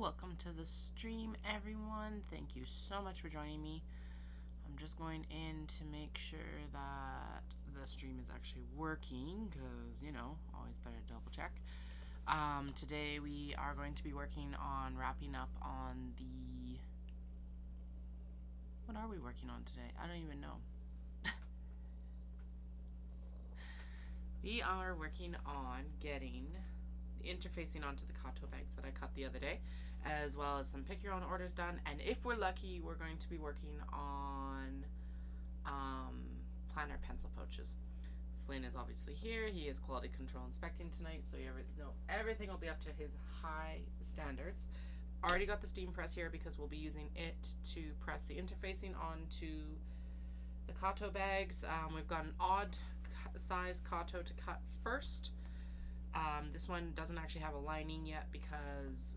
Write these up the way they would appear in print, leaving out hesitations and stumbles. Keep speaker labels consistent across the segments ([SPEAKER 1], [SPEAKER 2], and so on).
[SPEAKER 1] welcome to the stream, everyone. Thank you so much for joining me. I'm just going in to make sure that the stream is actually working because, you know, always better to double check. Today we are going to be working on wrapping up on the... What are we working on today? I don't even know. We are working on getting the interfacing onto the kato bags that I cut the other day, as well as some pick your own orders done, and if we're lucky we're going to be working on planner pencil pouches. Flynn is obviously here. He is quality control inspecting tonight, so everything will be up to his high standards. Already got the steam press here because we'll be using it to press the interfacing onto the kato bags. We've got an odd size kato to cut first. This one doesn't actually have a lining yet because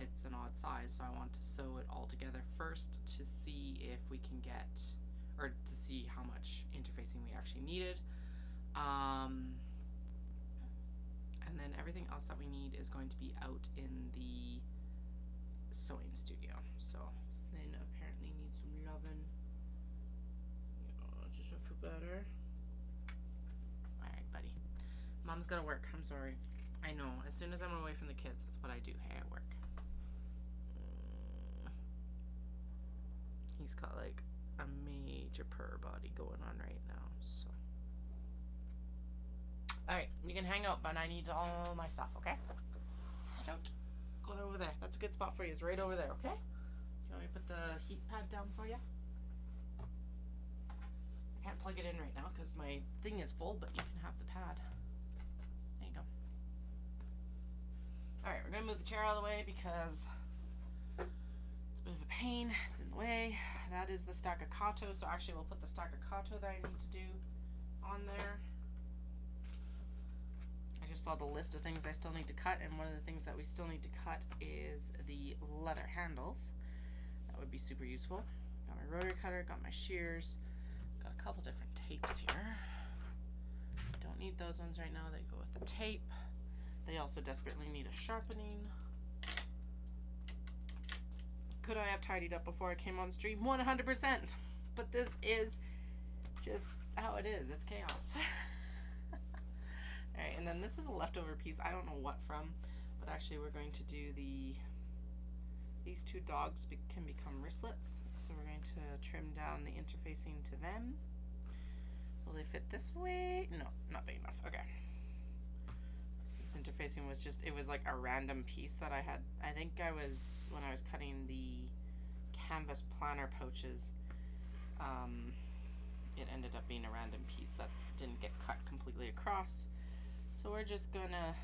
[SPEAKER 1] it's an odd size, so I want to sew it all together first to see if we can get, or to see how much interfacing we actually needed. And then everything else that we need is going to be out in the sewing studio. So Lynn apparently needs some loving. Just feel better. Alright, buddy. Mom's gotta work. I'm sorry. I know. As soon as I'm away from the kids, that's what I do. Hey, I work. He's got like a major purr body going on right now, so. Alright, you can hang out, but I need all my stuff, okay? Watch out. Go over there. That's a good spot for you. It's right over there, okay? Do you want me to put the heat pad down for you? I can't plug it in right now because my thing is full, but you can have the pad. There you go. Alright, we're going to move the chair out of the way because it's a bit of a pain. It's in the way. That is the stack of kato, so actually we'll put the stack of kato that I need to do on there. I just saw the list of things I still need to cut, and one of the things that we still need to cut is the leather handles. That would be super useful. Got my rotary cutter, got my shears, got a couple different tapes here. Don't need those ones right now, they go with the tape. They also desperately need a sharpening. Could I have tidied up before I came on stream? 100%! But this is just how it is, it's chaos. Alright, and then this is a leftover piece, I don't know what from, but actually we're going to do these two dogs can become wristlets, so we're going to trim down the interfacing to them. Will they fit this way? No, not big enough. Okay. This interfacing was just, it was like a random piece that I had. I think when I was cutting the canvas planner pouches, it ended up being a random piece that didn't get cut completely across. So we're just gonna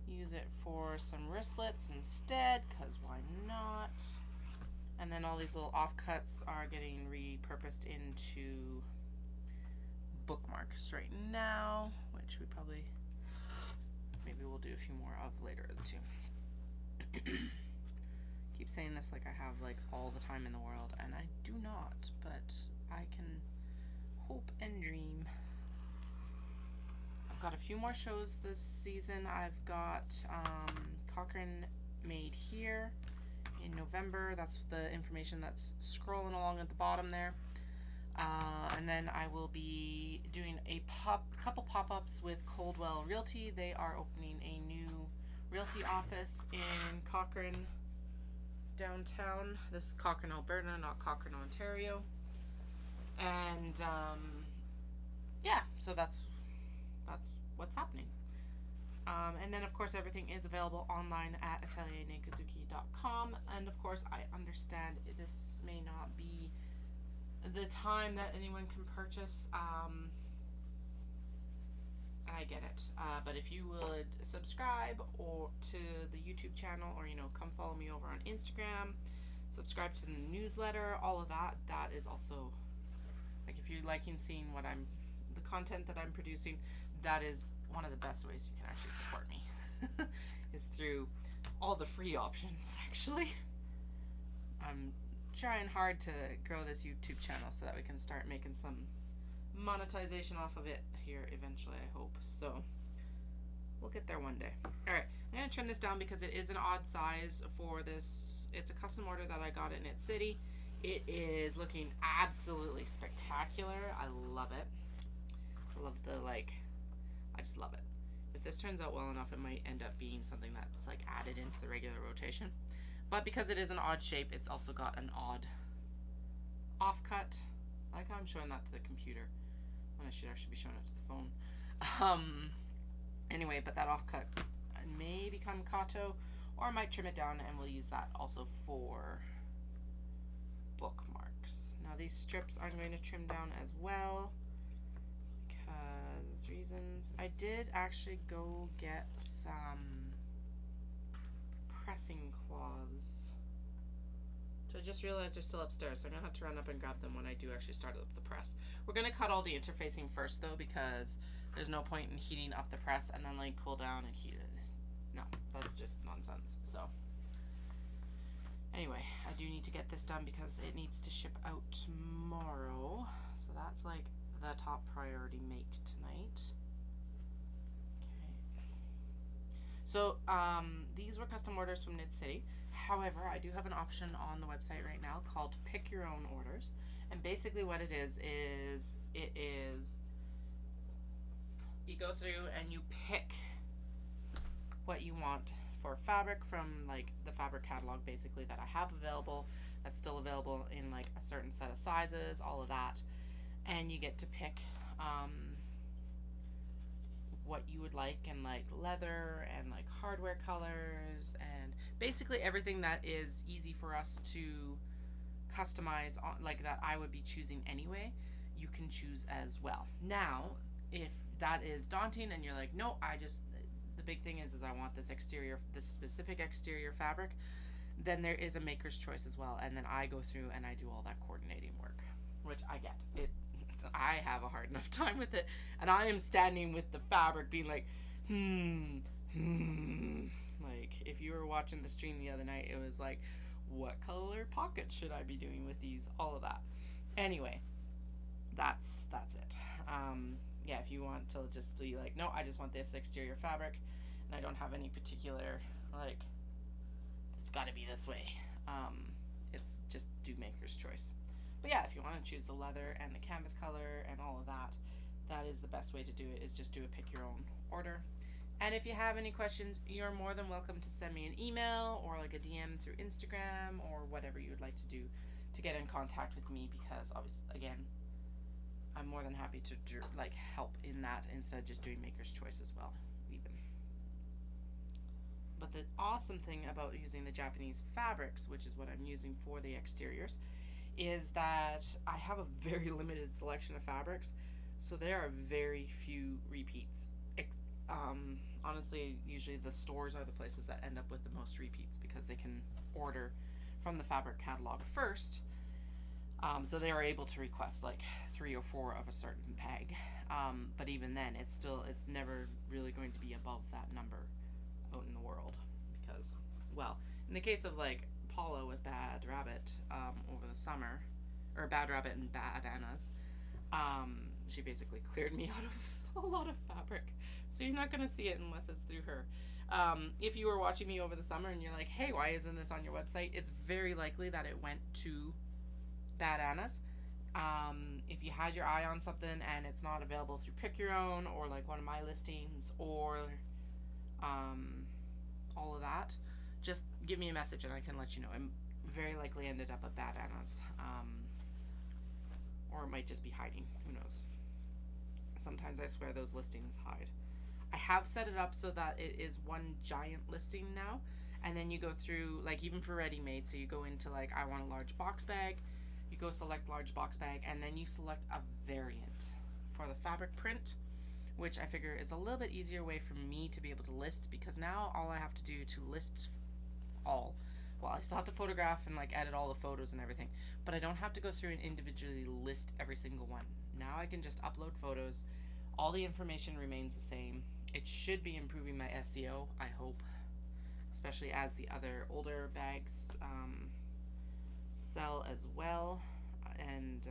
[SPEAKER 1] use it for some wristlets instead, because why not? And then all these little offcuts are getting repurposed into bookmarks right now, which we maybe we'll do a few more of later too. Keep saying this like I have like all the time in the world, and I do not, but I can hope and dream. I've got a few more shows this season. I've got Cochrane Made here in November. That's the information that's scrolling along at the bottom there. And then I will be doing a couple pop-ups with Coldwell Realty. They are opening a new realty office in Cochrane downtown. This is Cochrane, Alberta, not Cochrane, Ontario. And yeah, so that's what's happening. And then of course everything is available online at ateliernekozuki.com, and of course I understand this may not be the time that anyone can purchase, and I get it, but if you would subscribe or to the YouTube channel, or come follow me over on Instagram, subscribe to the newsletter, all of that is also, like, if you're liking seeing the content that I'm producing, that is one of the best ways you can actually support me is through all the free options. Actually, I'm trying hard to grow this YouTube channel so that we can start making some monetization off of it here eventually, I hope. So We'll get there one day. All right, I'm gonna trim this down because it is an odd size for this. It's a custom order that I got at Knit City. It is looking absolutely spectacular. I love it. I love the, like, I just love it. If this turns out well enough, it might end up being something that's like added into the regular rotation. But because it is an odd shape, it's also got an odd offcut. I like how I'm showing that to the computer when I should actually be showing it to the phone. Anyway, but that offcut may become Kato, or I might trim it down and we'll use that also for bookmarks. Now these strips I'm going to trim down as well because reasons. I did actually go get some pressing cloths. So I just realized they're still upstairs, so I'm gonna have to run up and grab them when I do actually start up the press. We're gonna cut all the interfacing first though, because there's no point in heating up the press and then like cool down and heat it. No, that's just nonsense. So anyway, I do need to get this done because it needs to ship out tomorrow. So that's like the top priority make tonight. Okay. So these were custom orders from Knit City. However, I do have an option on the website right now called Pick Your Own Orders. And basically what it is you go through and you pick what you want for fabric from like the fabric catalog basically that I have available, that's still available in like a certain set of sizes, all of that. And you get to pick what you would like, and like leather and like hardware colors and basically everything that is easy for us to customize on, like that I would be choosing anyway, you can choose as well. Now if that is daunting and you're like, no, the big thing is I want this specific exterior fabric, then there is a maker's choice as well, and then I go through and I do all that coordinating work, which I get it. I have a hard enough time with it, and I am standing with the fabric being like, like if you were watching the stream the other night, it was like, what color pockets should I be doing with these, all of that. Anyway, that's it. Yeah, if you want to just be like, no, I just want this exterior fabric and I don't have any particular like it's got to be this way, it's just do maker's choice. But yeah, if you want to choose the leather and the canvas color and all of that, that is the best way to do it, is just do a pick your own order. And if you have any questions, you're more than welcome to send me an email or like a DM through Instagram or whatever you would like to do to get in contact with me, because obviously, again, I'm more than happy to like help in that instead of just doing maker's choice as well, even. But the awesome thing about using the Japanese fabrics, which is what I'm using for the exteriors, is that I have a very limited selection of fabrics, so there are very few repeats. Honestly, usually the stores are the places that end up with the most repeats because they can order from the fabric catalog first, so they are able to request like 3 or 4 of a certain bag, but even then it's never really going to be above that number out in the world, because, well, in the case of like Paula with Bad Rabbit over the summer, or Bad Rabbit and Bad Anna's, she basically cleared me out of a lot of fabric, so you're not going to see it unless it's through her. If you were watching me over the summer and you're like, hey, why isn't this on your website, it's very likely that it went to Bad Anna's. If you had your eye on something and it's not available through Pick Your Own or like one of my listings or all of that, just give me a message and I can let you know. I'm very likely ended up at Bad Anna's, or it might just be hiding, who knows. Sometimes I swear those listings hide. I have set it up so that it is one giant listing now, and then you go through, like even for ready-made, so you go into like, I want a large box bag, you go select large box bag, and then you select a variant for the fabric print, which I figure is a little bit easier way for me to be able to list, because now all I have to do to list all, well, I still have to photograph and like edit all the photos and everything, but I don't have to go through and individually list every single one. Now I can just upload photos, all the information remains the same. It should be improving my SEO, I hope, especially as the other older bags sell as well. And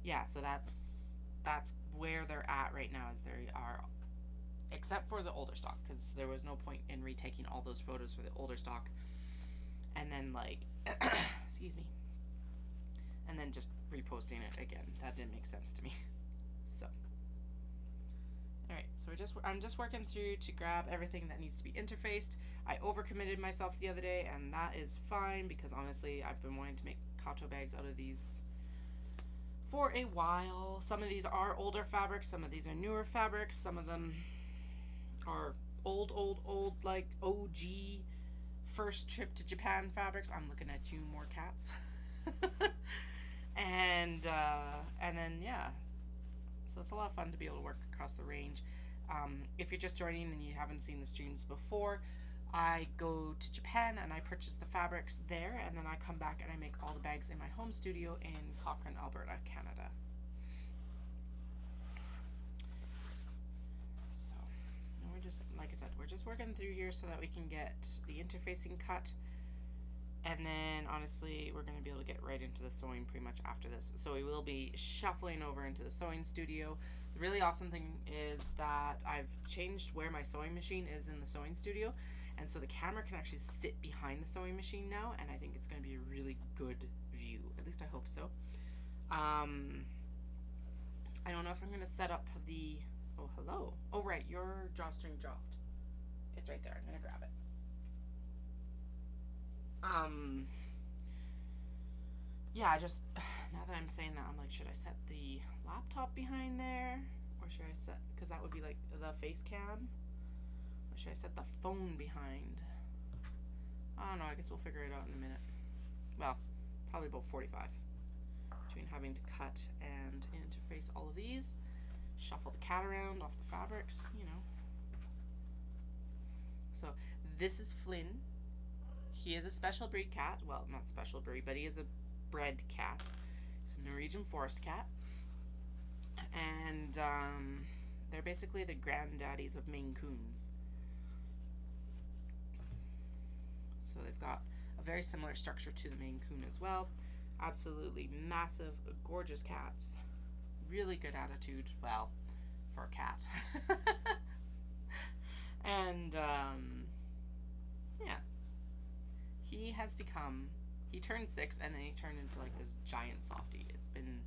[SPEAKER 1] yeah, so that's where they're at right now, is they are except for the older stock, because there was no point in retaking all those photos for the older stock and then like excuse me, and then just reposting it again. That didn't make sense to me. So alright, so I'm just working through to grab everything that needs to be interfaced. I overcommitted myself the other day, and that is fine, because honestly I've been wanting to make kato bags out of these for a while. Some of these are older fabrics, some of these are newer fabrics, some of them are old, like OG first trip to Japan fabrics. I'm looking at you, more cats. and then yeah, so it's a lot of fun to be able to work across the range. If you're just joining and you haven't seen the streams before, I go to Japan and I purchase the fabrics there, and then I come back and I make all the bags in my home studio in Cochrane, Alberta, Canada. So, and we're just, like I said, we're just working through here so that we can get the interfacing cut. And then, honestly, we're going to be able to get right into the sewing pretty much after this. So we will be shuffling over into the sewing studio. The really awesome thing is that I've changed where my sewing machine is in the sewing studio. And so the camera can actually sit behind the sewing machine now. And I think it's going to be a really good view. At least I hope so. I don't know if I'm going to set up the... Oh, hello. Oh, right. Your drawstring dropped. It's right there. I'm going to grab it. Yeah, just, now that I'm saying that, I'm like, should I set the laptop behind there? Or should I set, because that would be like the face cam? Or should I set the phone behind? I don't know, I guess we'll figure it out in a minute. Well, probably about 45. Between having to cut and interface all of these, shuffle the cat around off the fabrics, you know. So, this is Flynn. He is a special breed cat. Well, not special breed, but he is a bred cat. He's a Norwegian forest cat. And they're basically the granddaddies of Maine Coons. So they've got a very similar structure to the Maine Coon as well. Absolutely massive, gorgeous cats. Really good attitude, well, for a cat. And yeah. He has become, he turned 6 and then he turned into like this giant softie. It's been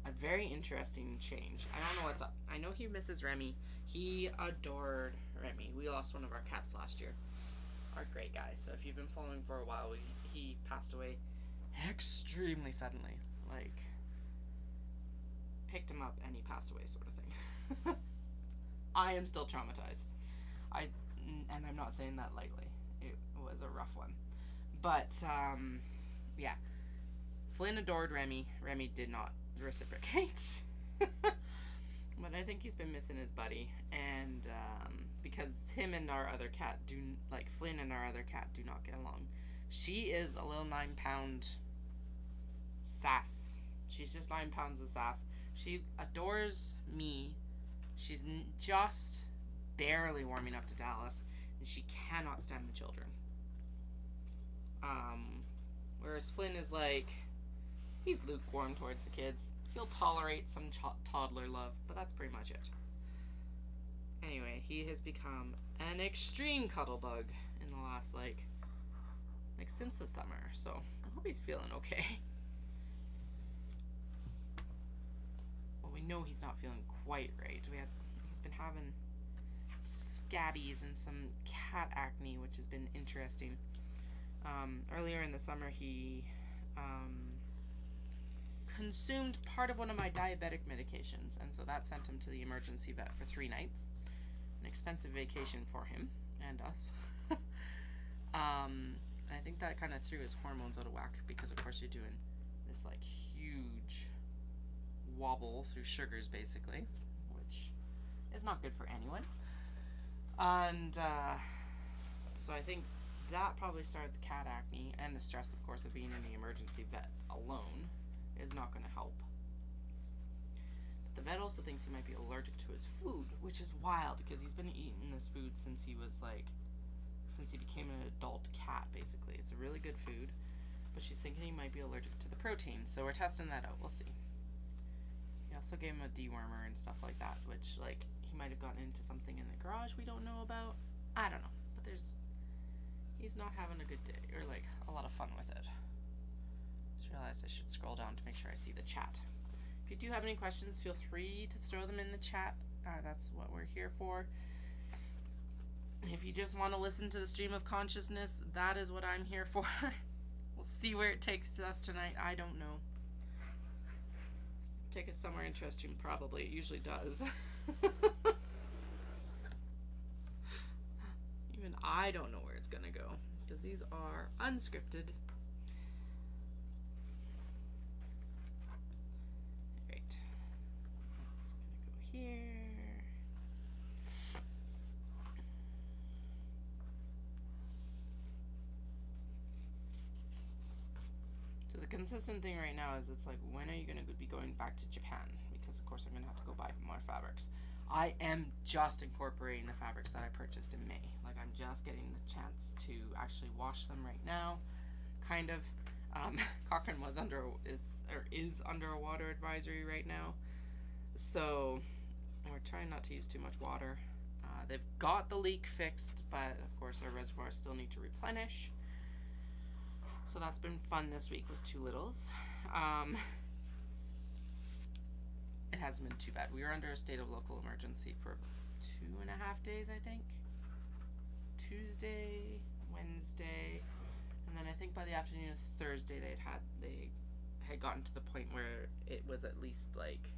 [SPEAKER 1] a very interesting change. I don't know what's up. I know he misses Remy. He adored Remy. We lost one of our cats last year. Our great guy. So if you've been following for a while, he passed away extremely suddenly. Like, picked him up and he passed away, sort of thing. I am still traumatized. And I'm not saying that lightly. It was a rough one. But, yeah. Flynn adored Remy. Remy did not reciprocate. But I think he's been missing his buddy. And, because him and our other cat Flynn and our other cat do not get along. She is a little 9-pound sass. She's just 9 pounds of sass. She adores me. She's just barely warming up to Dallas. And she cannot stand the children. Whereas Flynn is like, he's lukewarm towards the kids. He'll tolerate some toddler love, but that's pretty much it. Anyway, he has become an extreme cuddle bug in the last, like since the summer. So I hope he's feeling okay. Well, we know he's not feeling quite right. He's been having scabbies and some cat acne, which has been interesting. Earlier in the summer, he consumed part of one of my diabetic medications, and so that sent him to the emergency vet for 3 nights. An expensive vacation for him and us. I think that kind of threw his hormones out of whack, because of course you're doing this like huge wobble through sugars basically, which is not good for anyone. And so I think that probably started the cat acne, and the stress, of course, of being in the emergency vet alone is not going to help. But the vet also thinks he might be allergic to his food, which is wild, because he's been eating this food since he became an adult cat, basically. It's a really good food, but she's thinking he might be allergic to the protein, so we're testing that out. We'll see. He also gave him a dewormer and stuff like that, which, like, he might have gotten into something in the garage we don't know about. I don't know, but he's not having a good day, or like a lot of fun with it. Just realized I should scroll down to make sure I see the chat. If you do have any questions, feel free to throw them in the chat. That's what we're here for. If you just want to listen to the stream of consciousness, that is what I'm here for. We'll see where it takes us tonight. I don't know. Take us somewhere interesting, probably. It usually does. Even I don't know where it's gonna go, because these are unscripted. Right. It's gonna go here. So the consistent thing right now is it's like, when are you going to be going back to Japan? Because of course I'm going to have to go buy more fabrics. I am just incorporating the fabrics that I purchased in May. Like, I'm just getting the chance to actually wash them right now, kind of. Cochrane is under a water advisory right now, so we're trying not to use too much water. They've got the leak fixed, but of course our reservoirs still need to replenish. So that's been fun this week with two littles. It hasn't been too bad. We were under a state of local emergency for 2.5 days, I think. Tuesday, Wednesday, and then I think by the afternoon of Thursday they had gotten to the point where it was at least like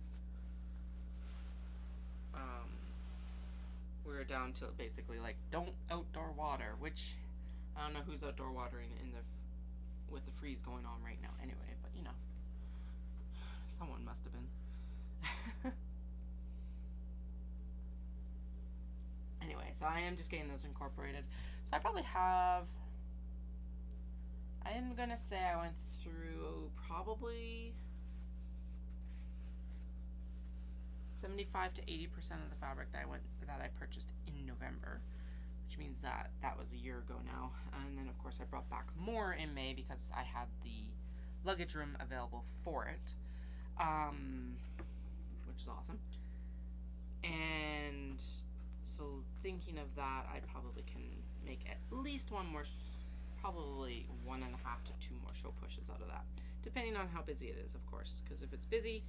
[SPEAKER 1] we were down to basically like, don't outdoor water, which I don't know who's outdoor watering with the freeze going on right now anyway, but you know, someone must have been. Anyway, so I am just getting those incorporated. So I am gonna say I went through probably 75 to 80% of the fabric that I purchased in November, which means that was a year ago now. And then of course I brought back more in May because I had the luggage room available for it, which is awesome. And so thinking of that, I probably can make at least one more, probably 1.5 to 2 more show pushes out of that, depending on how busy it is, of course, because if it's busy,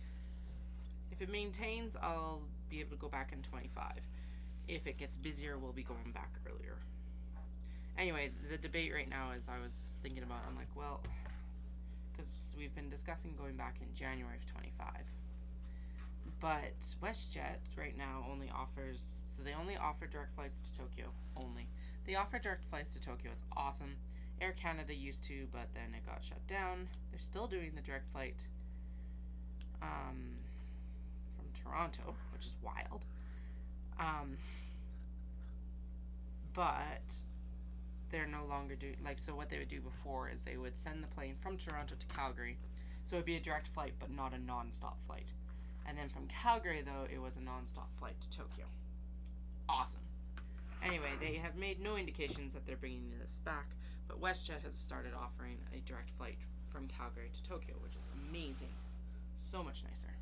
[SPEAKER 1] if it maintains, I'll be able to go back in 25. If it gets busier, we'll be going back earlier. Anyway, the debate right now is, I was thinking about, I'm like, well, because we've been discussing going back in January of 25. But WestJet right now only offers, so they only offer direct flights to Tokyo, only. They offer direct flights to Tokyo, it's awesome. Air Canada used to, but then it got shut down. They're still doing the direct flight from Toronto, which is wild. But they're no longer doing, like, so what they would do before is they would send the plane from Toronto to Calgary. So it would be a direct flight, but not a non-stop flight. And then from Calgary, though, it was a non-stop flight to Tokyo. Awesome. Anyway, they have made no indications that they're bringing this back, but WestJet has started offering a direct flight from Calgary to Tokyo, which is amazing. So much nicer.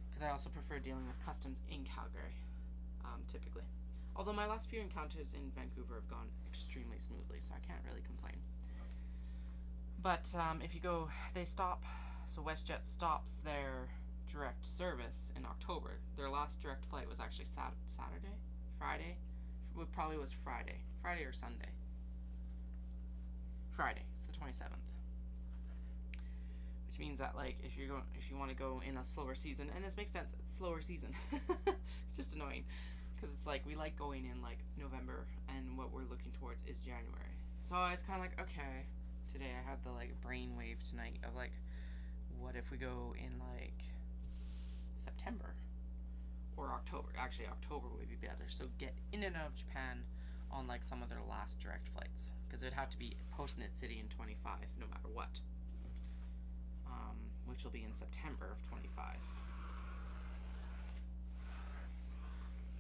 [SPEAKER 1] Because I also prefer dealing with customs in Calgary, typically. Although my last few encounters in Vancouver have gone extremely smoothly, so I can't really complain. But if you go, they stop, so WestJet stops their direct service in October. Their last direct flight was actually Friday? It probably was Friday or Sunday. Friday, it's the 27th. Which means that, like, if you want to go in a slower season, and this makes sense, it's slower season. It's just annoying, because it's like, we like going in like November, and what we're looking towards is January. So it's kind of like, okay, today I had the like brainwave tonight of like, what if we go in like September or October? Actually, October would be better. So get in and out of Japan on like some of their last direct flights, because it'd have to be post Knit City in 25 no matter what, which will be in September of 25.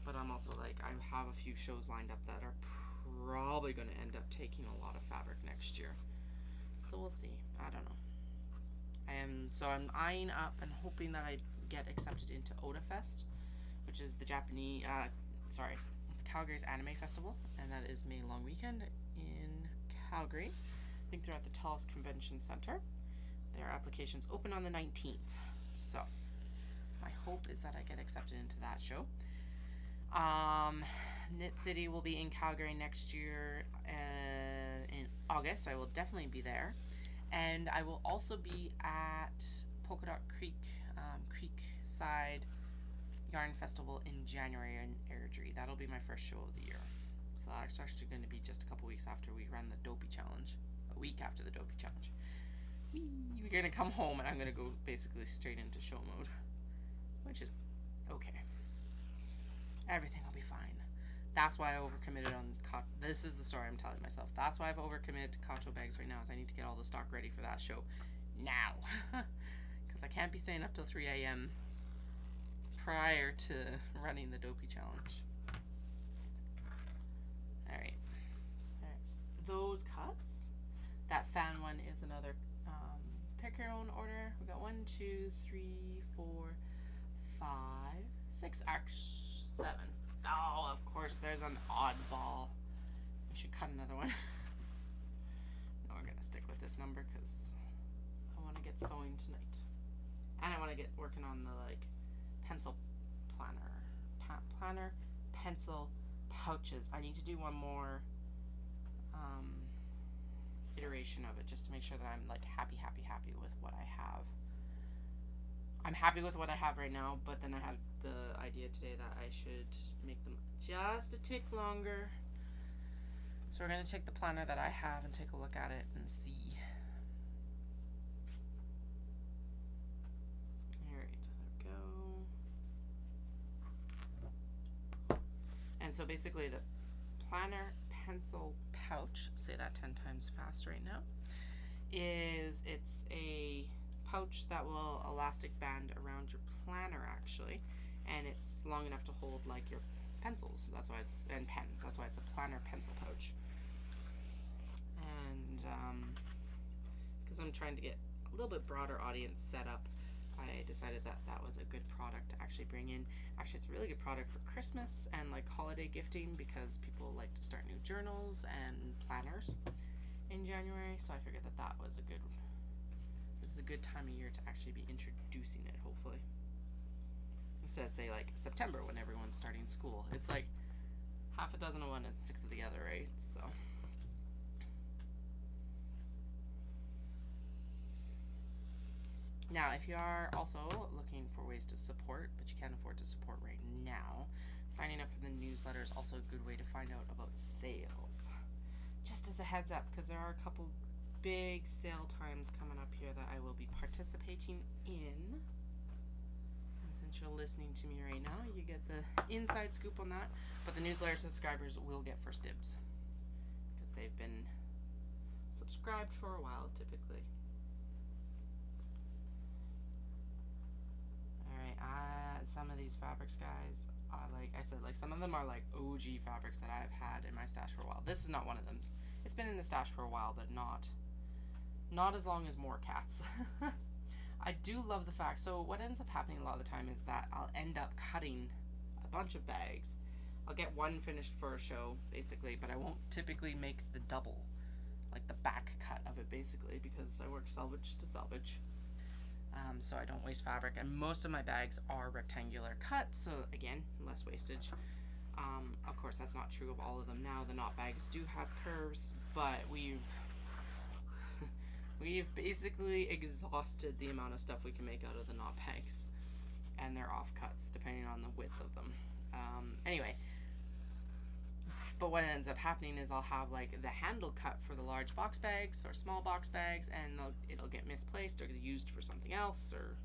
[SPEAKER 1] But I'm also like, I have a few shows lined up that are probably going to end up taking a lot of fabric next year, so we'll see. I don't know. I'm eyeing up and hoping that I get accepted into OdaFest, which is the Japanese, it's Calgary's anime festival, and that is May long weekend in Calgary. I think they're at the TELUS Convention Center. Their applications open on the 19th. So my hope is that I get accepted into that show. Knit City will be in Calgary next year in August. I will definitely be there. And I will also be at Polka Dot Creekside Yarn Festival in January in Airdrie. That'll be my first show of the year. So that's actually going to be just a couple weeks after we run the Dopey Challenge. A week after the Dopey Challenge. We're going to come home and I'm going to go basically straight into show mode. Which is okay. Everything will be fine. That's why I overcommitted on this is the story I'm telling myself. That's why I've overcommitted to Kato bags right now, is I need to get all the stock ready for that show now. Because I can't be staying up till 3 a.m. prior to running the Dopey Challenge. Alright. Those cuts. That fan one is another pick your own order. We got 1, 2, 3, 4, 5, 6, 7. Oh, of course, there's an oddball. We should cut another one. No, we're gonna stick with this number because I want to get sewing tonight, and I want to get working on the pencil planner pencil pouches. I need to do one more iteration of it just to make sure that I'm happy with what I have. I'm happy with what I have right now, but then I had the idea today that I should make them just a tick longer. So we're going to take the planner that I have and take a look at it and see. Alright, there we go. And so basically the planner pencil pouch, say that 10 times fast right now, it's a pouch that will elastic band around your planner actually, and it's long enough to hold your pencils. That's why and pens. That's why it's a planner pencil pouch. And because I'm trying to get a little bit broader audience set up, I decided that that was a good product to actually bring in. Actually, it's a really good product for Christmas and holiday gifting, because people like to start new journals and planners in January. So I figured that was this is a good time of year to actually be introducing it, hopefully. Instead of say September when everyone's starting school. It's half a dozen of one and 6 of the other, right? So now, if you are also looking for ways to support, but you can't afford to support right now, signing up for the newsletter is also a good way to find out about sales. Just as a heads up, because there are a couple big sale times coming up here that I will be participating in. And since you're listening to me right now, you get the inside scoop on that. But the newsletter subscribers will get first dibs, because they've been subscribed for a while, typically. Some of these fabrics, guys, like I said, some of them are OG fabrics that I've had in my stash for a while. This is not one of them. It's been in the stash for a while, but not as long as more cats. I do love the fact, so what ends up happening a lot of the time is that I'll end up cutting a bunch of bags. I'll get one finished for a show, basically, but I won't typically make the double, the back cut of it, basically, because I work salvage to salvage. So I don't waste fabric, and most of my bags are rectangular cut, so again, less wastage. Of course, that's not true of all of them now. The knot bags do have curves, but we've basically exhausted the amount of stuff we can make out of the knot bags, and they're offcuts depending on the width of them. Anyway, but what ends up happening is I'll have the handle cut for the large box bags or small box bags, and it'll get misplaced or used for something else or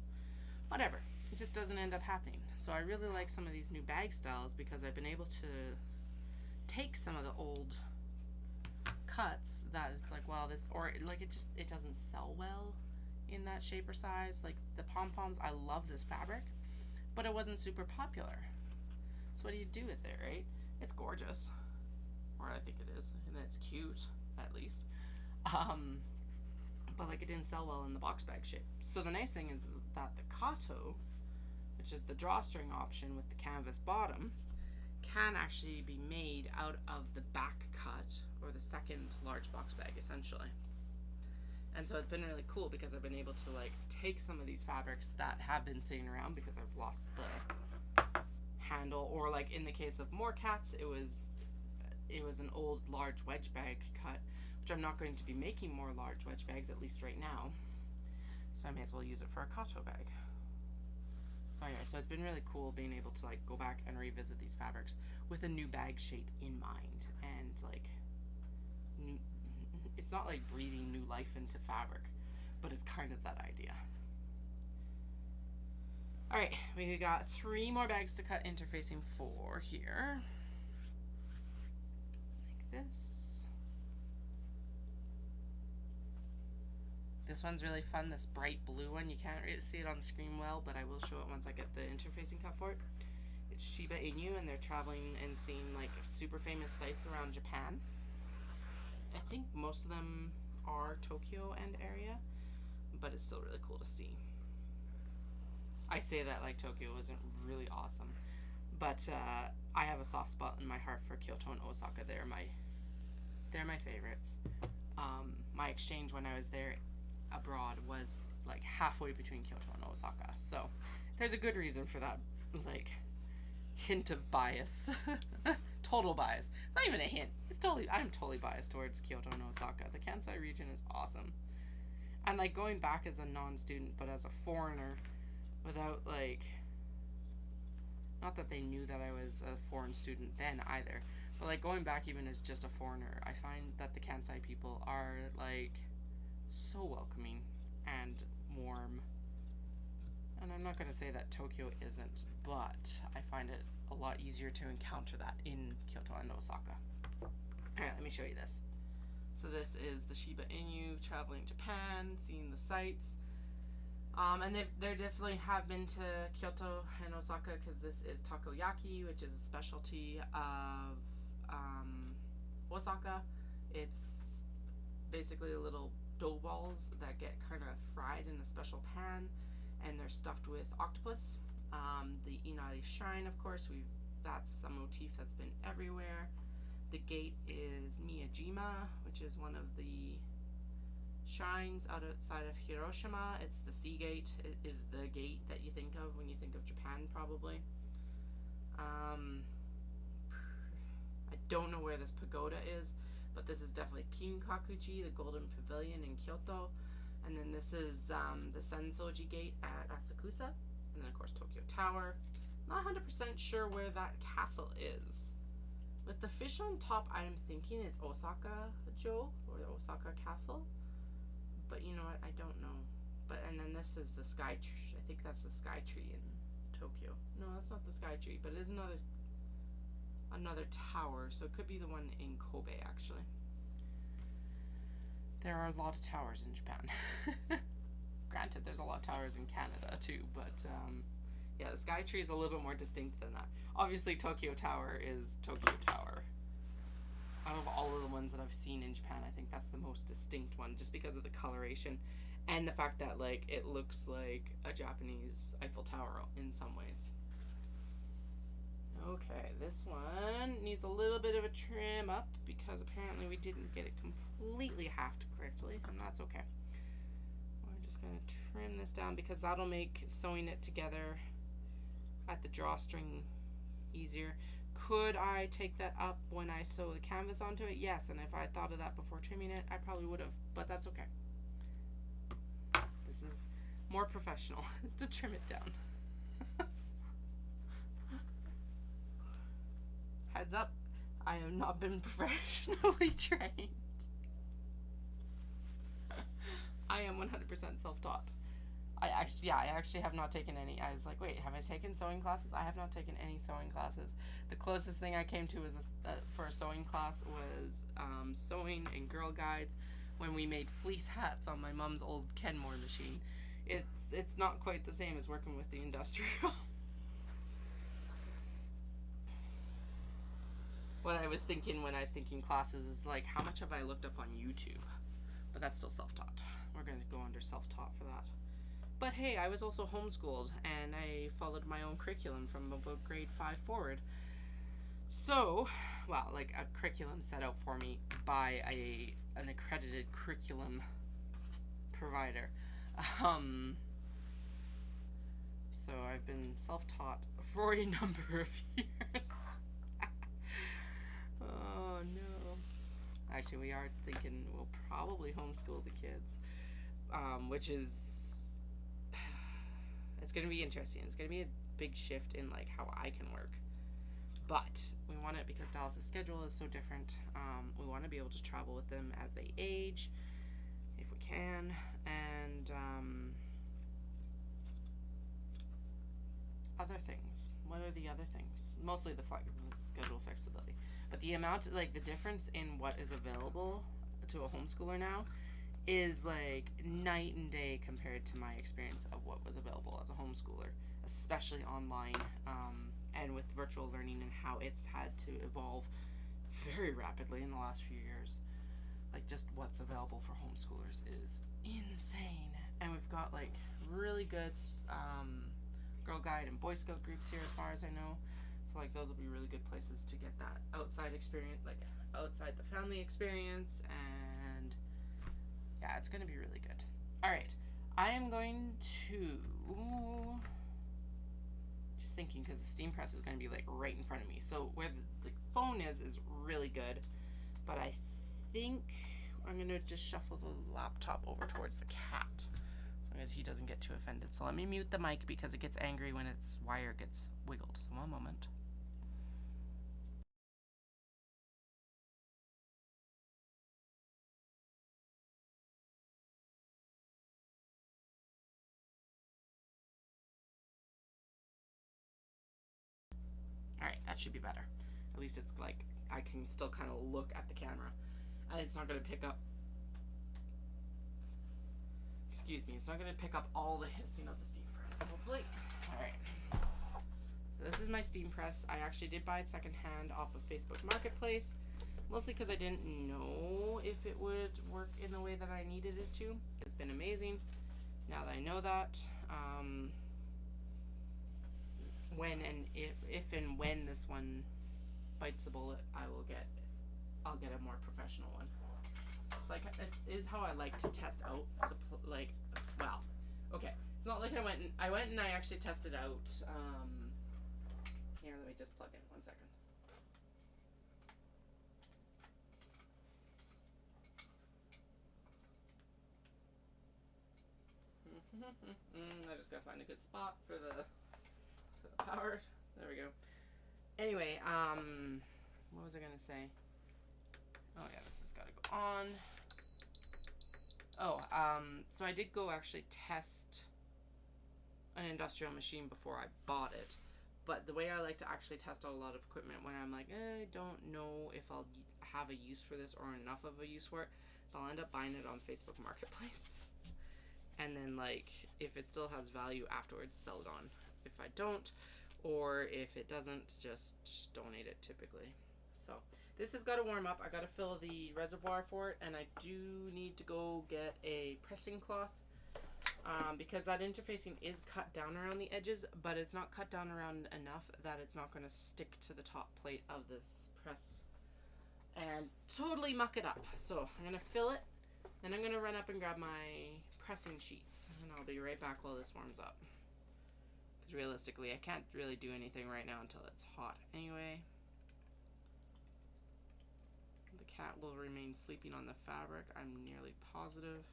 [SPEAKER 1] whatever. It just doesn't end up happening. So I really like some of these new bag styles, because I've been able to take some of the old cuts that it's well, this, or it doesn't sell well in that shape or size. The pom-poms, I love this fabric, but it wasn't super popular. So what do you do with it, right? It's gorgeous. Or I think it is, and it's cute, at least. But it didn't sell well in the box bag shape. So the nice thing is that the Kato, which is the drawstring option with the canvas bottom, can actually be made out of the back cut, or the second large box bag essentially. And so it's been really cool because I've been able to like take some of these fabrics that have been sitting around because I've lost the handle, or like in the case of more cats, it was an old large wedge bag cut, which I'm not going to be making more large wedge bags, at least right now. So I may as well use it for a kato bag. So anyway, so it's been really cool being able to like go back and revisit these fabrics with a new bag shape in mind, and like it's not like breathing new life into fabric, but it's kind of that idea. All right, we got 3 more bags to cut, interfacing 4 here, like this. This one's really fun, this bright blue one. You can't really see it on the screen well, but I will show it once I get the interfacing cut for it. It's Shiba Inu, and they're traveling and seeing like super famous sites around Japan. I think most of them are Tokyo and area, but it's still really cool to see. I say that like Tokyo isn't really awesome, but I have a soft spot in my heart for Kyoto and Osaka. They're my favorites. My exchange when I was there abroad was like halfway between Kyoto and Osaka, so there's a good reason for that, like hint of bias. Total bias. It's not even a hint. I'm totally biased towards Kyoto and Osaka. The Kansai region is awesome. And like going back as a non-student, but as a foreigner, without like, not that they knew that I was a foreign student then either, but like going back even as just a foreigner, I find that the Kansai people are like so welcoming and warm. And I'm not going to say that Tokyo isn't, but I find it a lot easier to encounter that in Kyoto and Osaka. Alright, let me show you this. So this is the Shiba Inu traveling Japan, seeing the sights. And they definitely have been to Kyoto and Osaka because this is takoyaki, which is a specialty of Osaka. It's basically little dough balls that get kind of fried in a special pan, and they're stuffed with octopus. The Inari Shrine, of course, that's a motif that's been everywhere. The gate is Miyajima, which is one of the shrines outside of Hiroshima. It's the sea gate. It is the gate that you think of when you think of Japan, probably. I don't know where this pagoda is, but this is definitely Kinkakuji, the Golden Pavilion in Kyoto. And then this is the Sensoji Gate at Asakusa. And then, of course, Tokyo Tower. Not 100% sure where that castle is. With the fish on top, I'm thinking it's Osaka-jo, or the Osaka Castle. But you know what? I don't know. And then this is the Sky Tree. I think that's the Sky Tree in Tokyo. No, that's not the Sky Tree, but it is another tower. So it could be the one in Kobe, actually. There are a lot of towers in Japan. Granted, there's a lot of towers in Canada too, but yeah, the Sky Tree is a little bit more distinct than that. Obviously, Tokyo Tower is Tokyo Tower. Out of all of the ones that I've seen in Japan, I think that's the most distinct one, just because of the coloration and the fact that like it looks like a Japanese Eiffel Tower in some ways. Okay, this one needs a little bit of a trim up because apparently we didn't get it completely halved correctly, and that's okay. We're just going to trim this down because that'll make sewing it together at the drawstring easier. Could I take that up when I sew the canvas onto it? Yes, and if I thought of that before trimming it, I probably would have, but that's okay. This is more professional, is to trim it down. Heads up, I have not been professionally trained. I am 100% self-taught. I actually have not taken any. I was like, wait, have I taken sewing classes? I have not taken any sewing classes. The closest thing I came to for a sewing class was sewing and Girl Guides when we made fleece hats on my mom's old Kenmore machine. It's not quite the same as working with the industrial. What I was thinking when I was thinking classes is like, how much have I looked up on YouTube? But that's still self-taught. We're going to go under self-taught for that. But hey, I was also homeschooled and I followed my own curriculum from about grade 5 forward. So, well, like a curriculum set out for me by an accredited curriculum provider. So I've been self-taught for a number of years. Oh no. Actually, we are thinking we'll probably homeschool the kids, which is, it's going to be interesting. It's going to be a big shift in like how I can work. But we want it because Dallas's schedule is so different. We want to be able to travel with them as they age, if we can, and other things. What are the other things? Mostly the schedule flexibility, but the amount, like the difference in what is available to a homeschooler now is like night and day compared to my experience of what was available as a homeschooler, especially online, and with virtual learning and how it's had to evolve very rapidly in the last few years. Like just what's available for homeschoolers is insane, and we've got like really good Girl Guide and Boy Scout groups here as far as I know. So like those will be really good places to get that outside experience, like outside the family experience, and yeah, it's gonna be really good. Alright, I am going to, just thinking because the steam press is gonna be like right in front of me. So where the phone is really good, but I think I'm gonna just shuffle the laptop over towards the cat, as long as he doesn't get too offended. So let me mute the mic because it gets angry when its wire gets wiggled. So one moment. Alright, that should be better. At least it's like I can still kind of look at the camera, and it's not gonna pick up, excuse me, it's not gonna pick up all the hissing of the steam press, hopefully. Alright. So this is my steam press. I actually did buy it secondhand off of Facebook Marketplace, mostly because I didn't know if it would work in the way that I needed it to. It's been amazing. Now that I know that, when and if and when this one bites the bullet, I'll get a more professional one. It's like, it is how I like to test out, like, well, okay, it's not like I went and I actually tested out, here, let me just plug in, 1 second. I just gotta find a good spot for the power. There we go. Anyway, what was I gonna say? Oh yeah, this has gotta go on. Oh, so I did go actually test an industrial machine before I bought it. But the way I like to actually test out a lot of equipment when I'm like, I don't know if I'll have a use for this or enough of a use for it, so I'll end up buying it on Facebook Marketplace. And then like, if it still has value afterwards, sell it on. If I don't, or if it doesn't, just donate it typically. So this has got to warm up. I got to fill the reservoir for it, and I do need to go get a pressing cloth, because that interfacing is cut down around the edges, but it's not cut down around enough that it's not going to stick to the top plate of this press and totally muck it up. So I'm going to fill it, then I'm going to run up and grab my pressing sheets, and I'll be right back while this warms up. Because realistically, I can't really do anything right now until it's hot anyway. The cat will remain sleeping on the fabric, I'm nearly positive.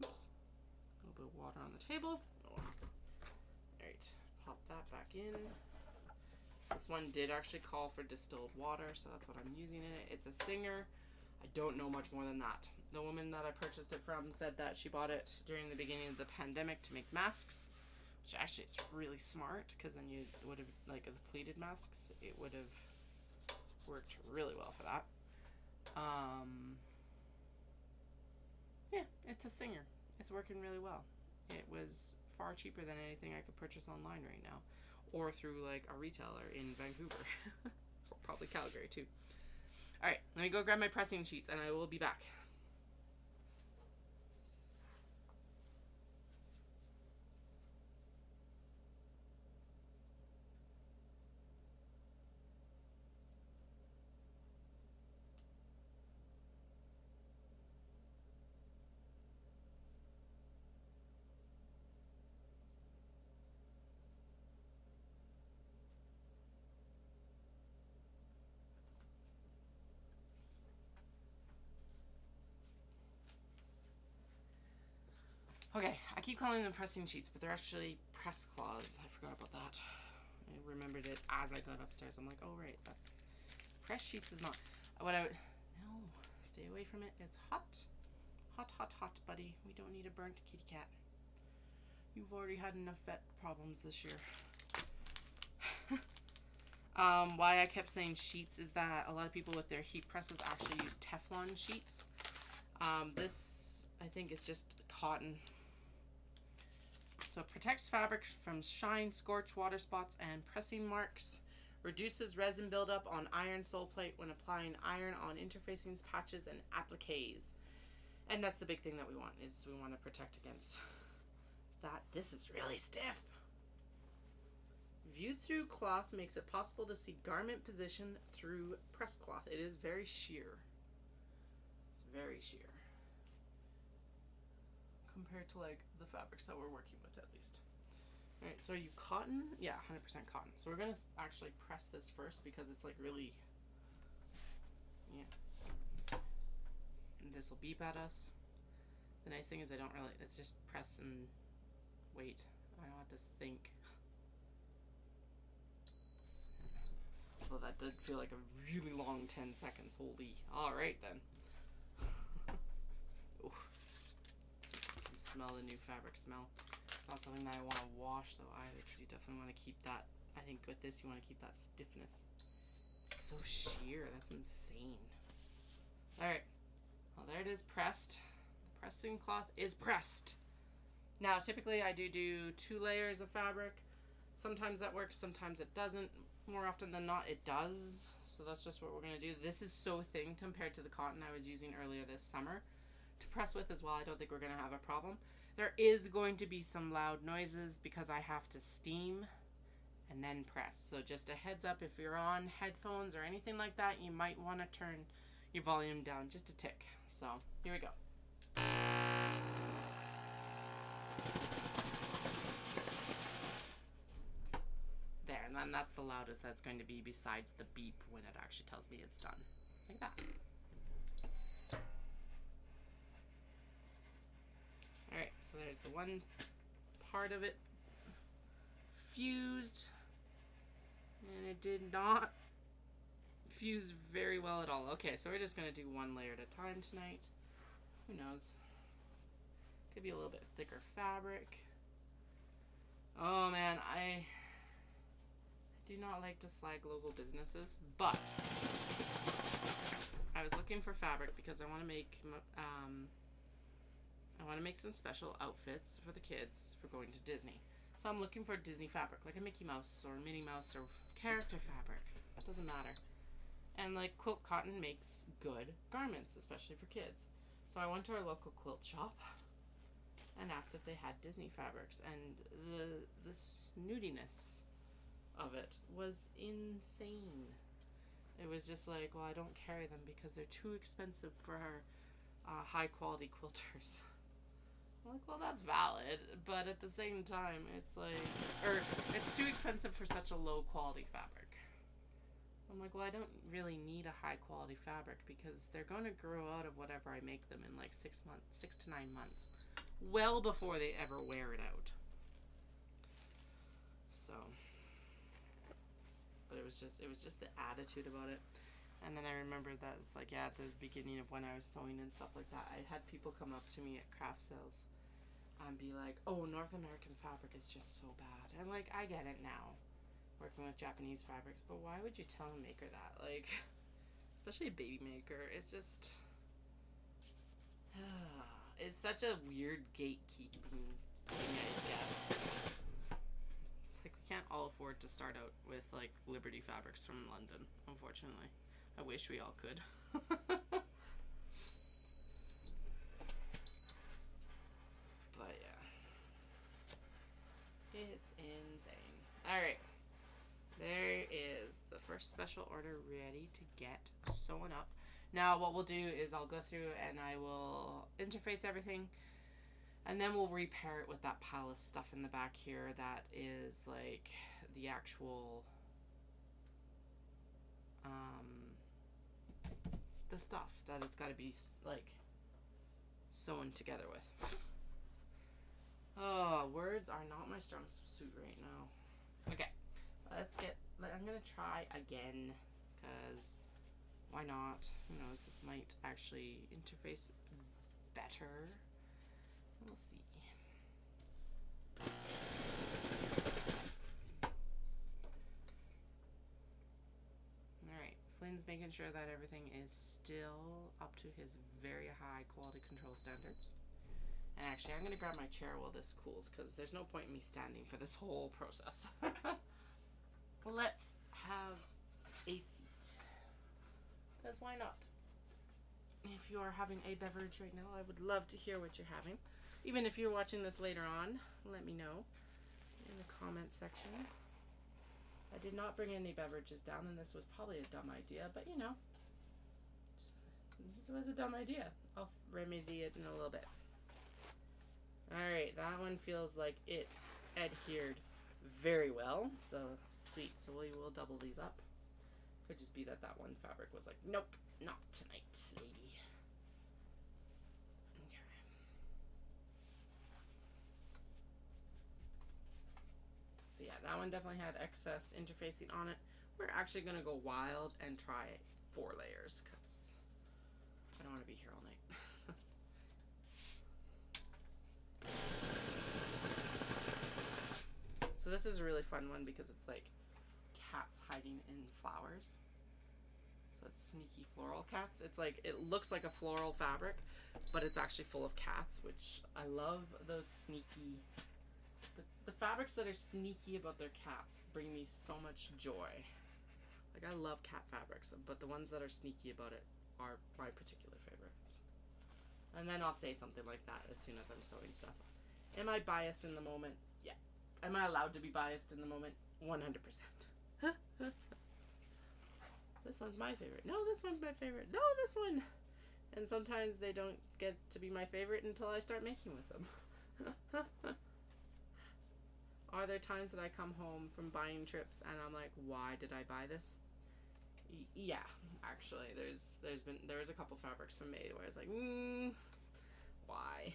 [SPEAKER 1] Oops. A little bit of water on the table. Oh. Alright, pop that back in. This one did actually call for distilled water, so that's what I'm using in it. It's a Singer. I don't know much more than that. The woman that I purchased it from said that she bought it during the beginning of the pandemic to make masks, which actually is really smart, because then you would have, like the pleated masks, it would have worked really well for that. Yeah, it's a Singer. It's working really well. It was far cheaper than anything I could purchase online right now, or through like a retailer in Vancouver. Probably Calgary too. Alright, let me go grab my pressing sheets and I will be back. Okay, I keep calling them pressing sheets, but they're actually press cloths. I forgot about that. I remembered it as I got upstairs. I'm like, oh right, that's press sheets is not what I would. No, stay away from it. It's hot, hot, hot, hot, buddy. We don't need a burnt kitty cat. You've already had enough vet problems this year. Why I kept saying sheets is that a lot of people with their heat presses actually use Teflon sheets. This I think is just cotton. So it protects fabric from shine, scorch, water spots, and pressing marks. Reduces resin buildup on iron sole plate when applying iron on interfacings, patches, and appliques. And that's the big thing that we want, is we want to protect against that. This is really stiff. View through cloth makes it possible to see garment position through press cloth. It is very sheer. It's very sheer. Compared to like the fabrics that we're working with, at least. All right, so are you cotton? Yeah, 100% cotton. So we're gonna actually press this first because it's like really, yeah. And this will beep at us. The nice thing is I don't really, it's just press and wait. I don't have to think. Well, that did feel like a really long 10 seconds. Holy. All right then. Smell the new fabric smell. It's not something that I want to wash though either, because you definitely want to keep that. I think with this you want to keep that stiffness. It's so sheer. That's insane. All right. Well, there it is, pressed. The pressing cloth is pressed. Now, typically I do 2 layers of fabric. Sometimes that works, sometimes it doesn't. More often than not, it does. So that's just what we're gonna do. This is so thin compared to the cotton I was using earlier this summer to press with as well. I don't think we're gonna have a problem. There is going to be some loud noises because I have to steam and then press. So just a heads up, if you're on headphones or anything like that, you might want to turn your volume down just a tick. So here we go. There, and then that's the loudest that's going to be besides the beep when it actually tells me it's done. Like that. Alright, so there's the one part of it fused, and it did not fuse very well at all. Okay, so we're just going to do 1 layer at a time tonight. Who knows? Could be a little bit thicker fabric. Oh man, I do not like to slag local businesses, but I was looking for fabric because I want to make some special outfits for the kids for going to Disney. So I'm looking for Disney fabric, like a Mickey Mouse or Minnie Mouse or character fabric. It doesn't matter. And like quilt cotton makes good garments, especially for kids. So I went to our local quilt shop and asked if they had Disney fabrics, and the snootiness of it was insane. It was just like, well, I don't carry them because they're too expensive for our high quality quilters. I'm like, well, that's valid, but at the same time, it's like, or it's too expensive for such a low quality fabric. I'm like, well, I don't really need a high quality fabric because they're going to grow out of whatever I make them in like 6 to 9 months, well before they ever wear it out. So, but it was just the attitude about it. And then I remember that it's like, yeah, at the beginning of when I was sewing and stuff like that, I had people come up to me at craft sales and be like, oh, North American fabric is just so bad. And like, I get it now, working with Japanese fabrics, but why would you tell a maker that? Like, especially a baby maker, it's just, it's such a weird gatekeeping thing, I guess. It's like, we can't all afford to start out with like Liberty fabrics from London, unfortunately. I wish we all could. But yeah. It's insane. Alright. There is the first special order ready to get sewn up. Now what we'll do is I'll go through and I will interface everything, and then we'll repair it with that pile of stuff in the back here that is like the actual the stuff that it's got to be like sewn together with. Oh, words are not my strong suit right now. Okay, I'm gonna try again, because why not? Who knows, this might actually interface better. We'll see. Alright, Flynn's making sure that everything is still up to his very high quality control standards. And actually, I'm going to grab my chair while this cools, because there's no point in me standing for this whole process. Let's have a seat. Because why not? If you are having a beverage right now, I would love to hear what you're having. Even if you're watching this later on, let me know in the comments section. I did not bring any beverages down, and this was probably a dumb idea, but you know, this was a dumb idea. I'll remedy it in a little bit. Alright, that one feels like it adhered very well, so sweet. So we will double these up. Could just be that that one fabric was like, nope, not tonight, lady. Okay. So yeah, that one definitely had excess interfacing on it. We're actually going to go wild and try 4 layers, because I don't want to be here all night. So this is a really fun one because it's like cats hiding in flowers. So it's sneaky floral cats. It's like, it looks like a floral fabric, but it's actually full of cats, which I love. Those sneaky, the fabrics that are sneaky about their cats bring me so much joy. Like, I love cat fabrics, but the ones that are sneaky about it are my particular favorites. And then I'll say something like that as soon as I'm sewing stuff. Am I biased in the moment? Yeah. Am I allowed to be biased in the moment? 100%. This one's my favorite. No, this one's my favorite. No, this one. And sometimes they don't get to be my favorite until I start making with them. Are there times that I come home from buying trips and I'm like, why did I buy this? Yeah, actually, there was a couple fabrics from May where I was like, why?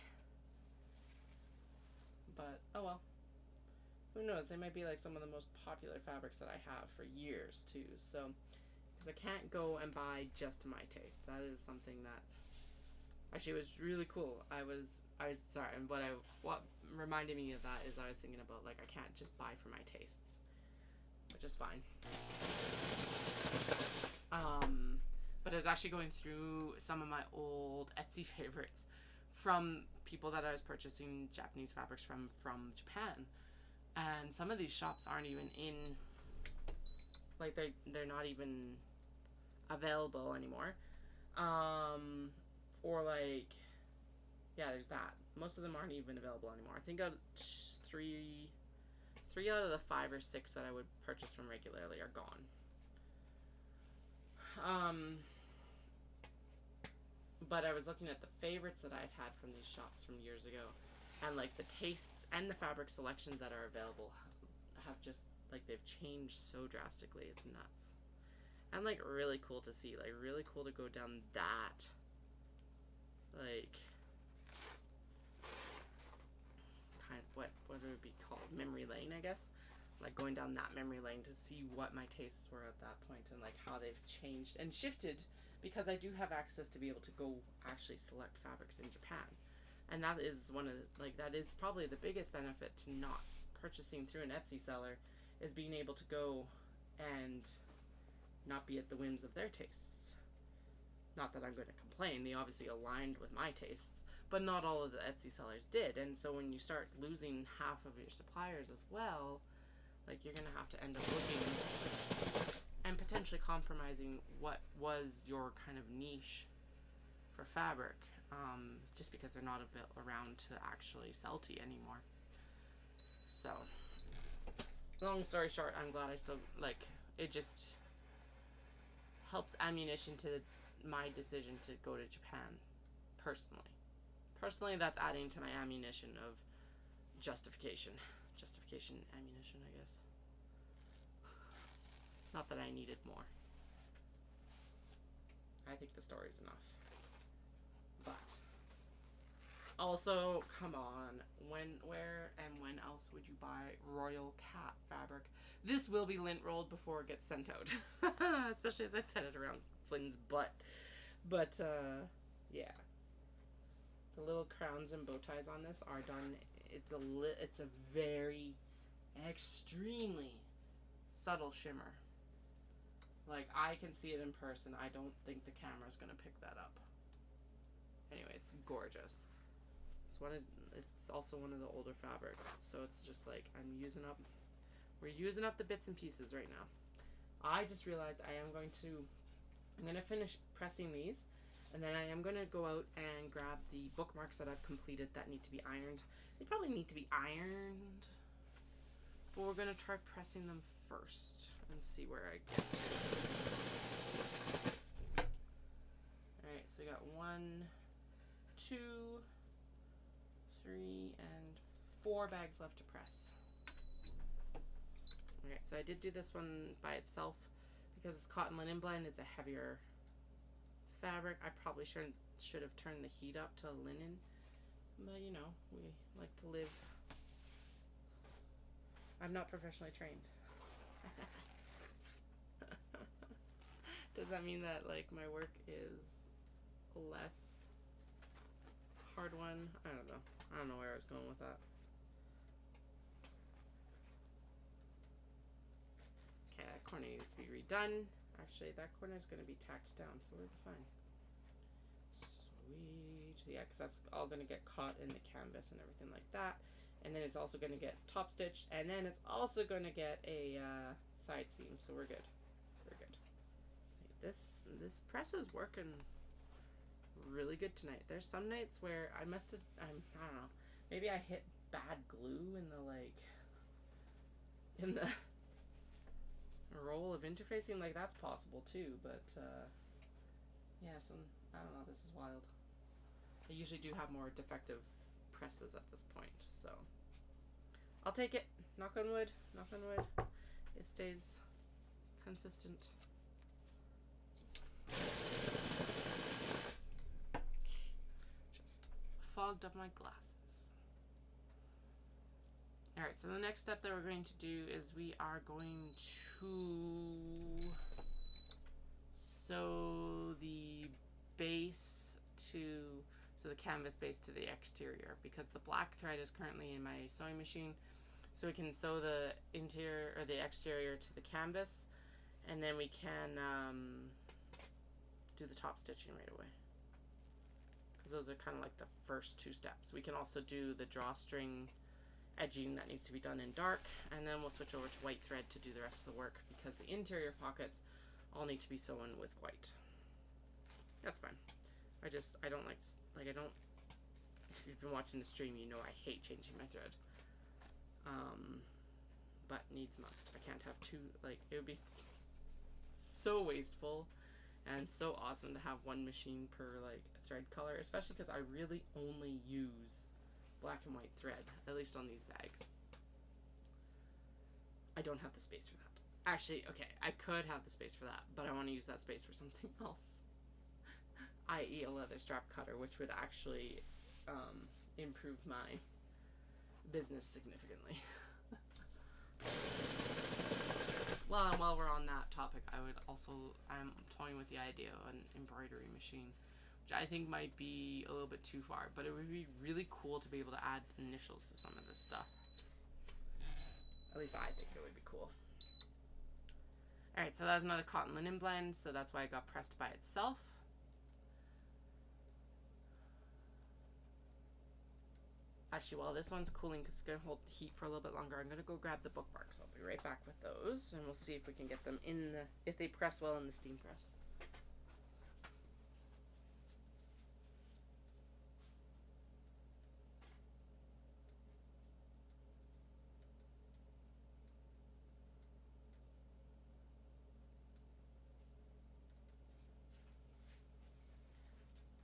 [SPEAKER 1] But oh well. Who knows? They might be like some of the most popular fabrics that I have for years too. So, because I can't go and buy just to my taste. That is something that actually was really cool. I was sorry, and what reminded me of that is I was thinking about, like, I can't just buy for my tastes, which is fine. But I was actually going through some of my old Etsy favorites from people that I was purchasing Japanese fabrics from Japan. And some of these shops aren't even in, like, they're not even available anymore. Or like, yeah, there's that. Most of them aren't even available anymore. I think three out of the 5 or 6 that I would purchase from regularly are gone. But I was looking at the favorites that I'd had from these shops from years ago, and like the tastes and the fabric selections that are available have just, like, they've changed so drastically. It's nuts. And like really cool to see, like really cool to go down that, like, kind of what would it be called, memory lane, I guess. Like going down that memory lane to see what my tastes were at that point and like how they've changed and shifted, because I do have access to be able to go actually select fabrics in Japan. And that is one of the, like, that is probably the biggest benefit to not purchasing through an Etsy seller, is being able to go and not be at the whims of their tastes. Not that I'm going to complain, they obviously aligned with my tastes, but not all of the Etsy sellers did. And so when you start losing half of your suppliers as well, like, you're going to have to end up looking and potentially compromising what was your kind of niche for fabric, just because they're not around to actually sell to you anymore. So, long story short, I'm glad I still, like, it just helps ammunition to my decision to go to Japan, personally. Personally, that's adding to my ammunition of justification ammunition, I guess. Not that I needed more. I think the story's enough. But Also, come on, where and when else would you buy Royal Cat fabric? This will be lint rolled before it gets sent out. Especially as I set it around Flynn's butt. But, yeah. The little crowns and bow ties on this are done. It's a very, extremely subtle shimmer. Like, I can see it in person. I don't think the camera's gonna pick that up. Anyway, it's gorgeous. It's also one of the older fabrics, so it's just like we're using up the bits and pieces right now. I just realized I'm gonna finish pressing these, and then I am gonna go out and grab the bookmarks that I've completed that need to be ironed. They probably need to be ironed, but we're gonna try pressing them first and see where I get to. Alright, so we got 1, 2, 3, and 4 bags left to press. Alright, so I did do this one by itself because it's cotton linen blend. It's a heavier fabric. I probably should have turned the heat up to linen, but you know, we like to live. I'm not professionally trained. Does that mean that like my work is less hard one? I don't know. I don't know where I was going with that. Okay, that corner needs to be redone. Actually, that corner is going to be tacked down, so we're fine. Sweet. Yeah, because that's all going to get caught in the canvas and everything like that. And then it's also going to get top stitched, and then it's also going to get a side seam, so we're good. We're good. See, this press is working really good tonight. There's some nights where I don't know, maybe I hit bad glue in the roll of interfacing. Like, that's possible too, but yeah, I don't know, this is wild. I usually do have more defective presses at this point, so I'll take it. Knock on wood, knock on wood. It stays consistent. Just fogged up my glasses. Alright, so the next step that we're going to do is we are going to sew the base so the canvas base to the exterior, because the black thread is currently in my sewing machine, so we can sew the interior or the exterior to the canvas, and then we can do the top stitching right away, because those are kind of like the first 2 steps. We can also do the drawstring edging that needs to be done in dark, and then we'll switch over to white thread to do the rest of the work, because the interior pockets all need to be sewn with white. That's fine. I don't like, if you've been watching the stream, you know I hate changing my thread. But needs must. I can't have 2, like, it would be so wasteful and so awesome to have 1 machine per, like, thread color, especially because I really only use black and white thread, at least on these bags. I don't have the space for that. Actually, okay, I could have the space for that, but I want to use that space for something else. i.e. a leather strap cutter, which would actually improve my business significantly. Well, and while we're on that topic, I'm toying with the idea of an embroidery machine, which I think might be a little bit too far, but it would be really cool to be able to add initials to some of this stuff. At least I think it would be cool. Alright, so that was another cotton linen blend, so that's why it got pressed by itself. Actually, while this one's cooling, because it's going to hold heat for a little bit longer, I'm going to go grab the bookmarks. I'll be right back with those, and we'll see if we can get them if they press well in the steam press.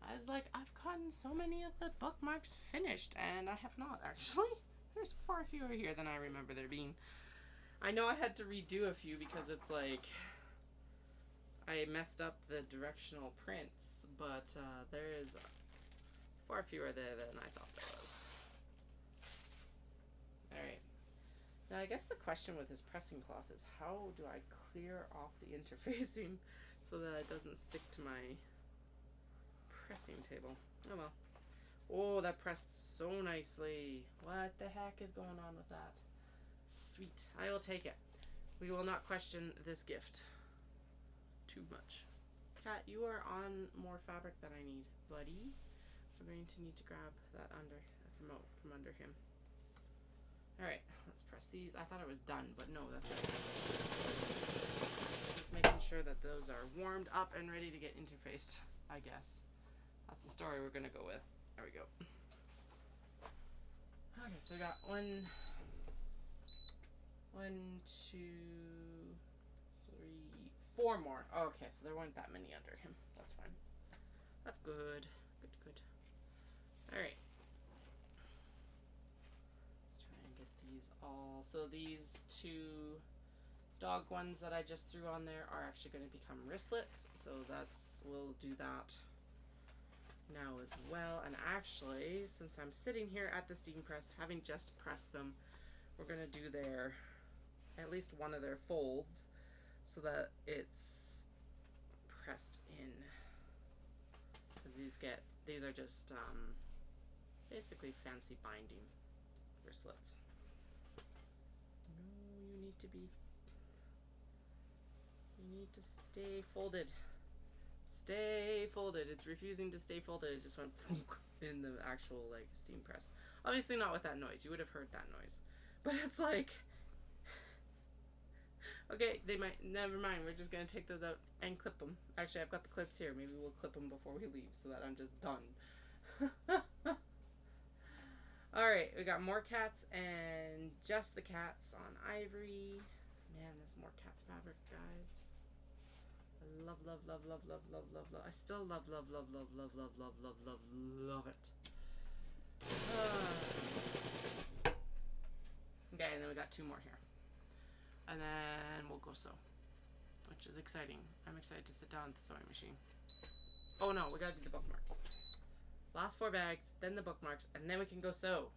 [SPEAKER 1] I was like, I've gotten so many of the bookmarks finished, and I have not, actually. There's far fewer here than I remember there being. I know I had to redo a few because it's like I messed up the directional prints, but there is Far fewer there than I thought there was. Alright. Now I guess the question with this pressing cloth is how do I clear off the interfacing so that it doesn't stick to my pressing table. Oh well. Oh, that pressed so nicely. What the heck is going on with that? Sweet. I will take it. We will not question this gift too much. Cat, you are on more fabric than I need, buddy. We're going to need to grab that from under him. Alright, let's press these. I thought it was done, but no, that's right. Just making sure that those are warmed up and ready to get interfaced, I guess. That's the story we're gonna go with. There we go. Okay, so we got one, two, three, four more. Okay, so there weren't that many under him. That's fine. That's good. Good. Alright. Let's try and get these all. So these two dog ones that I just threw on there are actually going to become wristlets. So we'll do that now as well. And actually, since I'm sitting here at the steam press, having just pressed them, we're going to do at least one of their folds so that it's pressed in. Because these are just basically fancy binding wristlets. No, you need to stay folded. Stay folded. It's refusing to stay folded. It just went in the actual like steam press. Obviously not with that noise. You would have heard that noise. But it's like, okay, never mind. We're just going to take those out and clip them. Actually, I've got the clips here. Maybe we'll clip them before we leave so that I'm just done. Alright, we got more cats and just the cats on ivory. Man, there's more cats fabric, guys. I love I still love it. Okay, and then we got two more here. And then we'll go sew, which is exciting. I'm excited to sit down at the sewing machine. Oh no, we gotta do the bookmarks. Last 4 bags, then the bookmarks, and then we can go sew.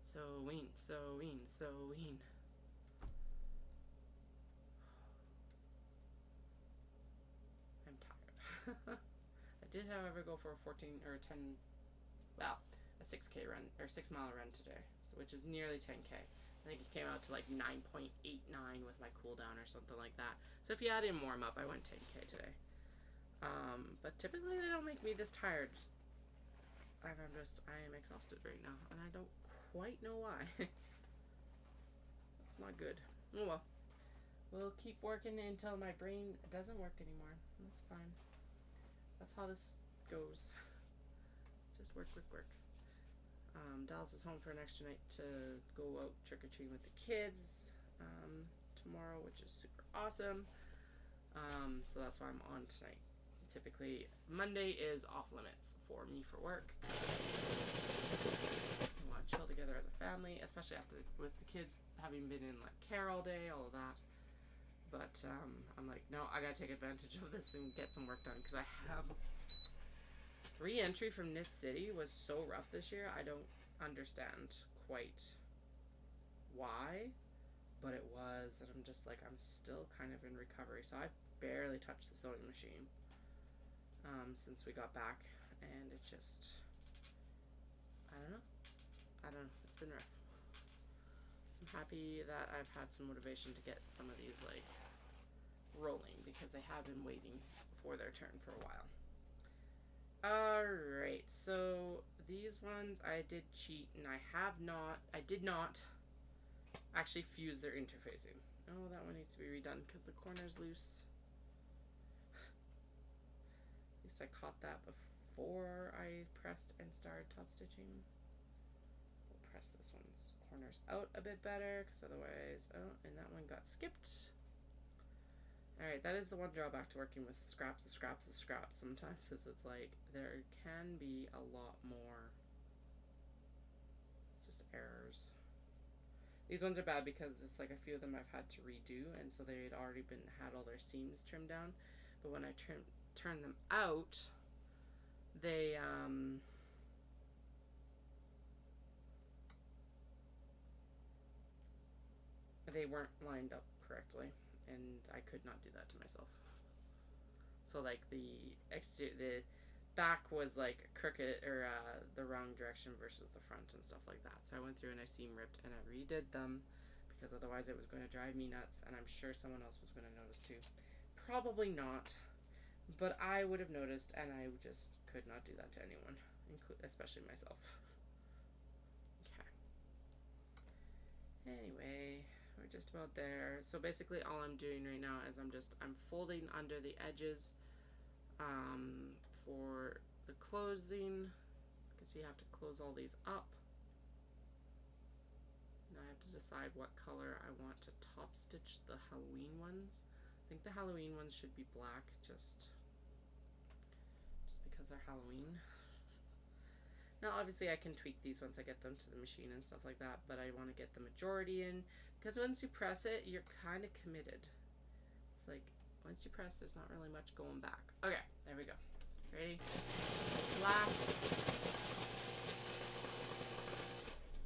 [SPEAKER 1] Sewing. I'm tired. I did, however, go for a 14 or 10, well, a 6K run, or 6 mile run today, so which is nearly 10K. I think it came out to like 9.89 with my cool down or something like that. So if you add in warm up, I went 10K today. But typically they don't make me this tired. I am exhausted right now, and I don't quite know why. That's not good. Oh well. We'll keep working until my brain doesn't work anymore. That's fine. That's how this goes. Just work. Dallas is home for an extra night to go out trick-or-treating with the kids tomorrow, which is super awesome. So that's why I'm on tonight. Typically, Monday is off limits for me for work. We want to chill together as a family, especially with the kids having been in like care all day, all of that. But I'm like, no, I gotta take advantage of this and get some work done because I have re-entry from Knit City was so rough this year. I don't understand quite why, but it was, and I'm just like, I'm still kind of in recovery. So I've barely touched the sewing machine since we got back, and it's just, I don't know. It's been rough. I'm happy that I've had some motivation to get some of these like rolling because they have been waiting for their turn for a while. Alright, so these ones I did cheat, and I did not actually fuse their interfacing. Oh, that one needs to be redone because the corner's loose. At least I caught that before I pressed and started top stitching. We'll press this one's corners out a bit better because otherwise, oh, and that one got skipped. Alright, that is the one drawback to working with scraps sometimes, is it's like there can be a lot more just errors. These ones are bad because it's like a few of them I've had to redo, and so they had already had all their seams trimmed down, but when I turn them out, they they weren't lined up correctly, and I could not do that to myself. So like the back was like crooked or the wrong direction versus the front and stuff like that. So I went through and I seam ripped and I redid them because otherwise it was going to drive me nuts, and I'm sure someone else was going to notice too. Probably not, but I would have noticed, and I just could not do that to anyone, especially myself. Okay. Anyway, we're just about there. So basically all I'm doing right now is I'm folding under the edges for the closing, because you have to close all these up. Now I have to decide what color I want to top stitch the Halloween ones. I think the Halloween ones should be black, just because they're Halloween. Now obviously I can tweak these once I get them to the machine and stuff like that, but I want to get the majority in, because once you press it, you're kind of committed. It's like, once you press, there's not really much going back. Okay, there we go. Ready?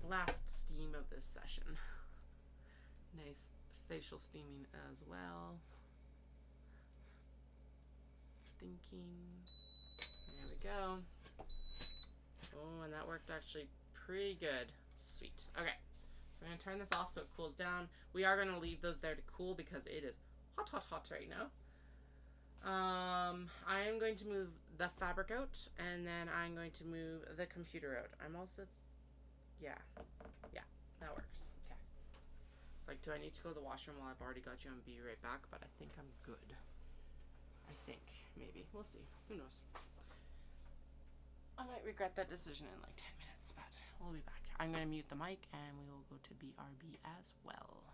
[SPEAKER 1] Last steam of this session. Nice facial steaming as well. Thinking. There we go. Oh, and that worked actually pretty good. Sweet. Okay, so I'm going to turn this off so it cools down. We are going to leave those there to cool because it is hot, hot, hot right now. I am going to move the fabric out, and then I'm going to move the computer out. I'm also, yeah, that works. Okay. It's like, do I need to go to the washroom? Well, I've already got you on Be Right Back, but I think I'm good. I think, maybe. We'll see. Who knows? I might regret that decision in like 10 minutes, but we'll be back. I'm going to mute the mic, and we will go to BRB as well.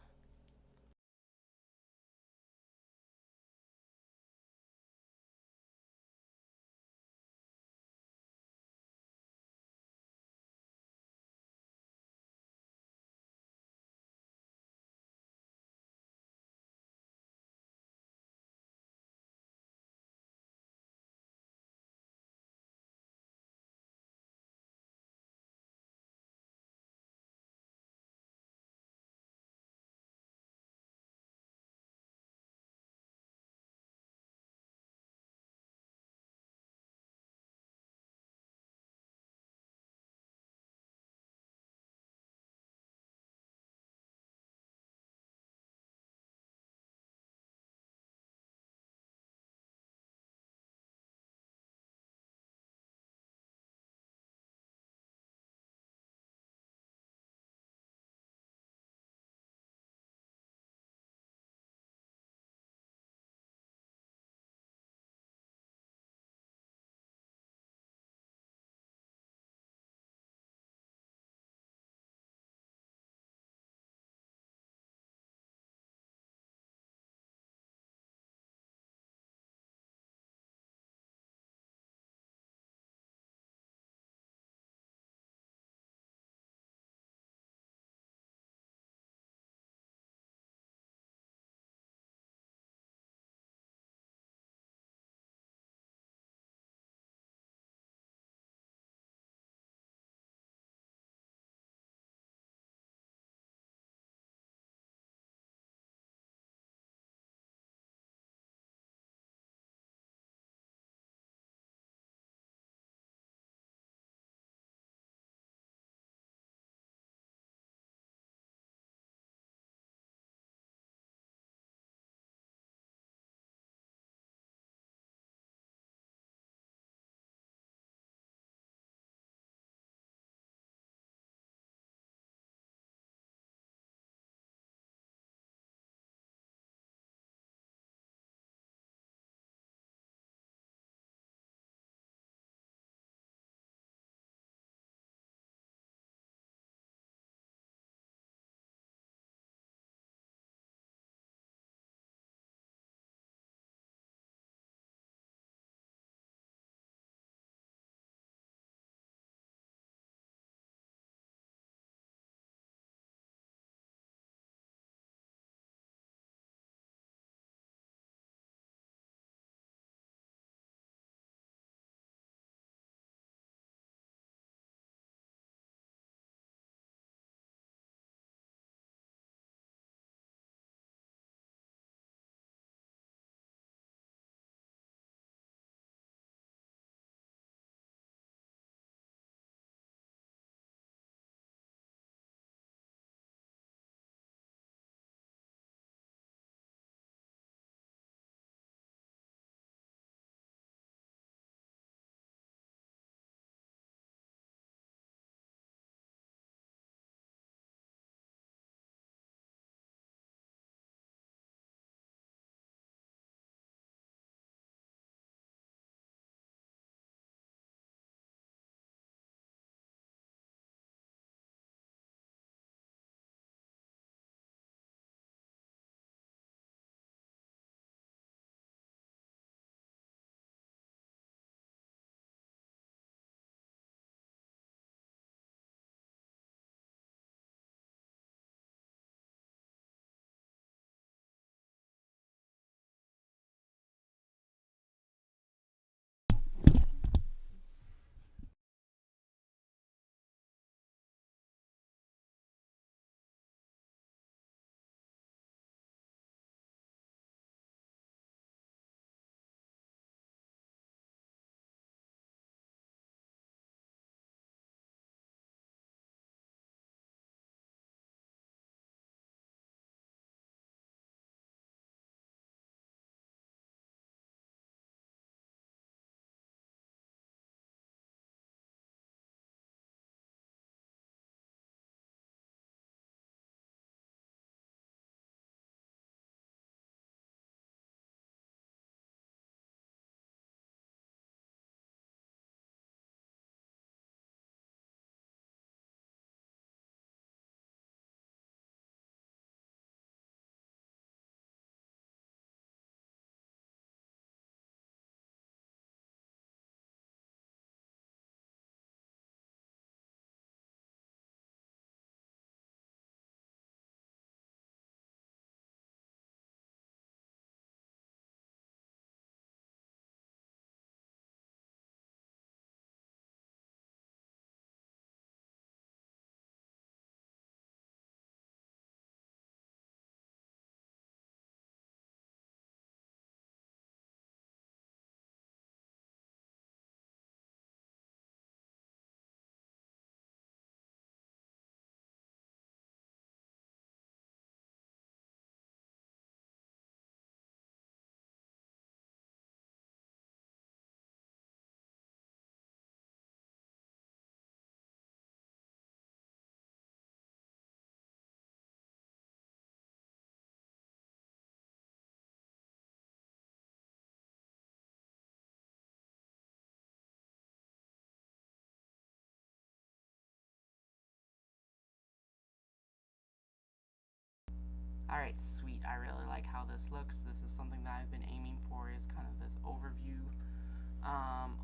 [SPEAKER 1] Alright, sweet. I really like how this looks. This is something that I've been aiming for, is kind of this overview.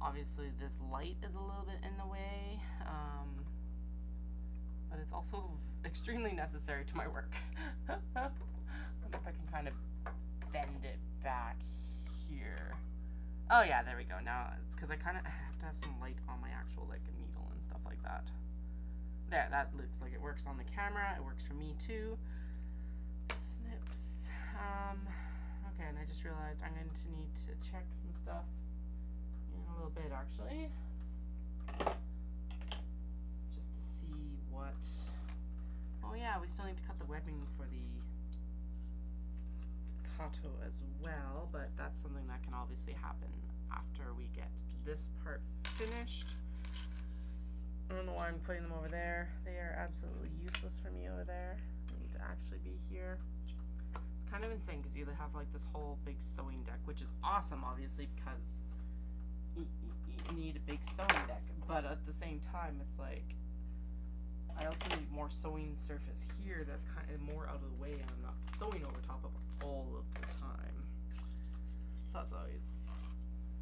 [SPEAKER 1] Obviously this light is a little bit in the way, but it's also extremely necessary to my work. I wonder if I can kind of bend it back here. Oh yeah, there we go. Now it's because I kind of have to have some light on my actual like needle and stuff like that. There, that looks like it works on the camera. It works for me too. Snips. Okay, and I just realized I'm going to need to check some stuff in a little bit actually, just to see what. Oh yeah, we still need to cut the webbing for the Kato as well, but that's something that can obviously happen after we get this part finished. I don't know why I'm putting them over there. They are absolutely useless for me over there. They need to actually be here. It's kind of insane because you have like this whole big sewing deck, which is awesome obviously because you need a big sewing deck, but at the same time it's like I also need more sewing surface here that's kind of more out of the way, and I'm not sewing over top of it all of the time. So that's always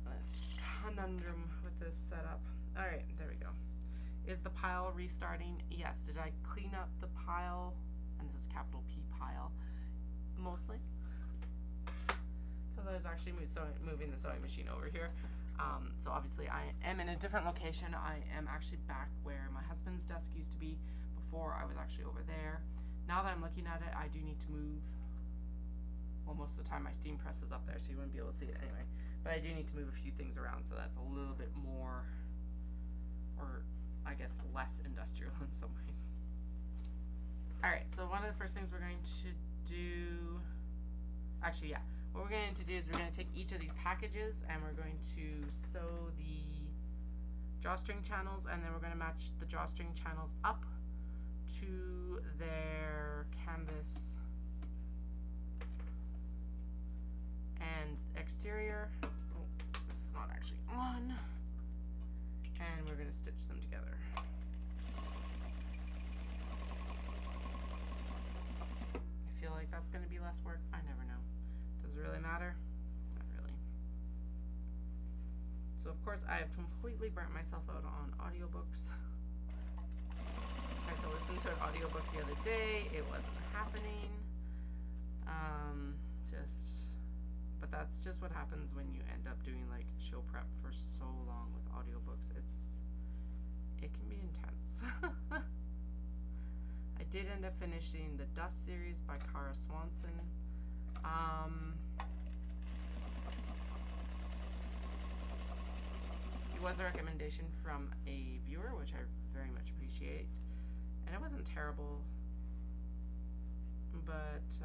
[SPEAKER 1] this conundrum with this setup. Alright, there we go. Is the pile restarting? Yes. Did I clean up the pile? And this is capital P pile. Mostly. Because I was actually moving the sewing machine over here. So obviously I am in a different location. I am actually back where my husband's desk used to be. Before I was actually over there. Now that I'm looking at it, I do need to move. Well, most of the time my steam press is up there, so you wouldn't be able to see it anyway. But I do need to move a few things around, so that's a little bit more, or I guess less industrial in some ways. Alright, so one of the first things we're going to do, actually yeah, what we're going to do is we're going to take each of these packages and we're going to sew the drawstring channels, and then we're going to match the drawstring channels up to their canvas and exterior. Oh, this is not actually on. And we're going to stitch them together. I feel like that's going to be less work. I never know. Does it really matter? Not really. So of course I have completely burnt myself out on audiobooks. I tried to listen to an audiobook the other day. It wasn't happening. But that's just what happens when you end up doing like show prep for so long with audiobooks. It can be intense. I did end up finishing the Dust series by Cara Swanson. It was a recommendation from a viewer, which I very much appreciate. And it wasn't terrible, but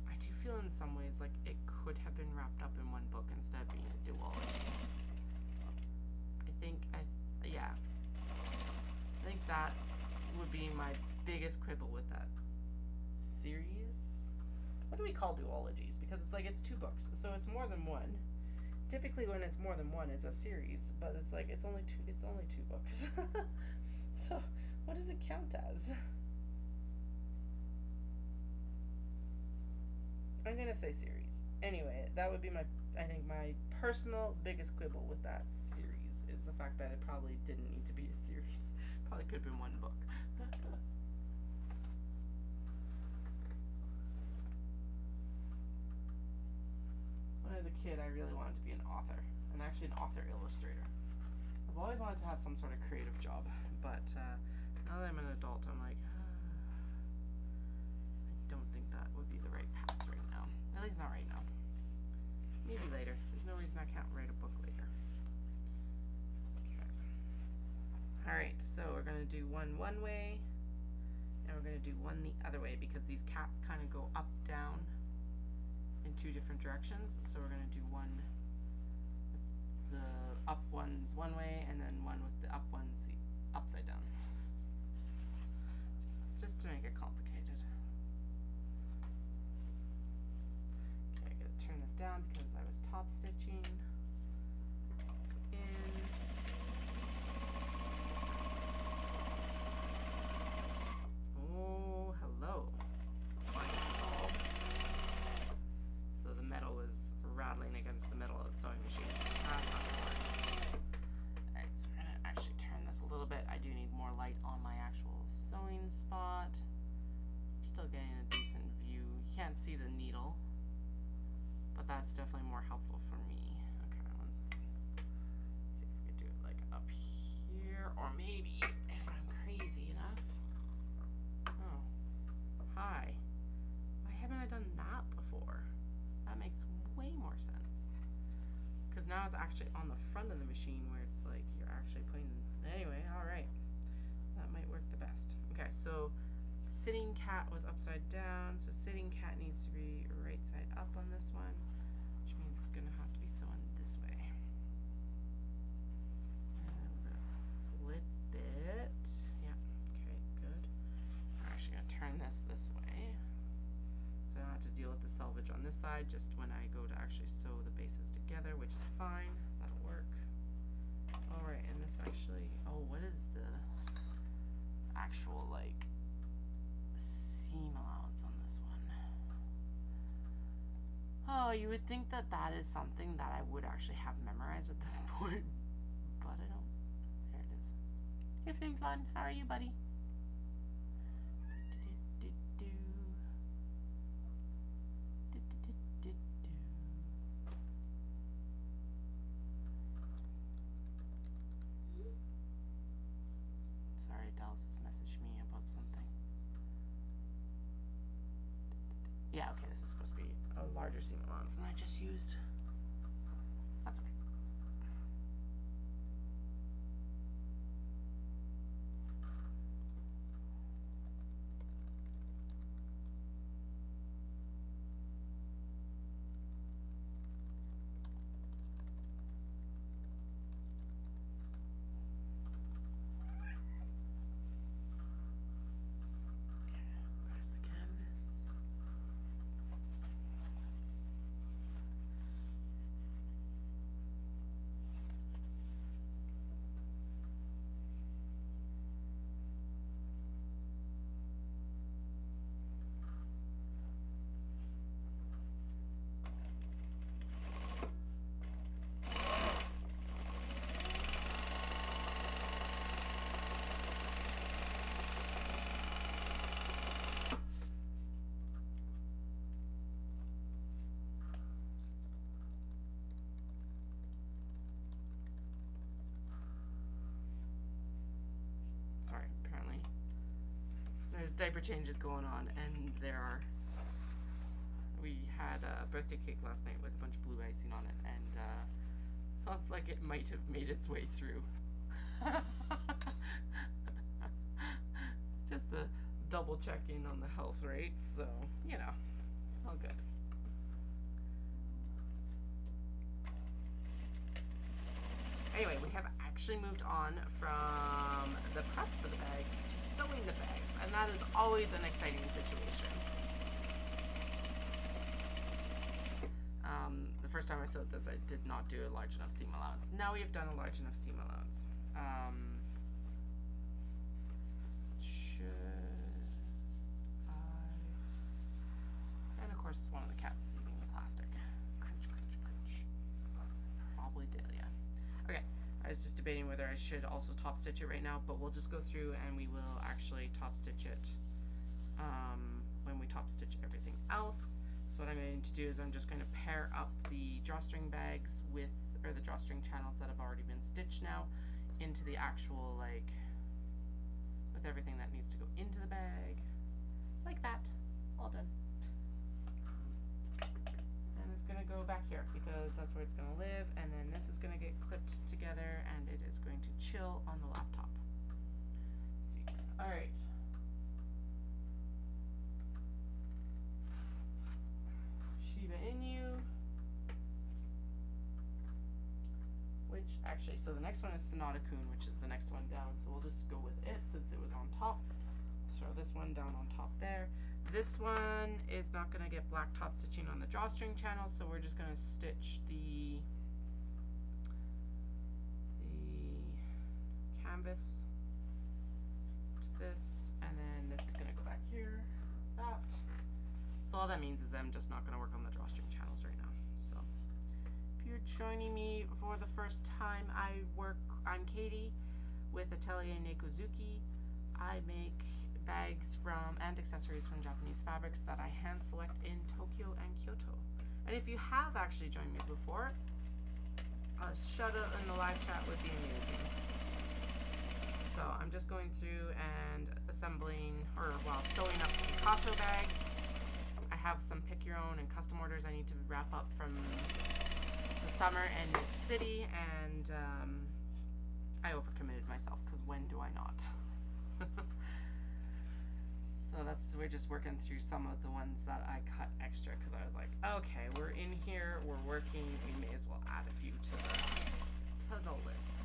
[SPEAKER 1] I do feel in some ways like it could have been wrapped up in one book instead of being a duology. I think that would be my biggest quibble with that series. What do we call duologies? Because it's like it's two books, so it's more than one. Typically when it's more than one, it's a series, but it's like it's only two books. So what does it count as? I'm gonna say series. Anyway, that would be I think my personal biggest quibble with that series is the fact that it probably didn't need to be a series. Probably could have been one book. When I was a kid, I really wanted to be an author, and actually an author illustrator. I've always wanted to have some sort of creative job, but now that I'm an adult, I'm like, I don't think that would be the right path right now. At least not right now. Maybe later. There's no reason I can't write a book later. Okay. Alright, so we're going to do one way, and we're going to do one the other way, because these cats kind of go up, down, in two different directions. So we're going to do one with the up ones one way, and then one with the up ones the upside down. Just to make it complicated. Okay, I gotta turn this down because I was top stitching in. Oh, hello. rattling against the middle of the sewing machine. That's not gonna work. Alright, so we're gonna actually turn this a little bit. I do need more light on my actual sewing spot. Still getting a decent view. You can't see the needle, but that's definitely more helpful for me. Okay, one second. Let's see if we could do it like up here, or maybe if I'm crazy enough. Oh, hi. Why haven't I done that before? That makes way more sense. Because now it's actually on the front of the machine where it's like you're actually putting. Anyway, all right. That might work the best. Okay, so sitting cat was upside down, so sitting cat needs to be right side up on this one, which means it's gonna have to be sewn this way. And we're gonna flip it. Yeah, okay, good. I'm actually gonna turn this way, so I don't have to deal with the selvage on this side, just when I go to actually sew the bases together, which is fine, that'll work. Alright, and this actually, oh, what is the actual, like, seam allowance on this one? Oh, you would think that that is something that I would actually have memorized at this point, but I don't. There it is. Hey Flin, how are you, buddy? Sorry, Dallas has messaged me about something. Yeah, okay, this is supposed to be a larger seam allowance than I just used. That's okay. Sorry, apparently there's diaper changes going on, and we had a birthday cake last night with a bunch of blue icing on it, and sounds like it might have made its way through. Just the double checking on the health rates, so you know, all good. Anyway, we have actually moved on from the prep for the bags to sewing the bags, and that is always an exciting situation. The first time I sewed this, I did not do a large enough seam allowance. Now we have done a large enough seam allowance. And of course, one of the cats is eating the plastic. Crunch, crunch, crunch. Probably Dahlia. Okay, I was just debating whether I should also top stitch it right now, but we'll just go through and we will actually top stitch it when we top stitch everything else. So what I'm going to do is I'm just going to pair up the drawstring bags with, or the drawstring channels that have already been stitched now, into the actual, like, with everything that needs to go into the bag, like that. All done. And it's going to go back here because that's where it's going to live, and then this is going to get clipped together and it is going to chill on the laptop. Sweet. Alright. Shiba Inu. Which actually, so the next one is Sonata Kun, which is the next one down, so we'll just go with it since it was on top. Throw this one down on top there. This one is not going to get black top stitching on the drawstring channel, so we're just going to stitch the canvas to this, and then this is going to go back here, that. So all that means is I'm just not going to work on the drawstring channels right now. So joining me for the first time, I'm Katie with Atelier Nekozuki. I make bags and accessories from Japanese fabrics that I hand select in Tokyo and Kyoto. And if you have actually joined me before, a shout out in the live chat would be amazing. So I'm just going through and sewing up some Kato bags. I have some pick your own and custom orders I need to wrap up from the summer and Knit City, and I overcommitted myself because when do I not? So we're just working through some of the ones that I cut extra because I was like, okay, we're in here, we're working, we may as well add a few to the list.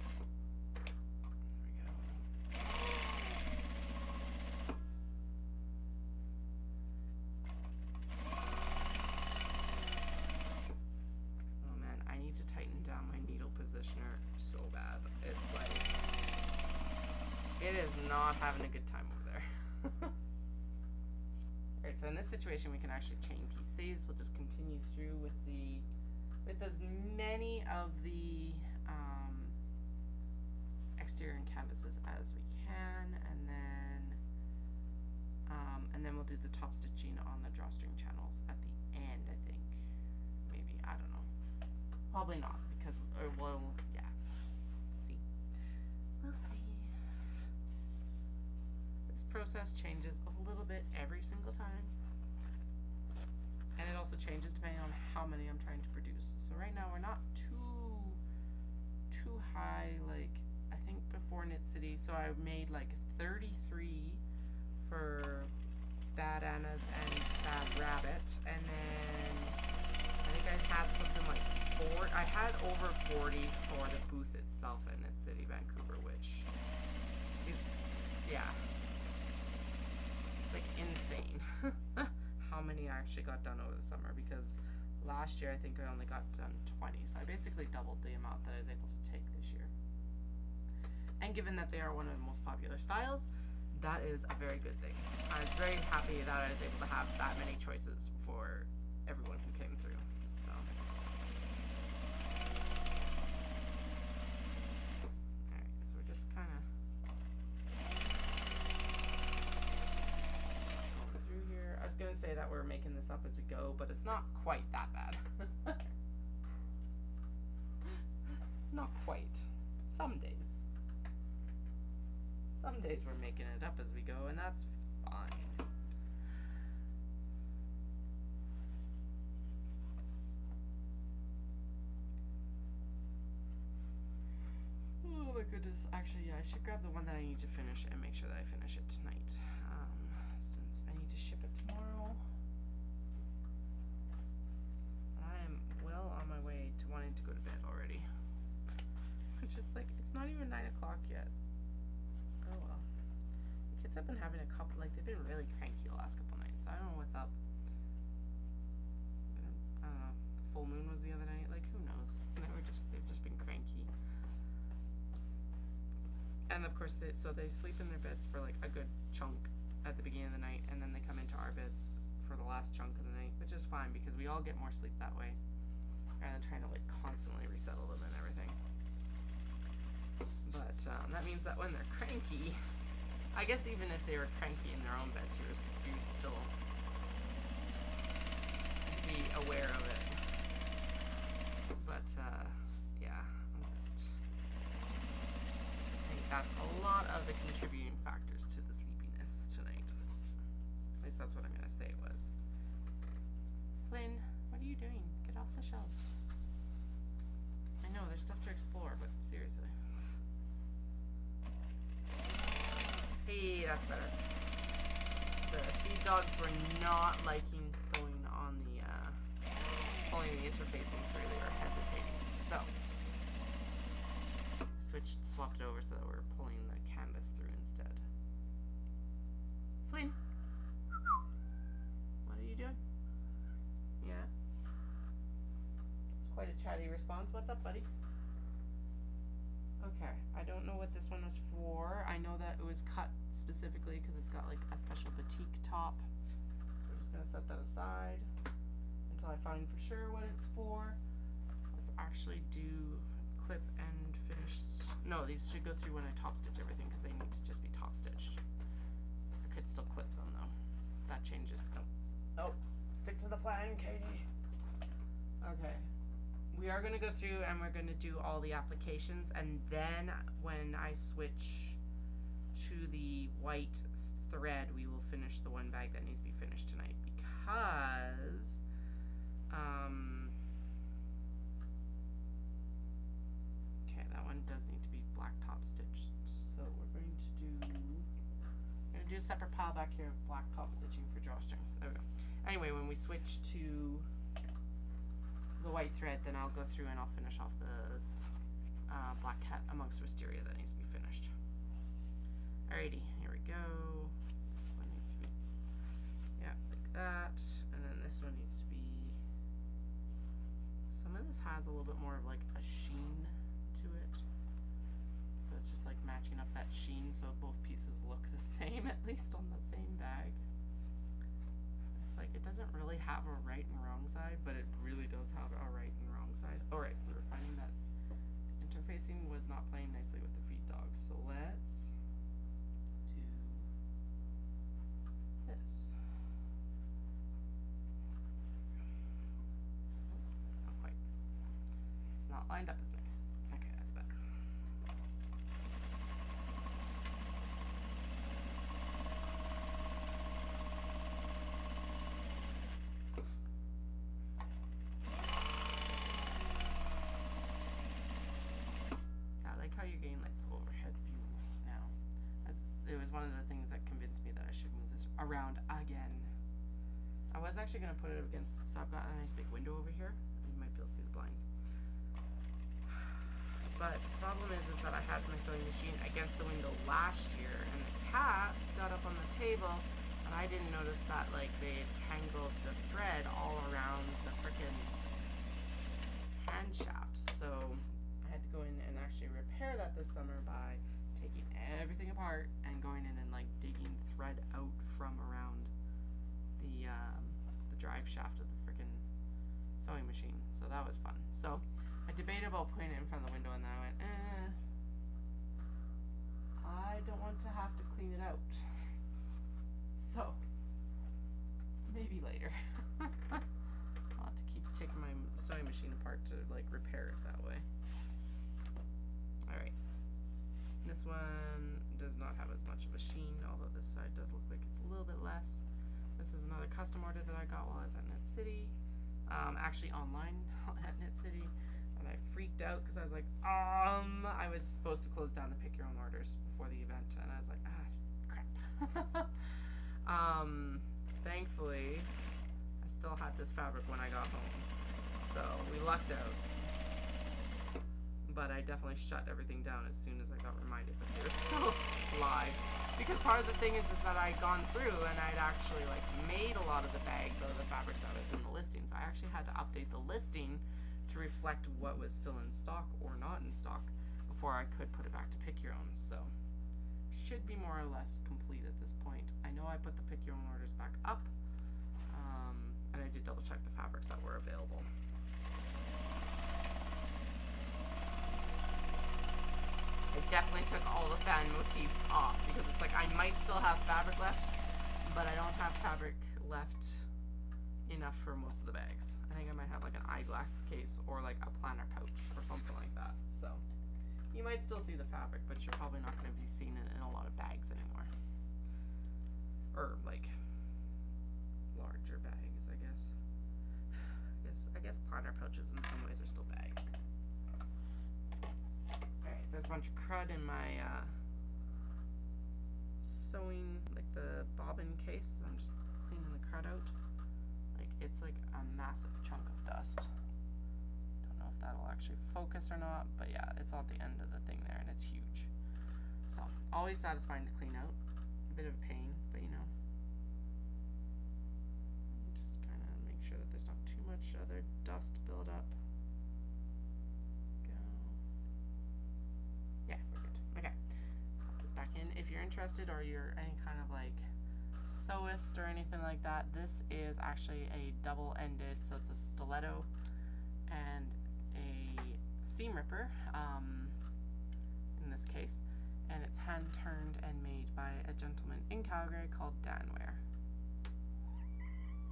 [SPEAKER 1] So bad. It's like it is not having a good time over there. Alright, so in this situation we can actually chain piece these. We'll just continue through with as many of the exterior canvases as we can, and then we'll do the top stitching on the drawstring channels at the end, I think. Maybe, I don't know. Probably not, because we'll see. We'll see. This process changes a little bit every single time. And it also changes depending on how many I'm trying to produce. So right now we're not too high, like I think before Knit City. So I made like 33 for Bad Anna's and Bad Rabbit, and then I think I had something like I had over 40 for the booth itself in Knit City Vancouver, which is, yeah, it's like insane how many I actually got done over the summer, because last year I think I only got done 20, so I basically doubled the amount that I was able to take this year. And given that they are one of the most popular styles, that is a very good thing. I was very happy that I was able to have that many choices for everyone who came through. So alright, so we're just kind of going through here. I was going to say that we're making this up as we go, but it's not quite that bad. Not quite. Some days. Some days we're making it up as we go, and that's fine. Oops. Oh my goodness. Actually, yeah, I should grab the one that I need to finish and make sure that I finish it tonight, since I need to ship it tomorrow. I am well on my way to wanting to go to bed already. Which is like, it's not even 9 o'clock yet. Oh well. The kids have been having a couple, like, they've been really cranky the last couple nights. So I don't know what's up. I don't know. The full moon was the other night. Like, who knows? And they've just been cranky. And of course, they sleep in their beds for like a good chunk at the beginning of the night, and then they come into our beds for the last chunk of the night, which is fine because we all get more sleep that way, rather than trying to like constantly resettle them and everything. But that means that when they're cranky, I guess even if they were cranky in their own beds, you'd still be aware of it. But yeah, I think that's a lot of the contributing factors to the sleepiness tonight. At least that's what I'm gonna say it was. Flynn, what are you doing? Get off the shelves. I know there's stuff to explore, but seriously. Hey, that's better. The feed dogs were not liking sewing on the, pulling the interfacing through. They were hesitating. So, swapped it over so that we're pulling the canvas through instead. Flynn, what are you doing? Yeah. It's quite a chatty response. What's up, buddy? Okay, I don't know what this one was for. I know that it was cut specifically because it's got like a special batik top. So we're just gonna set that aside until I find for sure what it's for. What's actually do clip and finish. No, these should go through when I top stitch everything because they need to just be top stitched. I could still clip them though. That changes. Oh, stick to the plan, Katie. Okay. We are going to go through and we're going to do all the applications, and then when I switch to the white thread, we will finish the one bag that needs to be finished tonight because okay, that one does need to be black top stitched. So we're going to do a separate pile back here of black top stitching for drawstrings. There we go. Anyway, when we switch to the white thread, then I'll go through and I'll finish off the black cat amongst wisteria that needs to be finished. Alrighty, here we go. This one needs to be, yeah, like that. And then this one needs to be, some of this has a little bit more of like a sheen to it. So it's just like matching up that sheen so both pieces look the same, at least on the same bag. Like, it doesn't really have a right and wrong side, but it really does have a right and wrong side. Alright, we were finding that the interfacing was not playing nicely with the feed dogs, so let's do this. Nope, not quite. It's not lined up as nice. Okay, that's better. How you gain like the overhead view now. It was one of the things that convinced me that I should move this around again. I was actually going to put it against, so I've got a nice big window over here. You might be able to see the blinds. But the problem is that I had my sewing machine against the window last year, and the cats got up on the table, and I didn't notice that like they had tangled the thread all around the frickin' hand shaft. So I had to go in and actually repair that this summer by taking everything apart and going in and like digging thread out from around the drive shaft of the frickin' sewing machine. So that was fun. So I debated about putting it in front of the window, and then I went, I don't want to have to clean it out. So maybe later. I'll have to keep taking my sewing machine apart to like repair it that way. Alright, this one does not have as much of a sheen, although this side does look like it's a little bit less. This is another custom order that I got while I was at Knit City, actually online at Knit City, and I freaked out because I was like, I was supposed to close down the pick your own orders before the event, and I was like, crap. Thankfully, I still had this fabric when I got home, so we lucked out. But I definitely shut everything down as soon as I got reminded that they were still live. Because part of the thing is that I'd gone through and I'd actually like made a lot of the bags out of the fabrics that was in the listing. So I actually had to update the listing to reflect what was still in stock or not in stock before I could put it back to pick your own. So should be more or less complete at this point. I know I put the pick your own orders back up, and I did double check the fabrics that were available. I definitely took all the fan motifs off because it's like I might still have fabric left, but I don't have fabric left enough for most of the bags. I think I might have like an eyeglass case or like a planner pouch or something like that. So you might still see the fabric, but you're probably not going to be seeing it in a lot of bags anymore. Or like larger bags, I guess. I guess planner pouches in some ways are still bags. There's a bunch of crud in my sewing, like the bobbin case. I'm just cleaning the crud out. Like, it's like a massive chunk of dust. Don't know if that'll actually focus or not, but yeah, it's at the end of the thing there, and it's huge. So, always satisfying to clean out. A bit of a pain, but you know. Just kind of make sure that there's not too much other dust build up. If you're interested or you're any kind of like sewist or anything like that, this is actually a double-ended, so it's a stiletto and a ripper, in this case, and it's hand turned and made by a gentleman in Calgary called Dan Ware.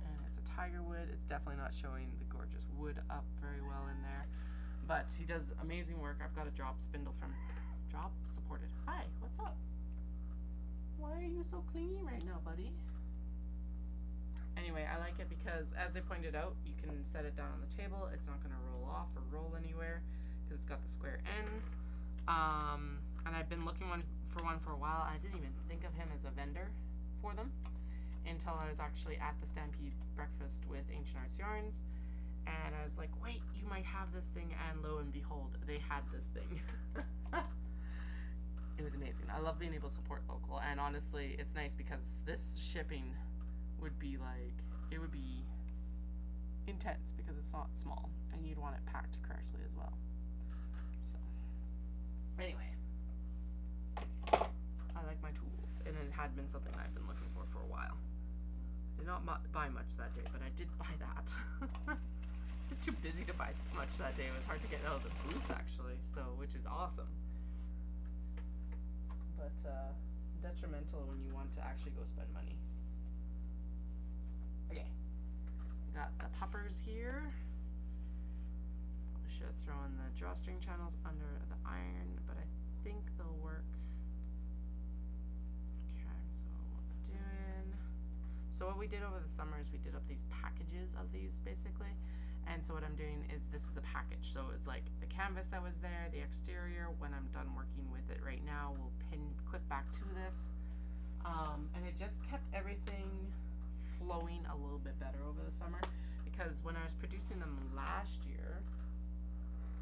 [SPEAKER 1] And it's a tiger wood. It's definitely not showing the gorgeous wood up very well in there, but he does amazing work. I've got a drop spindle from Drop Supported. Hi, what's up? Why are you so clingy right now, buddy? Anyway, I like it because, as they pointed out, you can set it down on the table. It's not going to roll off or roll anywhere because it's got the square ends. And I've been looking for one for a while. I didn't even think of him as a vendor for them until I was actually at the Stampede breakfast with Ancient Arts Yarns. And I was like, wait, you might have this thing. And lo and behold, they had this thing. It was amazing. I love being able to support local. And honestly, it's nice because this shipping would be like, it would be intense because it's not small and you'd want it packed correctly as well. So anyway, I like my tools, and it had been something I've been looking for a while. Did not buy much that day, but I did buy that. I was too busy to buy much that day. It was hard to get out of the booth actually, so which is awesome, but detrimental when you want to actually go spend money. Okay, got the puppers here. Probably should have thrown the drawstring channels under the iron, but I think they'll work. Okay, so what we're doing. So what we did over the summer is we did up these packages of these basically. And so what I'm doing is this is a package. So it's like the canvas that was there, the exterior. When I'm done working with it right now, we'll clip back to this. And it just kept everything flowing a little bit better over the summer, because when I was producing them last year,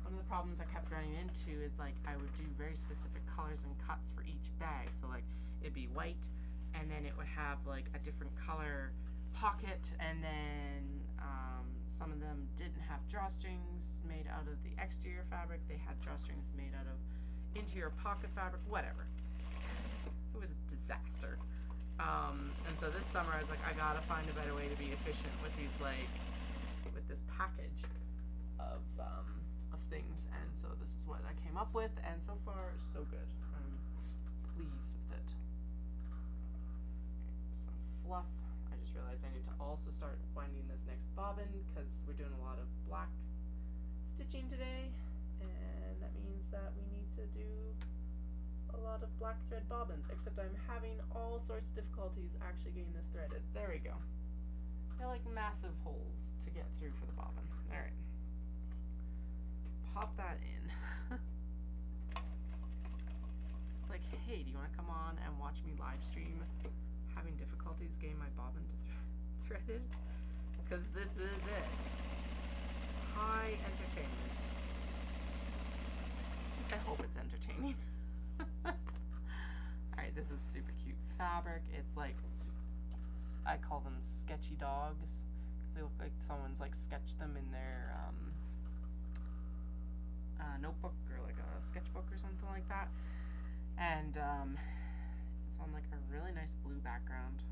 [SPEAKER 1] one of the problems I kept running into is like I would do very specific colors and cuts for each bag. So like it'd be white, and then it would have like a different color pocket, and then some of them didn't have drawstrings made out of the exterior fabric. They had drawstrings made out of interior pocket fabric, whatever. It was a disaster. And so this summer I was like, I gotta find a better way to be efficient with these, like, with this package of things, and so this is what I came up with, and so far so good. I'm pleased with it. Some fluff. I just realized I need to also start winding this next bobbin because we're doing a lot of black stitching today, and that means that we need to do a lot of black thread bobbins, except I'm having all sorts of difficulties actually getting this threaded. There we go. They're like massive holes to get through for the bobbin. Alright. Pop that in. It's like, hey, do you want to come on and watch me live stream having difficulties getting my bobbin to threaded? Because this is it. High entertainment. At least I hope it's entertaining. Alright, this is super cute fabric. It's like, I call them sketchy dogs because they look like someone's like sketched them in their notebook or like a sketchbook or something like that. And it's on like a really nice blue background,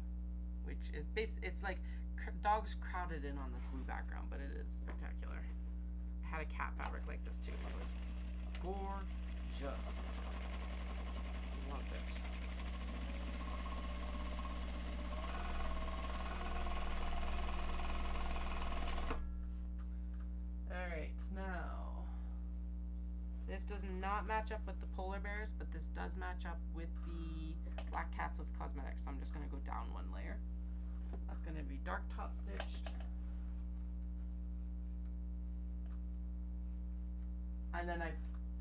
[SPEAKER 1] which is it's like dogs crowded in on this blue background, but it is spectacular. I had a cat fabric like this too. It was gorgeous. Loved it. Alright, now this does not match up with the polar bears, but this does match up with the black cats with cosmetics, so I'm just going to go down one layer. That's going to be dark top stitched. And then I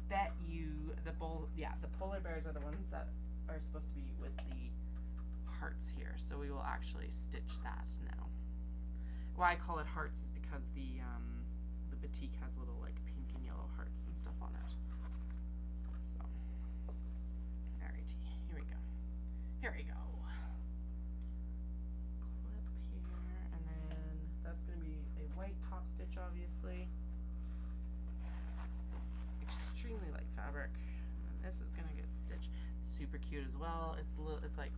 [SPEAKER 1] bet you the polar bears are the ones that are supposed to be with the hearts here, so we will actually stitch that now. Why I call it hearts is because the batik has little like pink and yellow hearts and stuff on it. So, alrighty, here we go. Here we go. Clip here, and then that's going to be a white top stitch, obviously. It's extremely light fabric, and this is going to get stitched. Super cute as well. It's like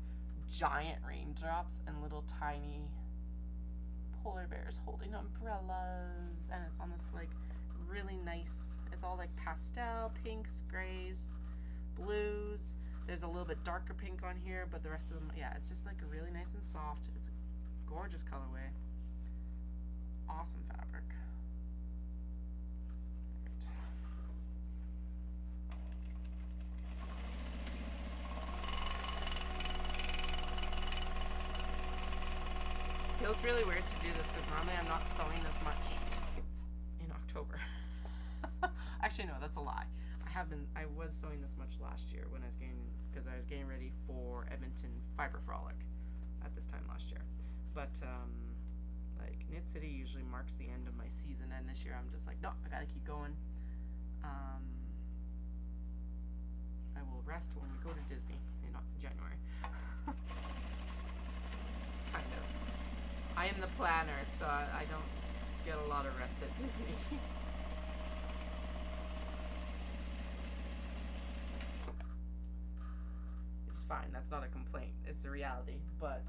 [SPEAKER 1] giant raindrops and little tiny polar bears holding umbrellas, and it's on this like really nice. It's all like pastel, pinks, grays, blues. There's a little bit darker pink on here, but the rest of them, yeah, it's just like really nice and soft. It's a gorgeous colorway. Awesome fabric. Right. Feels really weird to do this because normally I'm not sewing this much in October. Actually, no, that's a lie. I was sewing this much last year when I was getting ready for Edmonton Fiber Frolic at this time last year. But like Knit City usually marks the end of my season, and this year I'm just like, no, I gotta keep going. I will rest when we go to Disney in January. Kind of. I am the planner, so I don't get a lot of rest at Disney. It's fine. That's not a complaint. It's the reality. But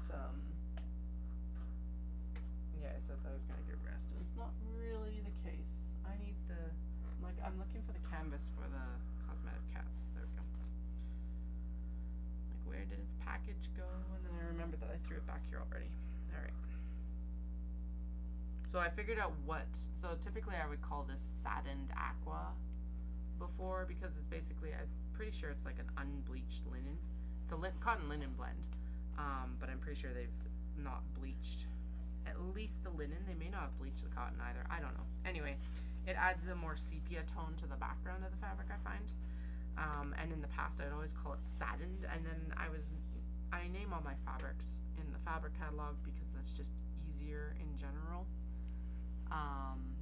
[SPEAKER 1] yeah, I said that I was gonna get rest, and it's not really the case. I need I'm looking for the canvas for the cosmetic cats. There we go. Like, where did its package go? And then I remembered that I threw it back here already. All right. So I figured out so typically I would call this satined aqua before, because it's basically, I'm pretty sure it's like an unbleached linen. It's a cotton linen blend, but I'm pretty sure they've not bleached at least the linen. They may not have bleached the cotton either. I don't know. Anyway, it adds a more sepia tone to the background of the fabric, I find. And in the past, I'd always call it satined, and then I name all my fabrics in the fabric catalog because that's just easier in general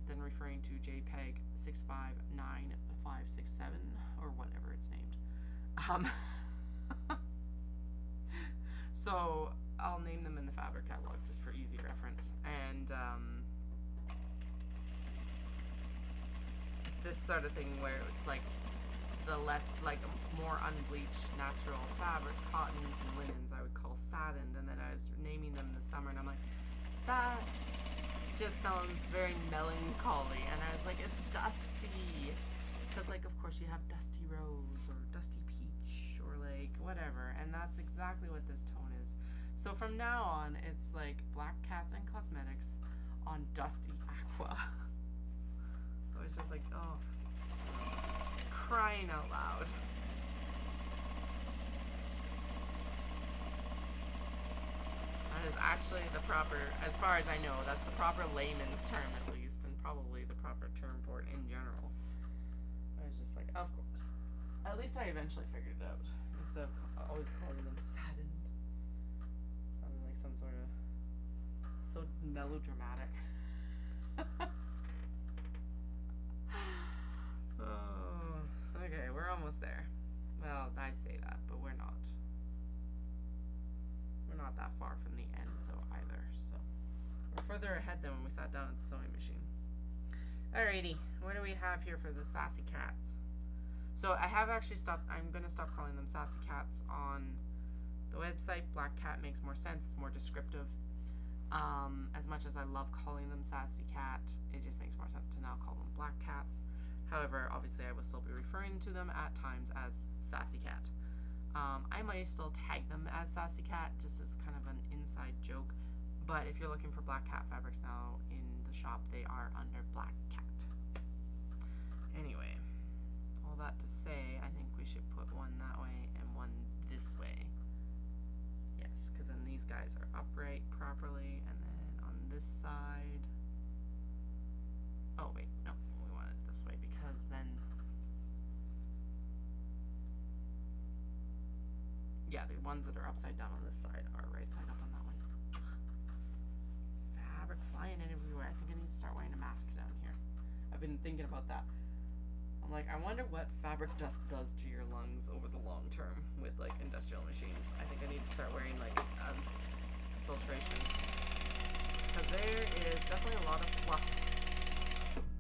[SPEAKER 1] than referring to JPEG 659567 or whatever it's named. So I'll name them in the fabric catalog just for easy reference. And this sort of thing where it's like the less, like more unbleached natural fabric, cottons and linens, I would call satined. And then I was naming them in the summer, and I'm like, that just sounds very melancholy. And I was like, it's dusty, because like of course you have dusty rose or dusty peach or like whatever, and that's exactly what this tone is. So from now on, it's like black cats and cosmetics on dusty aqua. I was just like, oh, crying out loud. That is actually the proper, as far as I know, that's the proper layman's term at least, and probably the proper term for it in general. I was just like, of course. At least I eventually figured it out, instead of always calling them saddened. Sounded like some sort of so melodramatic. Oh, okay, we're almost there. Well, I say that, but we're not. We're not that far from the end though either, so we're further ahead than when we sat down at the sewing machine. Alrighty, what do we have here for the sassy cats? So I have actually stopped, I'm going to stop calling them sassy cats on the website. Black cat makes more sense, it's more descriptive. As much as I love calling them sassy cat, it just makes more sense to now call them black cats. However, obviously I will still be referring to them at times as sassy cat. I might still tag them as sassy cat just as kind of an inside joke, but if you're looking for black cat fabrics now in the shop, they are under black cat. Anyway, all that to say, I think we should put one that way and one this way. Yes, because then these guys are upright properly, and then on this side, oh wait, no, we want it this way because then, yeah, the ones that are upside down on this side are right side up on that one. Fabric flying everywhere. I think I need to start wearing a mask down here. I've been thinking about that. I'm like, I wonder what fabric dust does to your lungs over the long term with like industrial machines. I think I need to start wearing like filtration, because there is definitely a lot of fluff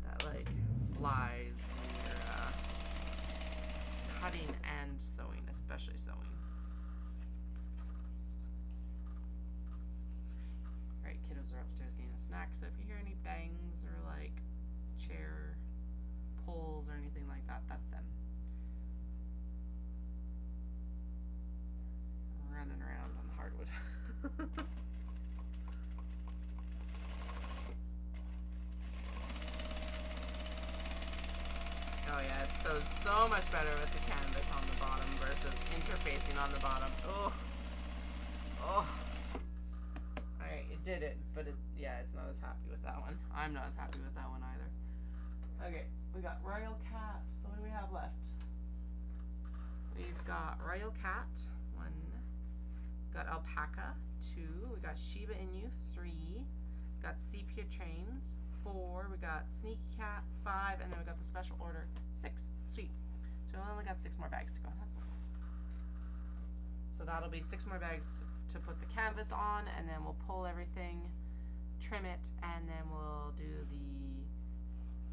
[SPEAKER 1] that like flies when you're cutting and sewing, especially sewing. Alright, kiddos are upstairs getting a snack, so if you hear any bangs or like chair That's them. Running around on the hardwood. Oh yeah, it's so much better with the canvas on the bottom versus interfacing on the bottom. Oh. Alright, it did it, but yeah, it's not as happy with that one. I'm not as happy with that one either. Okay, we got Royal Cat. So what do we have left? We've got Royal Cat, 1. Got Alpaca, 2. We got Shiba Inu, 3. Got Sepia Trains, 4. We got Sneaky Cat, 5. And then we got the Special Order, 6. Sweet. So we only got 6 more bags to go. So that'll be 6 more bags to put the canvas on, and then we'll pull everything, trim it, and then we'll do the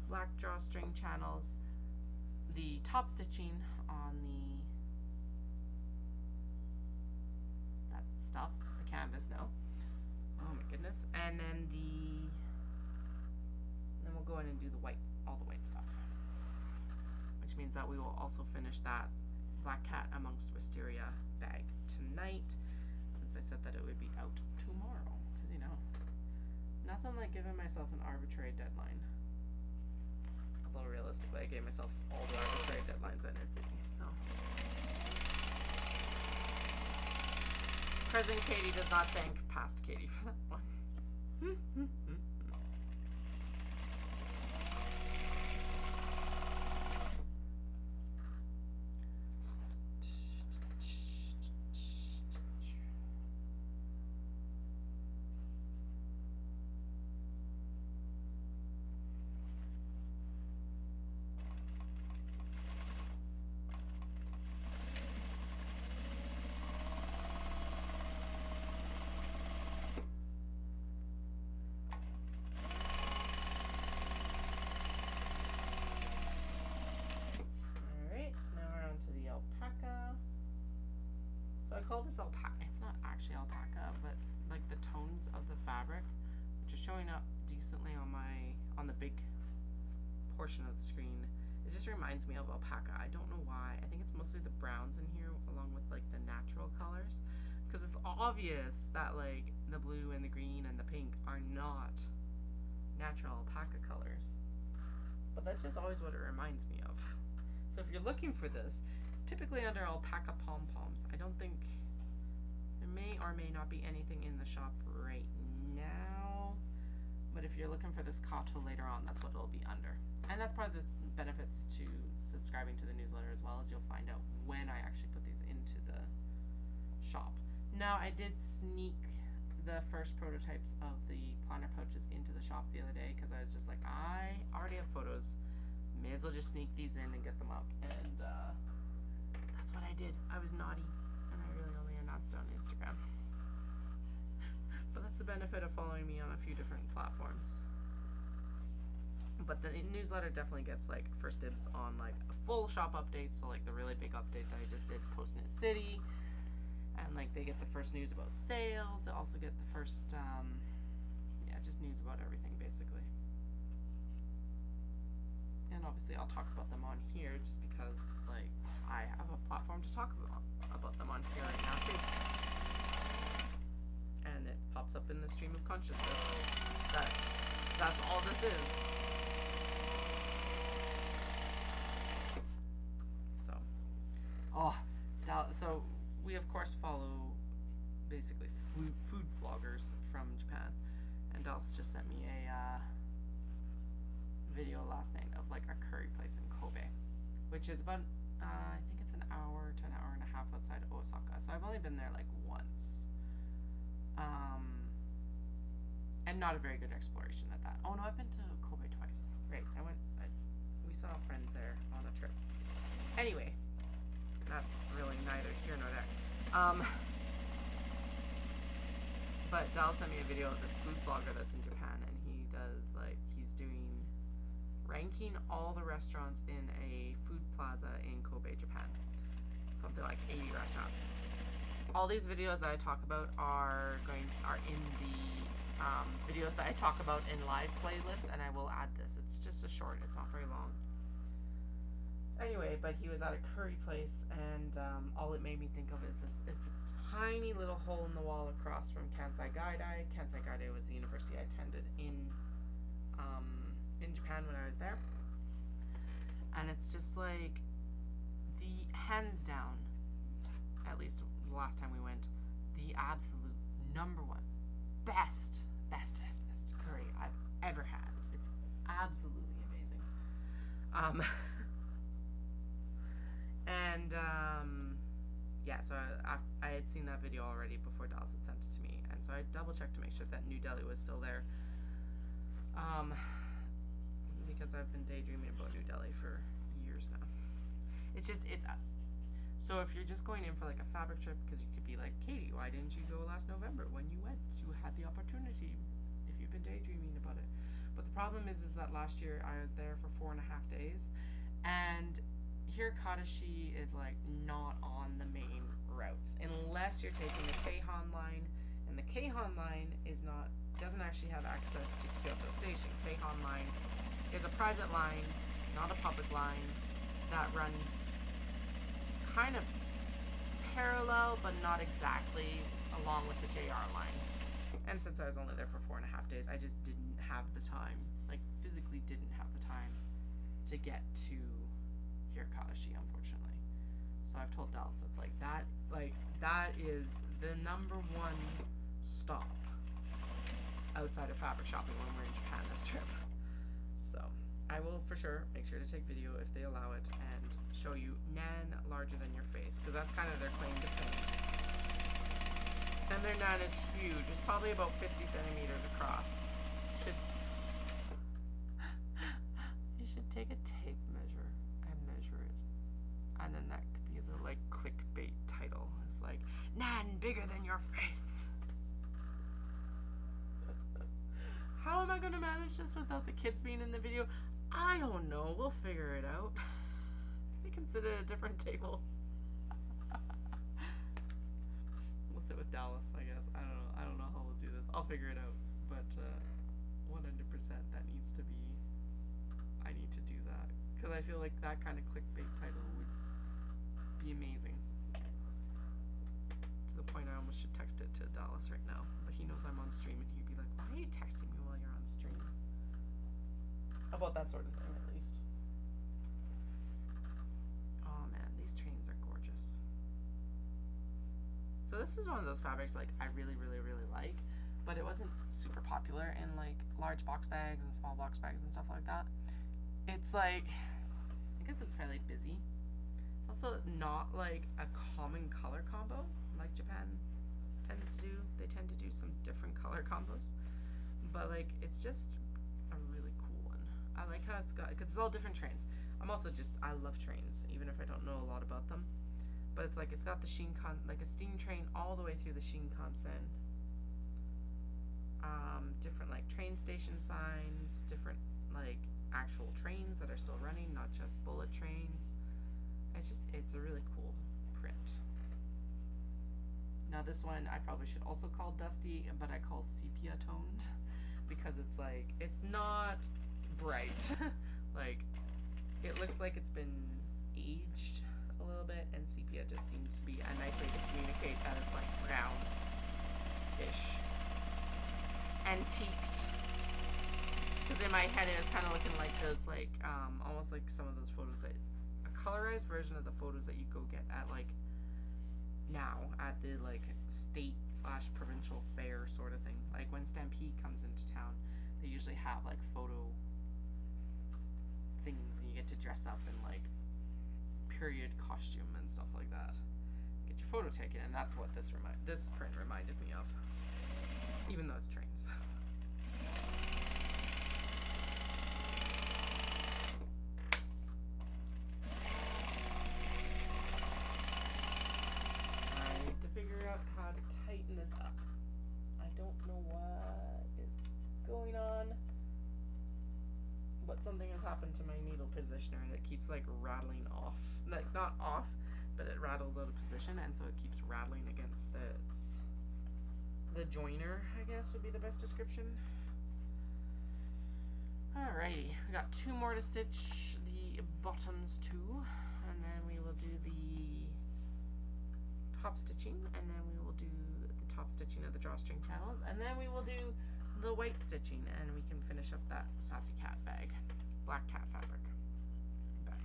[SPEAKER 1] black drawstring channels, the top stitching on that stuff, the canvas, no. Oh my goodness. And then we'll go in and do the white, all the white stuff. Which means that we will also finish that Black Cat Amongst Wisteria bag tonight, since I said that it would be out tomorrow. Because, you know, nothing like giving myself an arbitrary deadline. Although realistically, I gave myself all the arbitrary deadlines at Knit City, so. Present Katie does not thank past Katie for that one. So I call this alpaca. It's not actually alpaca, but like the tones of the fabric, which are showing up decently on the big portion of the screen. It just reminds me of alpaca. I don't know why. I think it's mostly the browns in here along with like the natural colors, because it's obvious that like the blue and the green and the pink are not natural alpaca colors. But that's just always what it reminds me of. So if you're looking for this, it's typically under alpaca pom-poms. I don't think, there may or may not be anything in the shop right now, but if you're looking for this Kato later on, that's what it'll be under. And that's part of the benefits to subscribing to the newsletter as well, as you'll find out when I actually put these into the shop. Now, I did sneak the first prototypes of the planner pouches into the shop the other day, because I was just like, I already have photos, may as well just sneak these in and get them up, and that's what I did. I was naughty, and I really only announced it on Instagram. But that's the benefit of following me on a few different platforms. But the newsletter definitely gets like first dibs on like a full shop update, so like the really big update that I just did post Knit City, and like they get the first news about sales. They also get the first just news about everything basically. And obviously I'll talk about them on here just because like I have a platform to talk about them on here right now too. And it pops up in the stream of consciousness. That's all this is. So we of course follow basically food vloggers from Japan, and Dallas just sent me a video last night of like a curry place in Kobe, which is about I think it's an hour to an hour and a half outside Osaka. So I've only been there like once, and not a very good exploration at that. Oh no, I've been to Kobe twice. Right, we saw a friend there on a trip. Anyway, that's really neither here nor there. But Dal sent me a video of this food blogger that's in Japan, and he's doing ranking all the restaurants in a food plaza in Kobe, Japan. Something like 80 restaurants. All these videos that I talk about are in the videos that I talk about in live playlist, and I will add this. It's just a short, it's not very long. Anyway, but he was at a curry place, and all it made me think of is this. It's a tiny little hole in the wall across from Kansai Gaidai. Kansai Gaidai was the university I attended in Japan when I was there. And it's just like the hands down, at least the last time we went, the absolute number one best curry I've ever had. It's absolutely amazing. Yeah, so I had seen that video already before Dallas had sent it to me, and so I double checked to make sure that New Delhi was still there. Because I've been daydreaming about New Delhi for years now. So if you're just going in for like a fabric trip, because you could be like, Katie, why didn't you go last November when you went? You had the opportunity if you've been daydreaming about it. But the problem is that last year I was there for 4.5 days, and Hirakashi is like not on the main routes unless you're taking the Keihan line, and the Keihan line doesn't actually have access to Kyoto Station. Keihan line is a private line, not a public line, that runs kind of parallel but not exactly along with the JR line. And since I was only there for 4.5 days, I just didn't have the time, like physically didn't have the time to get to Hirakashi, unfortunately. So I've told Dallas that is the number one stop outside of fabric shopping when we're in Japan this trip. So I will for sure make sure to take video if they allow it and show you nan larger than your face, because that's kind of their claim to fame. And their nan is huge. It's probably about 50 centimeters across. You should take a tape measure and measure it, and then that could be the like clickbait title. It's like nan bigger than your face. How am I going to manage this without the kids being in the video? I don't know. We'll figure it out. We can sit at a different table. We'll sit with Dallas, I guess. I don't know how we'll do this. I'll figure it out. But 100% that needs to be... I need to do that. Because I feel like that kind of clickbait title would be amazing. To the point I almost should text it to Dallas right now. But he knows I'm on stream and he'd be like, why are you texting me while you're on stream? About that sort of thing, at least. Oh man, these trains are gorgeous. So this is one of those fabrics like I really like, but it wasn't super popular in like large box bags and small box bags and stuff like that. It's like, I guess it's fairly busy. It's also not like a common color combo like Japan tends to do. They tend to do some different color combos, but like it's just a really cool one. I like how it's got, because it's all different trains. I love trains, even if I don't know a lot about them. But it's like, it's got the like a steam train all the way through the Shinkansen. Different like train station signs, different like actual trains that are still running, not just bullet trains. It's a really cool print. Now this one I probably should also call dusty, but I call sepia toned because it's like, it's not bright. Like, it looks like it's been aged a little bit, and sepia just seems to be a nice way to communicate that it's like brown-ish. Antiqued. Because in my head it was kind of looking like those, like, almost like some of those photos that, a colorized version of the photos that you go get at, like, now, at the, like, state/provincial fair sort of thing. Like, when Stampede comes into town, they usually have, like, photo things, and you get to dress up in, like, period costume and stuff like that. Get your photo taken, and that's what this print reminded me of. Even though it's trains. I need to figure out how to tighten this up. I don't know what is going on, but something has happened to my needle positioner that keeps like rattling off. Like, not off, but it rattles out of position, and so it keeps rattling against the joiner, I guess would be the best description. Alrighty, we got 2 more to stitch the bottoms too, and then we will do the top stitching, and then we will do the top stitching of the drawstring channels, and then we will do the white stitching, and we can finish up that Sassy Cat bag, black cat fabric bag.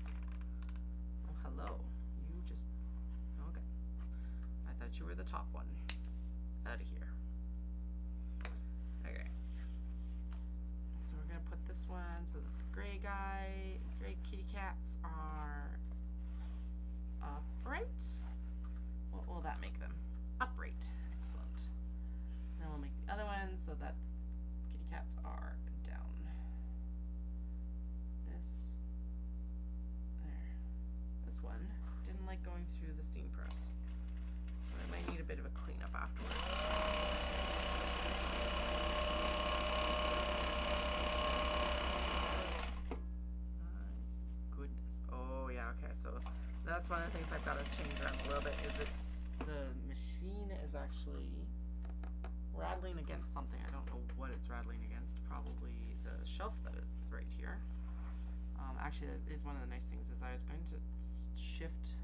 [SPEAKER 1] Oh, hello. You just, okay. I thought you were the top one. Out of here. Okay. So we're gonna put this one so that the gray kitty cats are upright. What will that make them? Upright. Excellent. Then we'll make the other one so that kitty cats are down. This, there. This one didn't like going through the steam press, so I might need a bit of a cleanup afterwards. Okay, so that's one of the things I've got to change around a little bit, is the machine is actually rattling against something. I don't know what it's rattling against, probably the shelf that it's right here. Actually, that is one of the nice things, is I was going to shift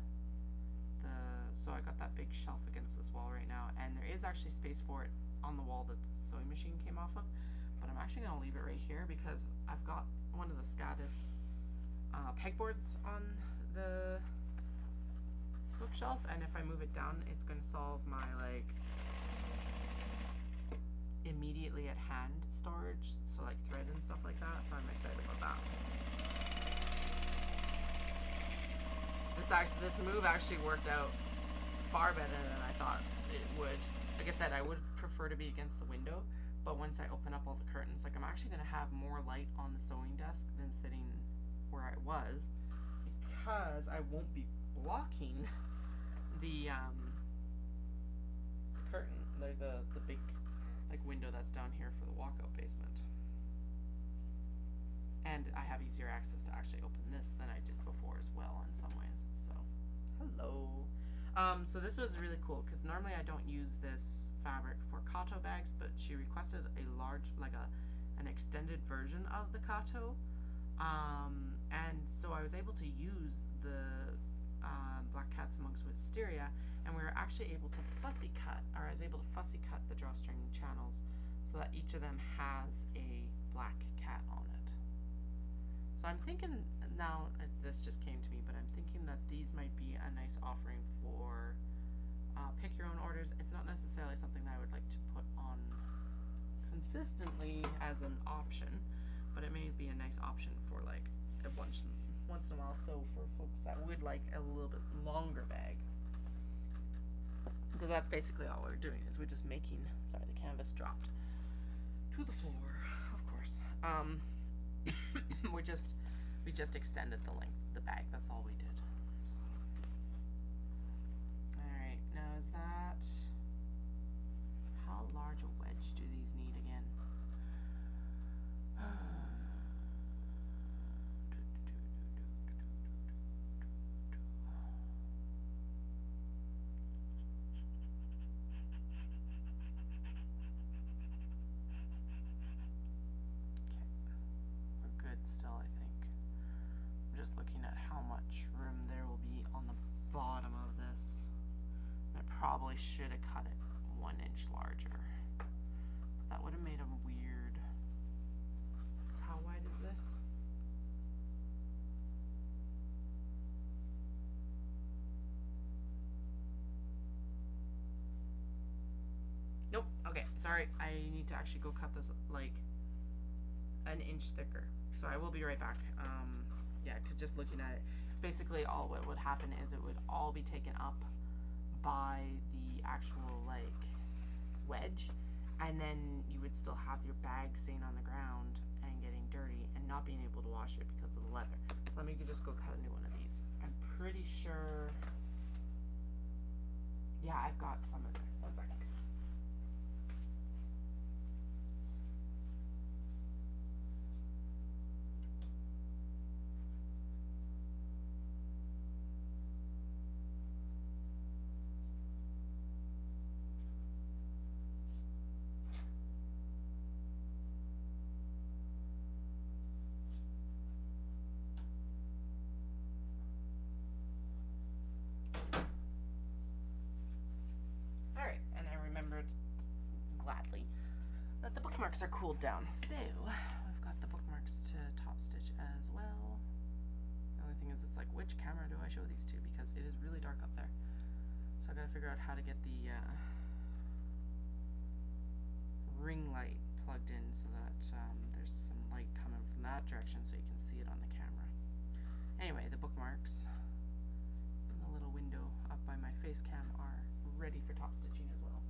[SPEAKER 1] so I got that big shelf against this wall right now, and there is actually space for it on the wall that the sewing machine came off of, but I'm actually going to leave it right here because I've got one of the Scadis pegboards on the bookshelf, and if I move it down, it's going to solve my like immediately at hand storage, so like thread and stuff like that, so I'm excited about that. This move actually worked out far better than I thought it would. Like I said, I would prefer to be against the window, but once I open up all the curtains, like I'm actually going to have more light on the sewing desk than sitting where I was, because I won't be blocking the curtain, like the big like window that's down here for the walkout basement. And I have easier access to actually open this than I did before as well in some ways. So, hello. So this was really cool because normally I don't use this fabric for Kato bags, but she requested a large, like an extended version of the Kato. And so I was able to use the Black Cats Amongst Wisteria, and we were actually able to fussy cut, or I was able to fussy cut the drawstring channels so that each of them has a black cat on it. So I'm thinking now, this just came to me, but I'm thinking that these might be a nice offering for pick your own orders. It's not necessarily something that I would like to put on consistently as an option, but it may be a nice option for like once in a while, so for folks that would like a little bit longer bag, because that's basically all we're doing, is we're just making, sorry, the canvas dropped to the floor, of course. We just extended the length of the bag, that's all we did. So. Alright, now is that, how large a wedge do these need again? Still, I think. I'm just looking at how much room there will be on the bottom of this. I probably should have cut it 1 inch larger. But that would have made a weird. How wide is this? Nope. Okay, sorry. I need to actually go cut this like 1 inch thicker. So I will be right back. Yeah, because just looking at it, it's basically all what would happen is it would all be taken up by the actual like wedge, and then you would still have your bag sitting on the ground and getting dirty and not being able to wash it because of the leather. So let me just go cut a new one of these. I'm pretty sure. Yeah, I've got some of it. 1 second. bookmarks are cooled down. So we've got the bookmarks to top stitch as well. The only thing is, it's like, which camera do I show these to? Because it is really dark up there. So I gotta figure out how to get the ring light plugged in so that there's some light coming from that direction so you can see it on the camera. Anyway, the bookmarks in the little window up by my face cam are ready for top stitching as well.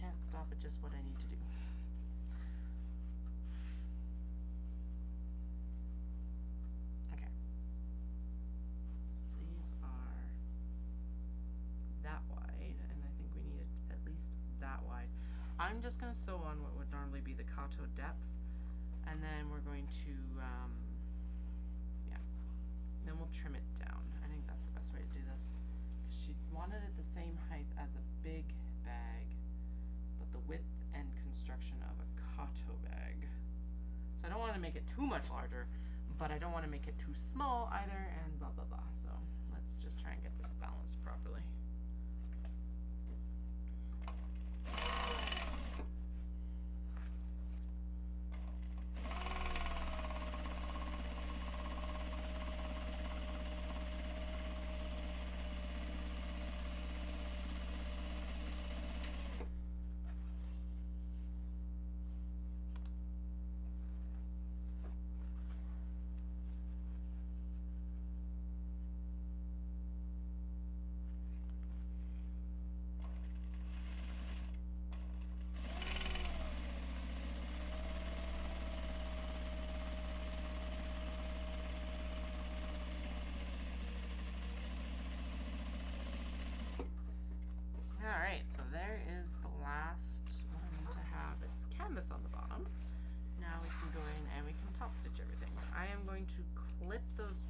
[SPEAKER 1] Can't stop at just what I need to do. Okay. So these are that wide, and I think we need it at least that wide. I'm just going to sew on what would normally be the kato depth, and then we're going to, yeah, then we'll trim it down. I think that's the best way to do this. She wanted it the same height as a big bag, but the width and construction of a kato bag. So I don't want to make it too much larger, but I don't want to make it too small either, and blah blah blah. So let's just try and get this balanced properly. Alright, so there is the last one to have its canvas on the bottom. Now we can go in and we can top stitch everything. I am going to clip those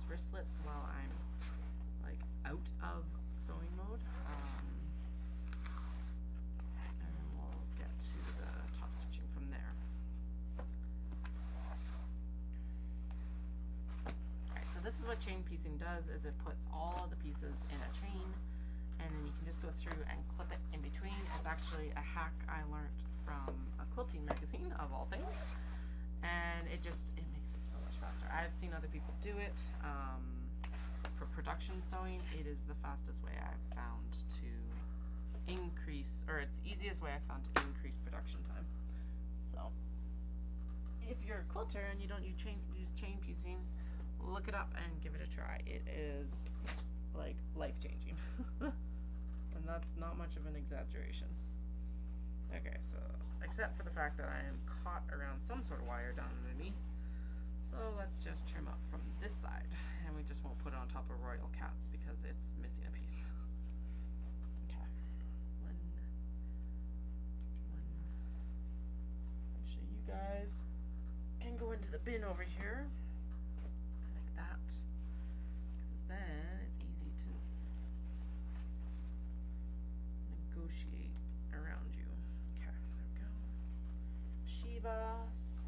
[SPEAKER 1] wristlets while I'm like out of sewing mode. And then we'll get to the top stitching from there. Alright, so this is what chain piecing does, is it puts all of the pieces in a chain, and then you can just go through and clip it in between. It's actually a hack I learned from a quilting magazine, of all things, and it makes it so much faster. I've seen other people do it. For production sewing, it is the fastest way I've found to increase, or it's the easiest way I've found to increase production time. So if you're a quilter and you don't use chain piecing, look it up and give it a try. It is like life-changing. And that's not much of an exaggeration. Okay, so except for the fact that I am caught around some sort of wire down underneath, so let's just trim up from this side, and we just won't put it on top of Royal Cats because it's missing a piece. Okay, actually you guys can go into the bin over here like that, because then it's easy to negotiate around you. Okay, there we go. Shibas.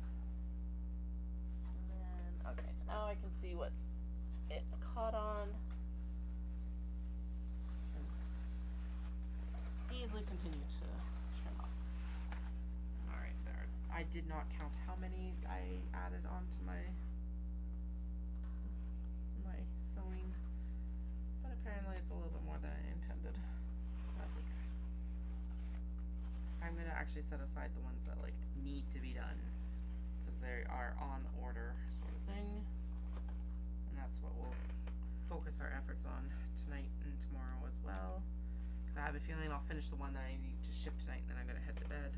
[SPEAKER 1] And then, okay, now I can see what's it's caught on. And easily continue to trim up. Alright, there. I did not count how many I added onto my sewing, but apparently it's a little bit more than I intended. That's okay. I'm gonna actually set aside the ones that like need to be done because they are on order sort of thing, and that's what we'll focus our efforts on tonight and tomorrow as well, because I have a feeling I'll finish the one that I need to ship tonight and then I'm gonna head to bed.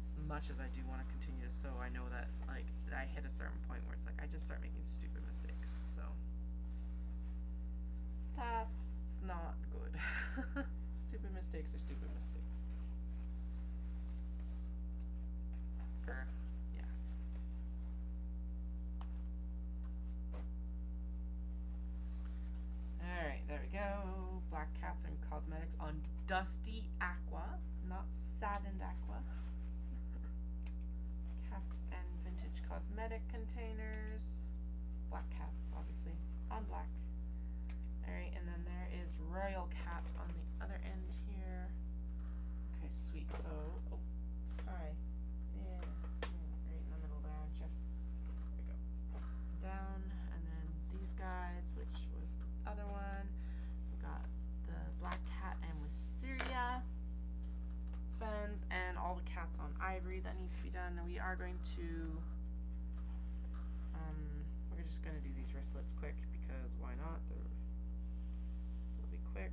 [SPEAKER 1] As much as I do want to continue to sew, I know that like I hit a certain point where it's like I just start making stupid mistakes, so that's not good. Stupid mistakes are stupid mistakes. Yeah. Alright, there we go. Black Cats and Cosmetics on Dusty Aqua, not Saddened Aqua. Cats and Vintage Cosmetic Containers. Black Cats, obviously, on black. Alright, and then there is Royal Cat on the other end here. Okay, sweet. So, oh, Hi. Yeah. Right in the middle there, aren't you? There you go. Down, and then these guys, which was the other one. We got the black cat and wisteria fens, and all the cats on ivory that need to be done. And we are going to, we're just going to do these wristlets quick because why not? They'll be quick.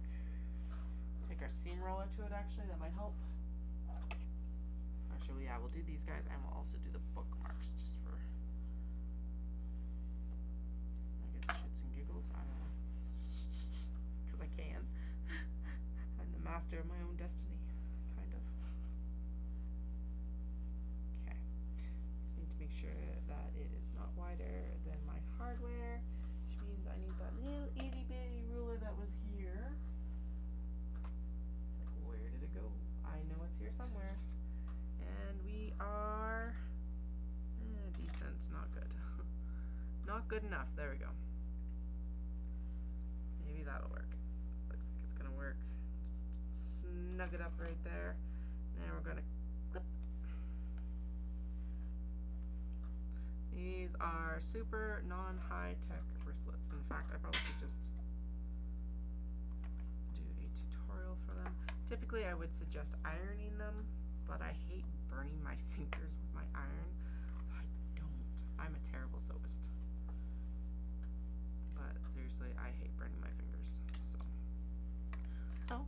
[SPEAKER 1] Take our seam roller to it, actually, that might help. Actually, yeah, we'll do these guys, and we'll also do the bookmarks just for, I guess, shits and giggles. I don't know. Because I can. I'm the master of my own destiny, kind of. Okay. Just need to make sure that it is not wider than my hardware, which means I need that little itty bitty ruler that was here. It's like, where did it go? I know it's here somewhere. And we are decent, not good. Not good enough. There we go. Maybe that'll work. Looks like it's gonna work. Just snug it up right there. Then we're gonna clip. These are super non-high-tech wristlets. In fact, I probably should just do a tutorial for them. Typically, I would suggest ironing them, but I hate burning my fingers with my iron, so I don't. I'm a terrible sewist. But seriously, I hate burning my fingers. So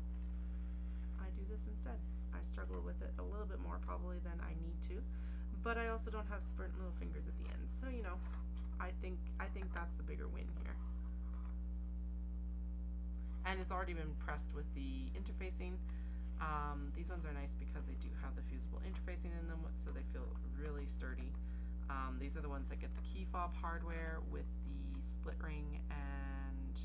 [SPEAKER 1] I do this instead. I struggle with it a little bit more probably than I need to, but I also don't have burnt little fingers at the end. So you know, I think that's the bigger win here. And it's already been pressed with the interfacing. These ones are nice because they do have the fusible interfacing in them, so they feel really sturdy. These are the ones that get the key fob hardware with the split ring and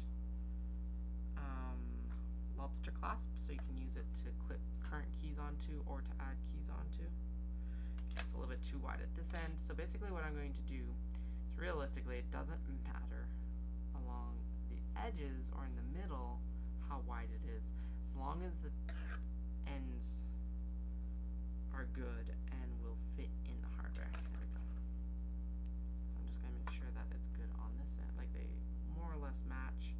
[SPEAKER 1] lobster clasp, so you can use it to clip current keys onto or to add keys onto. It's a little bit too wide at this end, so basically what I'm going to do is, realistically, it doesn't matter along the edges or in the middle how wide it is, as long as the ends are good and will fit in the hardware. There we go. So I'm just gonna make sure that it's good on this end, like they more or less match.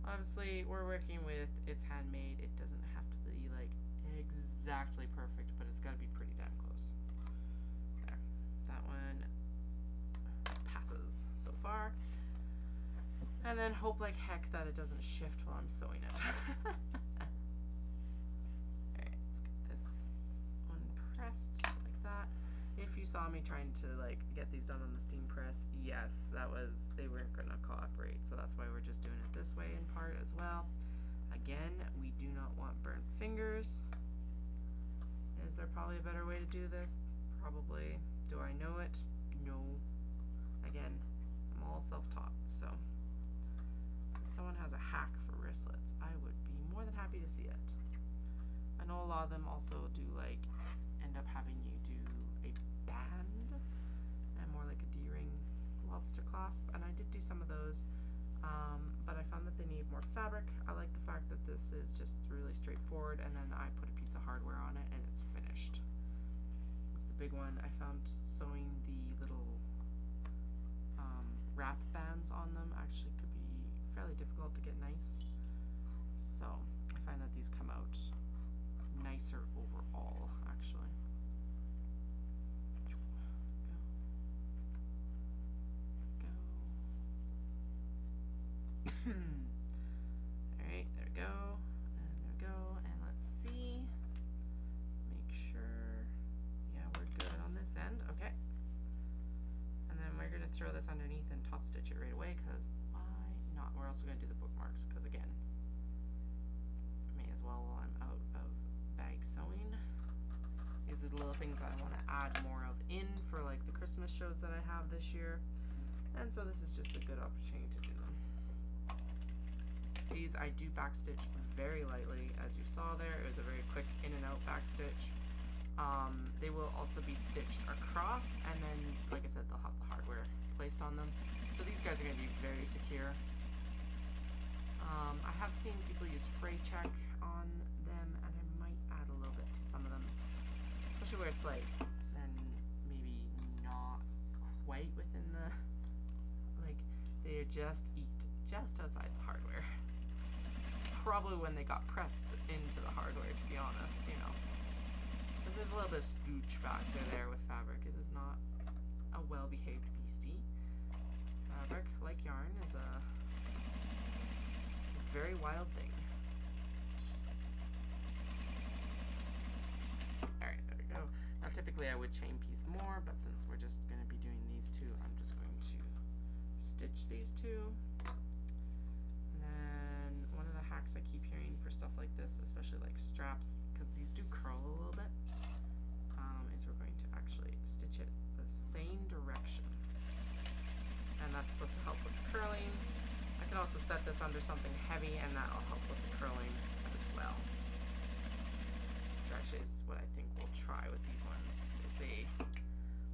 [SPEAKER 1] Obviously, we're working with, it's handmade. It doesn't have to be like exactly perfect, but it's gotta be pretty damn close. There, that one passes so far. And then hope like heck that it doesn't shift while I'm sewing it. Pressed like that. If you saw me trying to like get these done on the steam press, yes, that was, they weren't gonna cooperate, so that's why we're just doing it this way in part as well. Again, we do not want burnt fingers. Is there probably a better way to do this? Probably. Do I know it? No. Again, I'm all self-taught, so if someone has a hack for wristlets, I would be more than happy to see it. I know a lot of them also do like end up having you do a band and more like a D-ring lobster clasp, and I did do some of those, but I found that they need more fabric. I like the fact that this is just really straightforward, and then I put a piece of hardware on it and it's finished. It's the big one. I found sewing the little wrap bands on them actually could be fairly difficult to get nice, so I find that these come out nicer overall, actually. Alright, there we go. And there we go. And let's see. Make sure. Yeah, we're good on this end. Okay. And then we're going to throw this underneath and top stitch it right away, because why not? We're also going to do the bookmarks, because again, may as well while I'm out of bag sewing. These are the little things that I want to add more of in for like the Christmas shows that I have this year, and so this is just a good opportunity to do them. These I do backstitch very lightly, as you saw there. It was a very quick in and out backstitch. They will also be stitched across, and then, like I said, they'll have the hardware placed on them. So these guys are going to be very secure. I have seen people use fray check on them, and I might add a little bit to some of them, especially where it's like then maybe not quite within the, like they're just outside the hardware. Probably when they got pressed into the hardware, to be honest, you know. Because there's a little bit of scooch factor there with fabric. It is not a well-behaved beastie. Fabric, like yarn, is a very wild thing. Alright, there we go. Now typically I would chain piece more, but since we're just going to be doing these two, I'm just going to stitch these two. And then one of the hacks I keep hearing for stuff like this, especially like straps, because these do curl a little bit, is we're going to actually stitch it the same direction. And that's supposed to help with the curling. I can also set this under something heavy and that'll help with the curling as well. Which actually is what I think we'll try with these ones.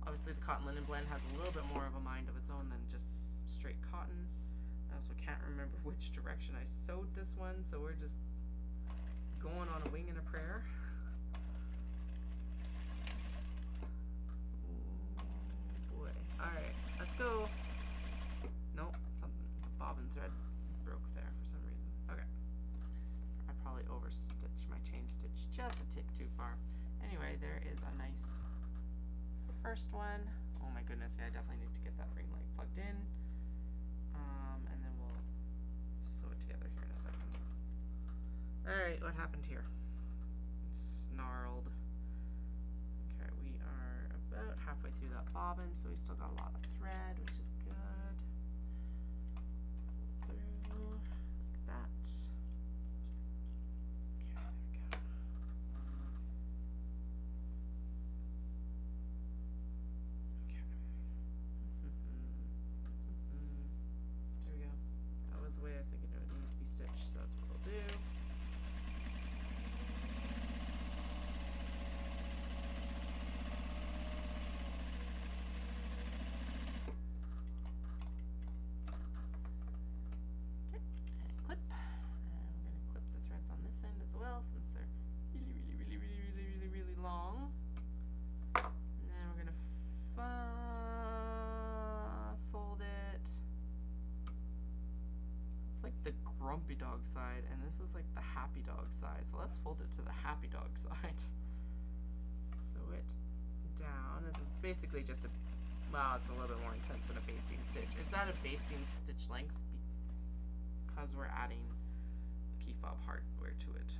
[SPEAKER 1] Obviously the cotton linen blend has a little bit more of a mind of its own than just straight cotton. I also can't remember which direction I sewed this one, so we're just going on a wing and a prayer. Oh boy. Alright, let's go. Nope, something, the bobbin thread broke there for some reason. Okay. I probably overstitched my chain stitch just a tick too far. Anyway, there is a nice first one. Oh my goodness, yeah, I definitely need to get that ring light plugged in. And then we'll sew it together here in a second. Alright, what happened here? Snarled. Okay, we are about halfway through that bobbin, so we still got a lot of thread, which is good. Through like that. Okay, there we go. Okay. There we go. That was the way I was thinking it would need to be stitched, so that's what we'll do. Since they're really long. And then we're gonna fold it. It's like the grumpy dog side, and this is like the happy dog side. So let's fold it to the happy dog side. Sew it down. This is basically just a, well, it's a little bit more intense than a basting stitch. It's at a basting stitch length because we're adding key fob hardware to it.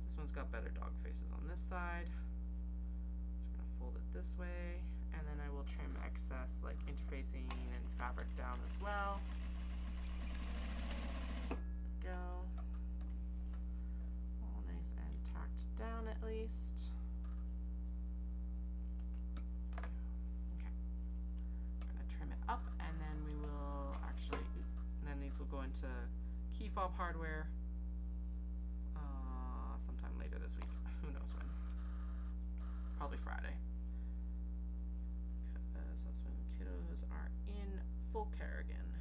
[SPEAKER 1] This one's got better dog faces on this side. Just gonna fold it this way, and then I will trim excess like interfacing and fabric down as well. There we go. All nice and tacked down at least. Okay. I'm gonna trim it up, and then we will actually, and then these will go into key fob hardware sometime later this week. Who knows when? Probably Friday. Because that's when kiddos are in full care again.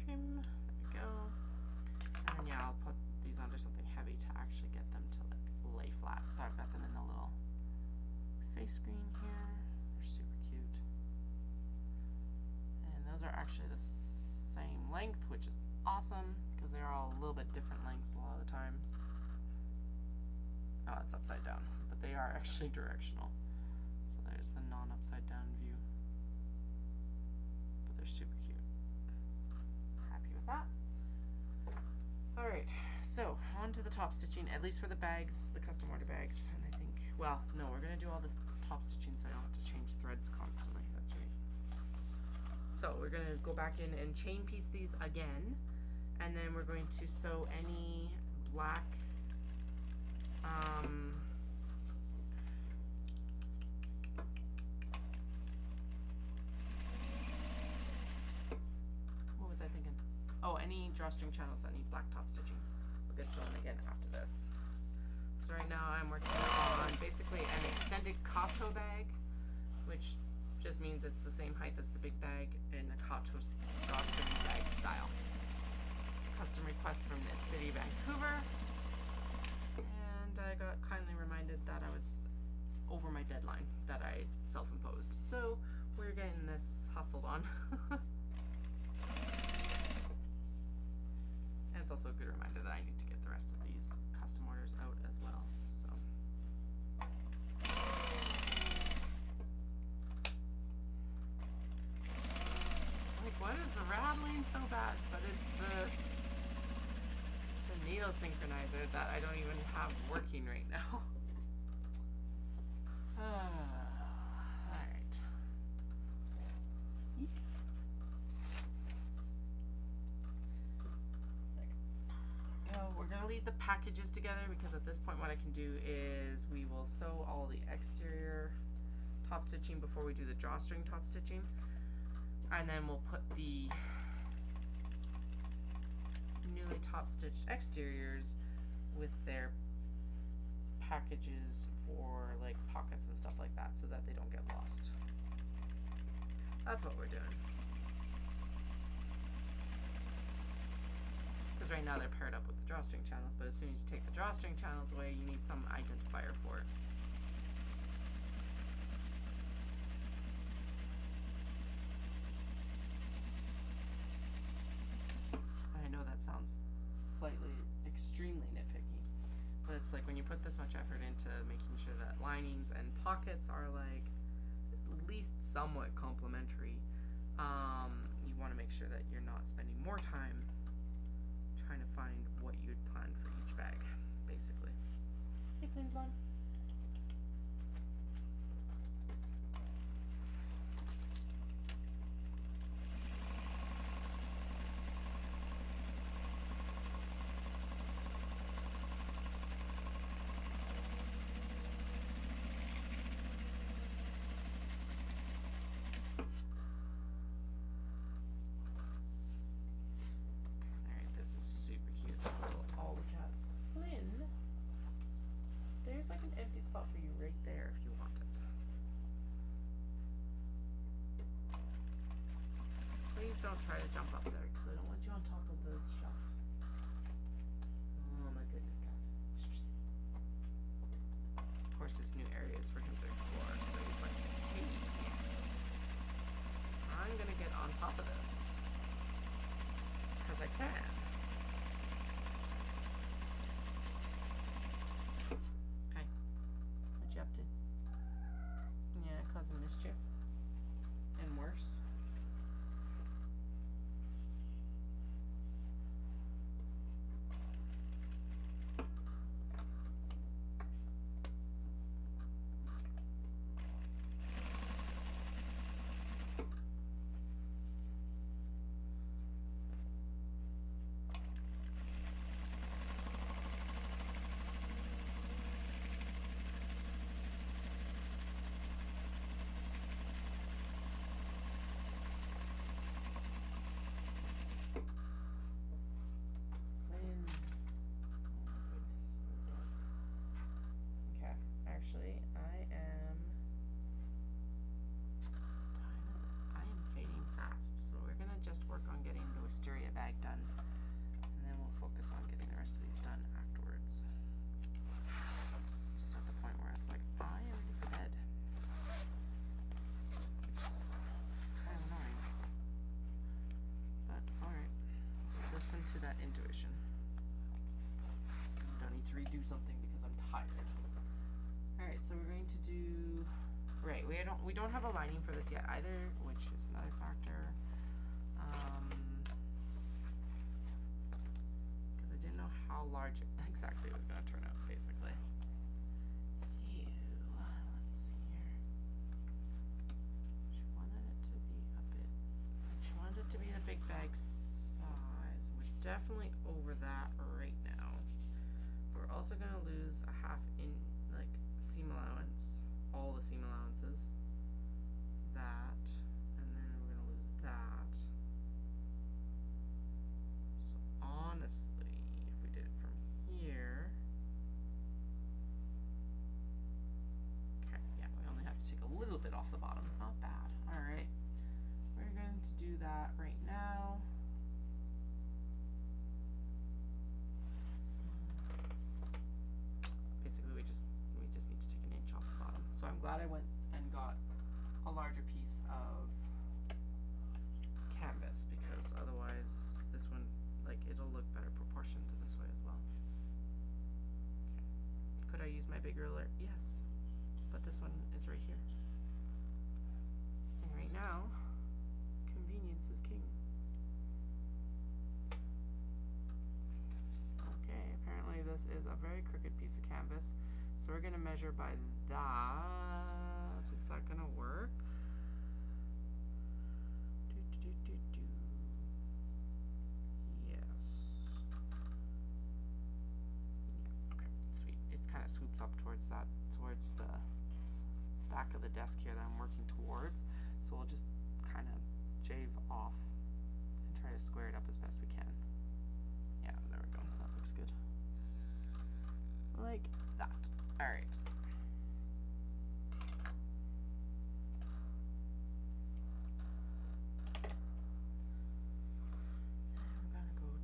[SPEAKER 1] Trim. There we go. And then yeah, I'll put these under something heavy to actually get them to like lay flat. So I've got them in the little face screen here. They're super cute. And those are actually the same length, which is awesome because they're all a little bit different lengths a lot of the times. Oh, it's upside down, but they are actually directional. So there's the non-upside down view. But they're super cute. Happy with that. Alright, so on to the top stitching, at least for the bags, the custom order bags. And I think, well, no, we're going to do all the top stitching so I don't have to change threads constantly. That's right. So we're going to go back in and chain piece these again, and then we're going to sew any black what was I thinking? Oh, any drawstring channels that need black top stitching will get sewn again after this. So right now I'm working on basically an extended Kato bag, which just means it's the same height as the big bag in a drawstring bag style. It's a custom request from Knit City Vancouver, and I got kindly reminded that I was over my deadline that I self-imposed. So we're getting this hustled on. And it's also a good reminder that I need to get the rest of these custom orders out as well. So like, what is the rattling so bad? But it's the needle synchronizer that I don't even have working right now. Alright. We're gonna leave the packages together because at this point what I can do is we will sew all the exterior top stitching before we do the drawstring top stitching, and then we'll put the newly top stitched exteriors with their packages for like pockets and stuff like that so that they don't get lost. That's what we're doing. Because right now they're paired up with the drawstring channels, but as soon as you take the drawstring channels away, you need some identifier for it. I know that sounds slightly extremely nitpicky, but it's like when you put this much effort into making sure that linings and pockets are like at least somewhat complementary, you want to make sure that you're not spending more time trying to find what you'd planned for each bag, basically. Hey, Clean Blonde. There's like an empty spot for you right there if you want it. Please don't try to jump up there because I don't want you on top of the shelf. Oh my goodness, cat. Of course, there's new areas for him to explore, so he's like, hey, I'm gonna get on top of this because I can. Up to? Yeah, causing mischief and worse. Actually, I am fading fast, so we're gonna just work on getting the wisteria bag done, and then we'll focus on getting the rest of these done afterwards. Just at the point where it's like, I am ready for bed, which is kind of annoying, but alright, listen to that intuition. Don't need to redo something because I'm tired. Alright, so we're going to do, right, we don't have a lining for this yet either, which is another factor. Because I didn't know how large exactly it was going to turn out, basically. So, let's see here. She wanted it to be a big bag size. We're definitely over that right now. We're also going to lose a half inch, like, seam allowance, all the seam allowances, that, and then we're gonna lose that. So honestly, if we did it from here, okay, yeah, we only have to take a little bit off. off the bottom. Not bad. Alright. We're going to do that right now. Basically we just need to take an inch off the bottom. So I'm glad I went and got a larger piece of canvas, because otherwise this one, like, it'll look better proportioned to this way as well. Okay. Could I use my big ruler? Yes, but this one is right here. And right now, convenience is king. Okay, apparently this is a very crooked piece of canvas, so we're gonna measure by that. Is that gonna work? Yes. Yeah, okay, sweet. It kind of swoops up towards the back of the desk here that I'm working towards. So we'll just kind of jave off and try to square it up as best we can. Yeah, there we go. That looks good. Like that. All right.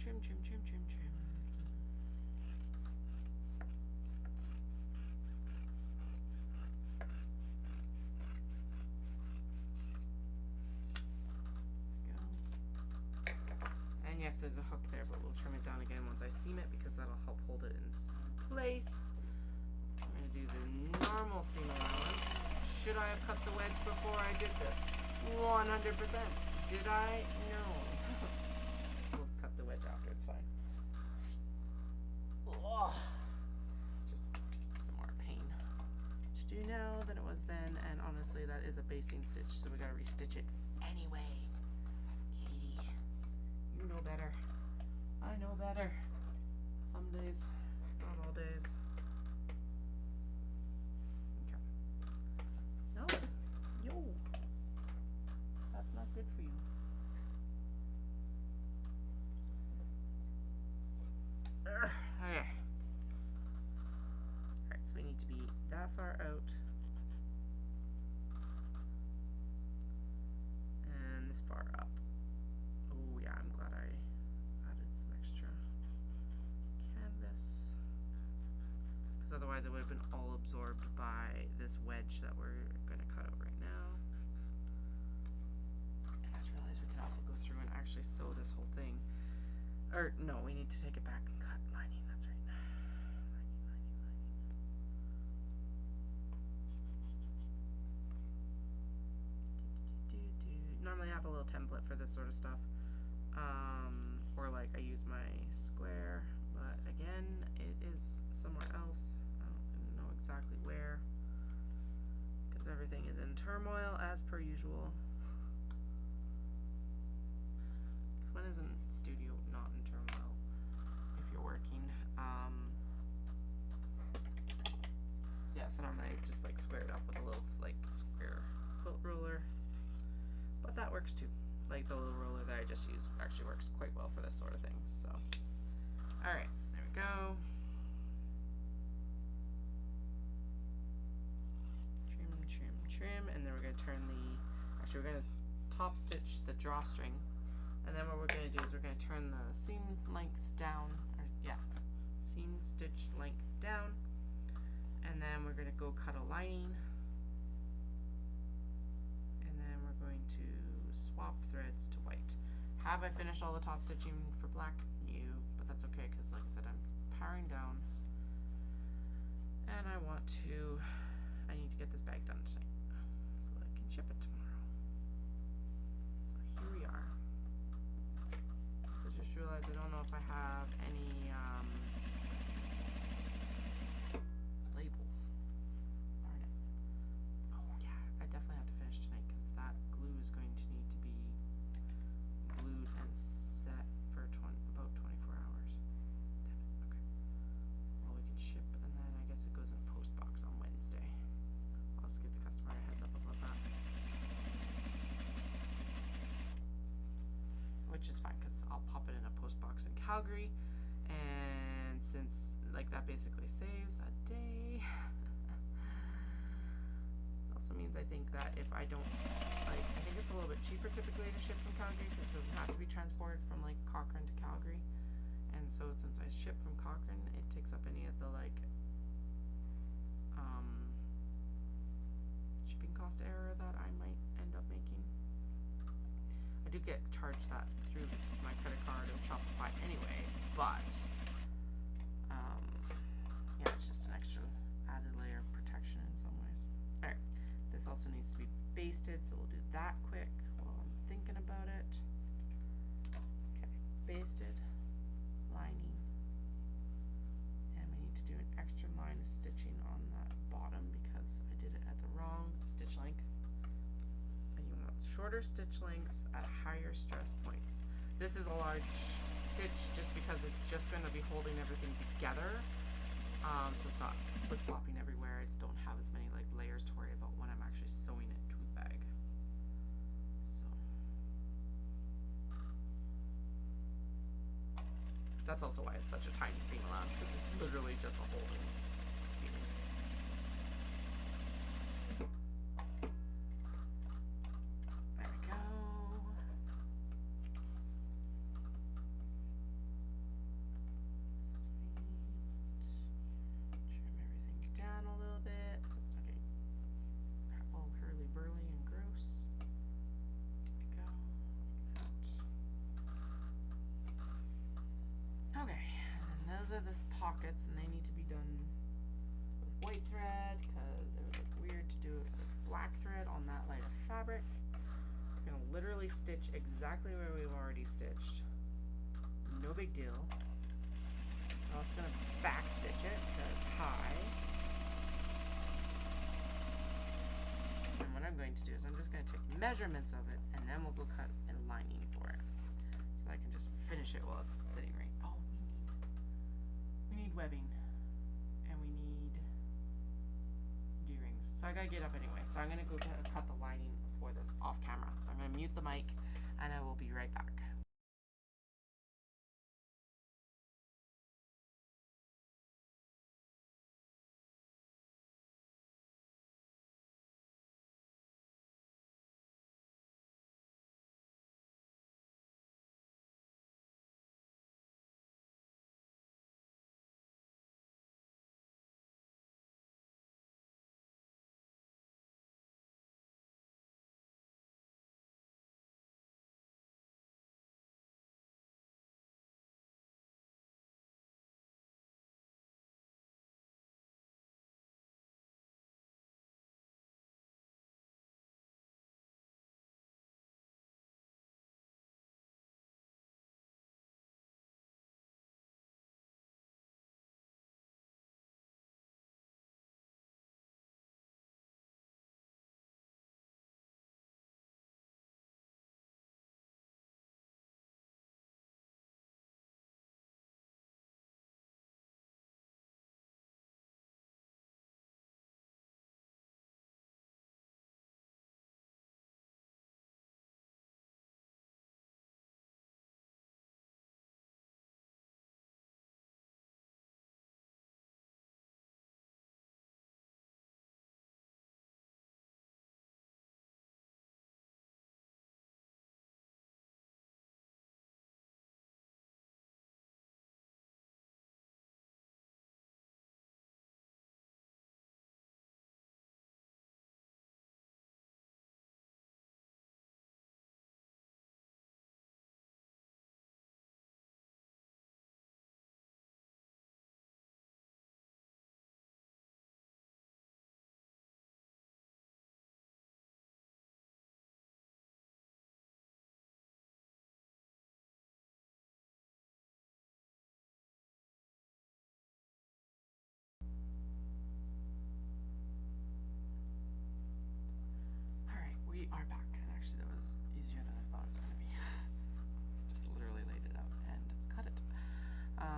[SPEAKER 1] Trim, trim, trim, trim, trim. And yes, there's a hook there, but we'll trim it down again once I seam it, because that'll help hold it in place. I'm going to do the normal seam allowance. Should I have cut the wedge before I did this? 100%. Did I? No. We'll cut the wedge after, it's fine. Ugh. Just more pain to do now than it was then, and honestly that is a basting stitch, so we gotta restitch it anyway. Katie, you know better. I know better. Some days, not all days. Okay. No, yo, that's not good for you. Okay. Alright, so we need to be that far out. And this far up. Oh yeah, I'm glad I added some extra canvas. Because otherwise it would have been all absorbed by this wedge that we're going to cut out right now. And I just realized we can also go through and actually sew this whole thing. Or no, we need to take it back and cut lining. That's right. Lining. Normally I have a little template for this sort of stuff, or like I use my square, but again it is somewhere else. I don't know exactly where, because everything is in turmoil as per usual. Because when isn't studio not in turmoil if you're working? Yeah, so normally I just like square it up with a little like square quilt ruler, but that works too. Like the little ruler that I just used actually works quite well for this sort of thing. So, all right, there we go. Trim, trim, trim, and then we're gonna turn the. Actually, we're gonna top stitch the drawstring, and then what we're gonna do is we're gonna turn the seam length down, or yeah, seam stitch length down, and then we're gonna go cut a lining, and then we're going to swap threads to white. Have I finished all the top stitching for black? No, but that's okay, because like I said, I'm powering down, and I need to get this bag done tonight so that I can ship it tomorrow. So here we are. So just realized I don't know if I have any labels. Darn it. Oh yeah, I definitely have to finish tonight, because that glue is going to need to be glued and set for about 24 hours. Damn it, okay. Well, we can ship, and then I guess it goes in a post box on Wednesday. I'll just give the customer a heads up about that. Which is fine, because I'll pop it in a post box in Calgary, and since like that basically saves a day, I'll also means I think that if I don't, like, I think it's a little bit cheaper typically to ship from Calgary because it doesn't have to be transported from like Cochrane to Calgary. And so since I ship from Cochrane, it takes up any of the like shipping cost error that I might end up making. I do get charged that through my credit card and Shopify anyway, but yeah, it's just an extra added layer of protection in some ways. Alright, this also needs to be basted, so we'll do that quick while I'm thinking about it. Okay, basted, lining, and we need to do an extra line of stitching on that bottom because I did it at the wrong stitch length. And you want shorter stitch lengths at higher stress points. This is a large stitch just because it's just going to be holding everything together. So it's not flip-flopping everywhere. I don't have as many like layers to worry about when I'm actually sewing it to the bag. So that's also why it's such a tiny seam allowance, because it's literally just a holding seam. There we go. Down a little bit so it's not getting all hurly-burly and gross. Go like that. Okay, and those are the pockets, and they need to be done with white thread because it would look weird to do it with black thread on that lighter fabric. We're gonna literally stitch exactly where we've already stitched. No big deal. I'm also gonna back stitch it because high. And what I'm going to do is I'm just going to take measurements of it, and then we'll go cut a lining for it, so I can just finish it while it's sitting right. Oh, we need webbing, and we need D-rings. So I gotta get up anyway. So I'm gonna go cut the lining for this off camera. So I'm gonna mute the mic, and I will be right back. We are back, and actually that was easier than I thought it was going to be. Just literally laid it out and cut it.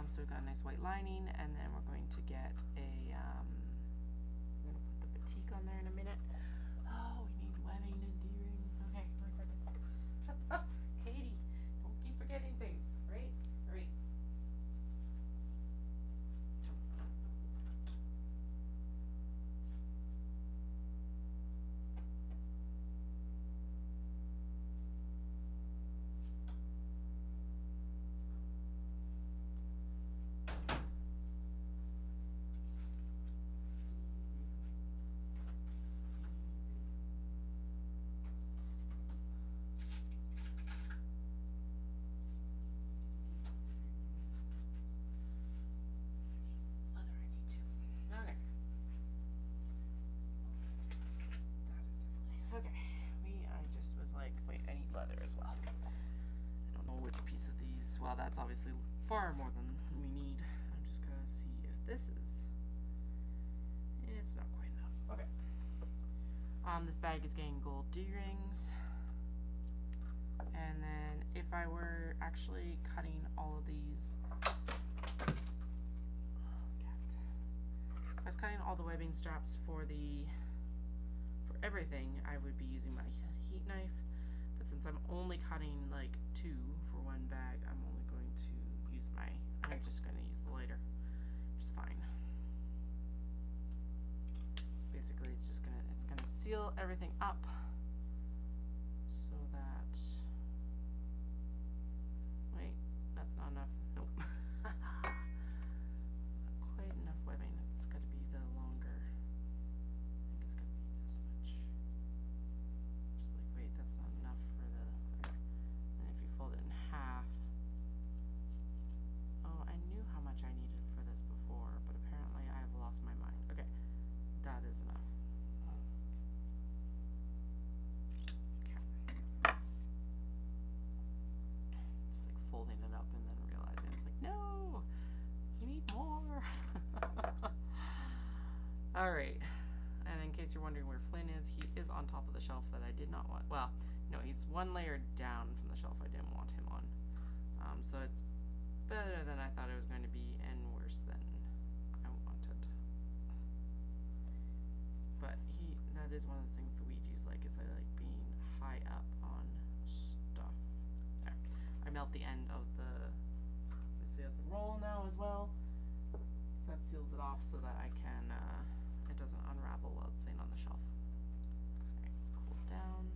[SPEAKER 1] So we've got a nice white lining, and then we're going to get a, I'm going to put the batik on there in a minute. Oh, we need webbing and D-rings. Okay, 1 second. Katie, don't keep forgetting things, right? Right. as well. I don't know which piece of these, well, that's obviously far more than we need. I'm just gonna see if this is, it's not quite enough. Okay. This bag is getting gold D-rings. And then if I were actually cutting all of these, if I was cutting all the webbing straps for everything, I would be using my heat knife. But since I'm only cutting like 2 for one bag, I'm only going to use I'm just going to use the lighter, which is fine. Basically, it's gonna seal everything up so that, wait, that's not enough. Nope. Not quite enough webbing. It's got to be the longer. I think it's gonna be this much. Just like, wait, that's not enough for the. Okay. And if you fold it in half. Oh, I knew how much I needed for this before, but apparently I have lost my mind. Okay, that is enough. Folding it up and then realizing it's like, no, you need more. Alright, and in case you're wondering where Flynn is, he is on top of the shelf that I did not want. Well, no, he's one layer down from the shelf I didn't want him on. So it's better than I thought it was going to be and worse than I wanted. But that is one of the things the Ouija's like, is I like being high up on stuff. There. I melt the end of the roll now as well. That seals it off so that I can, it doesn't unravel while it's sitting on the shelf. Alright, it's cooled down.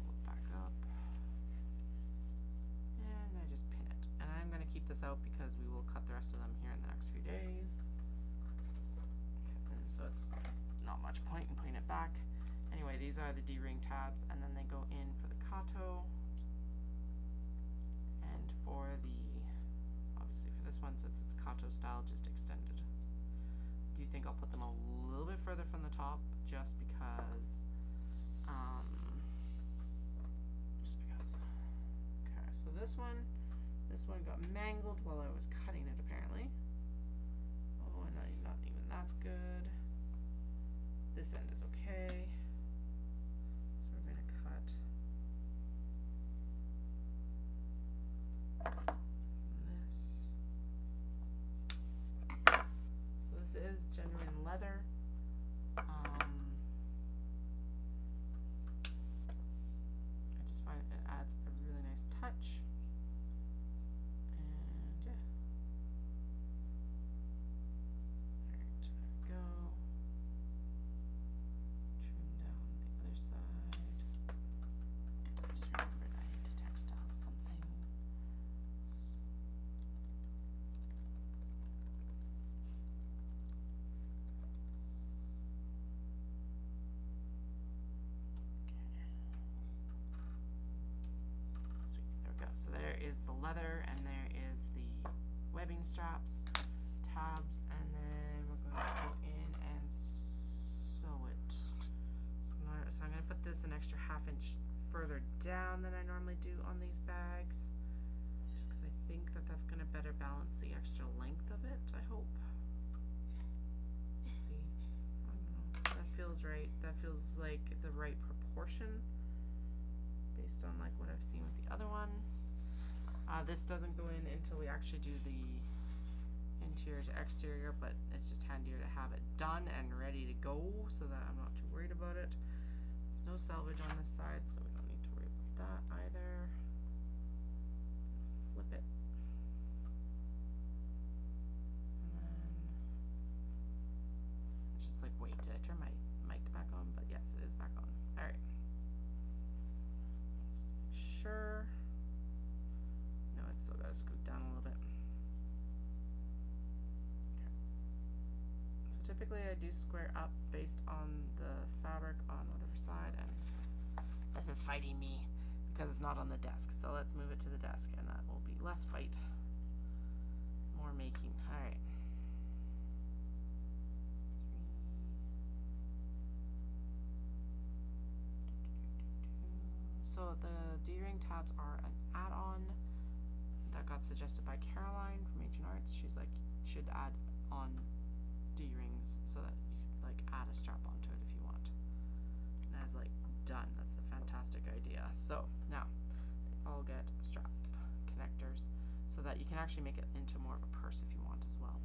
[SPEAKER 1] Pull it back up. And I just pin it. And I'm going to keep this out because we will cut the rest of them here in the next few days. Okay, and so it's not much point in putting it back. Anyway, these are the D-ring tabs, and then they go in for the Kato. And for obviously for this one, since it's Kato style, just extended. Do you think I'll put them a little bit further from the top, just because, Okay, so this one got mangled while I was cutting it, apparently. Oh, and not even that's good. This end is okay. So we're gonna cut this. So this is genuine leather. I just find it adds a really nice touch. And yeah. Alright, there we go. Trim down the other side. Just remembered I need to textile something. So there is the leather, and there is the webbing straps, tabs, and then we're going to go in and sew it. So I'm going to put this an extra ½ inch further down than I normally do on these bags, just because I think that that's going to better balance the extra length of it, I hope. Let's see. I don't know. That feels right. That feels like the right proportion based on like what I've seen with the other one. This doesn't go in until we actually do the interior to exterior, but it's just handier to have it done and ready to go so that I'm not too worried about it. There's no salvage on this side, so we don't need to worry about that either. Flip it. And then it's just like, wait, did I turn my mic back on? But yes, it is back on. Alright. Let's make sure. No, it's still got to scoot down a little bit. Okay. So typically I do square up based on the fabric on whatever side, and this is fighting me because it's not on the desk. So let's move it to the desk, and that will be less fight, more making. All right. So the D-ring tabs are an add-on that got suggested by Caroline from Ancient Arts. She's like, should add on D-rings so that you could like add a strap onto it if you want. And I was like, done. That's a fantastic idea. So now they all get strap connectors so that you can actually make it into more of a purse if you want as well.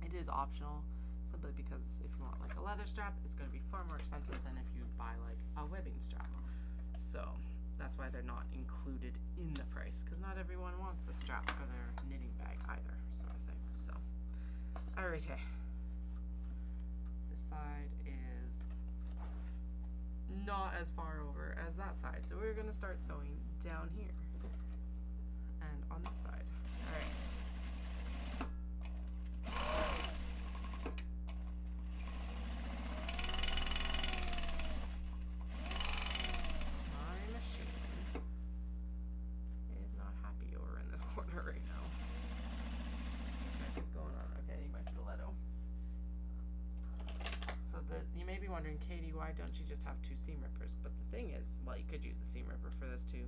[SPEAKER 1] It is optional simply because if you want like a leather strap, it's going to be far more expensive than if you buy like a webbing strap. So that's why they're not included in the price, because not everyone wants a strap for their knitting bag either, sort of thing. So, alright, this side is not as far over as that side, so we're going to start sewing down here and on this side. Alright. Wondering, Katie, why don't you just have two seam rippers? But the thing is, well, you could use the seam ripper for this too,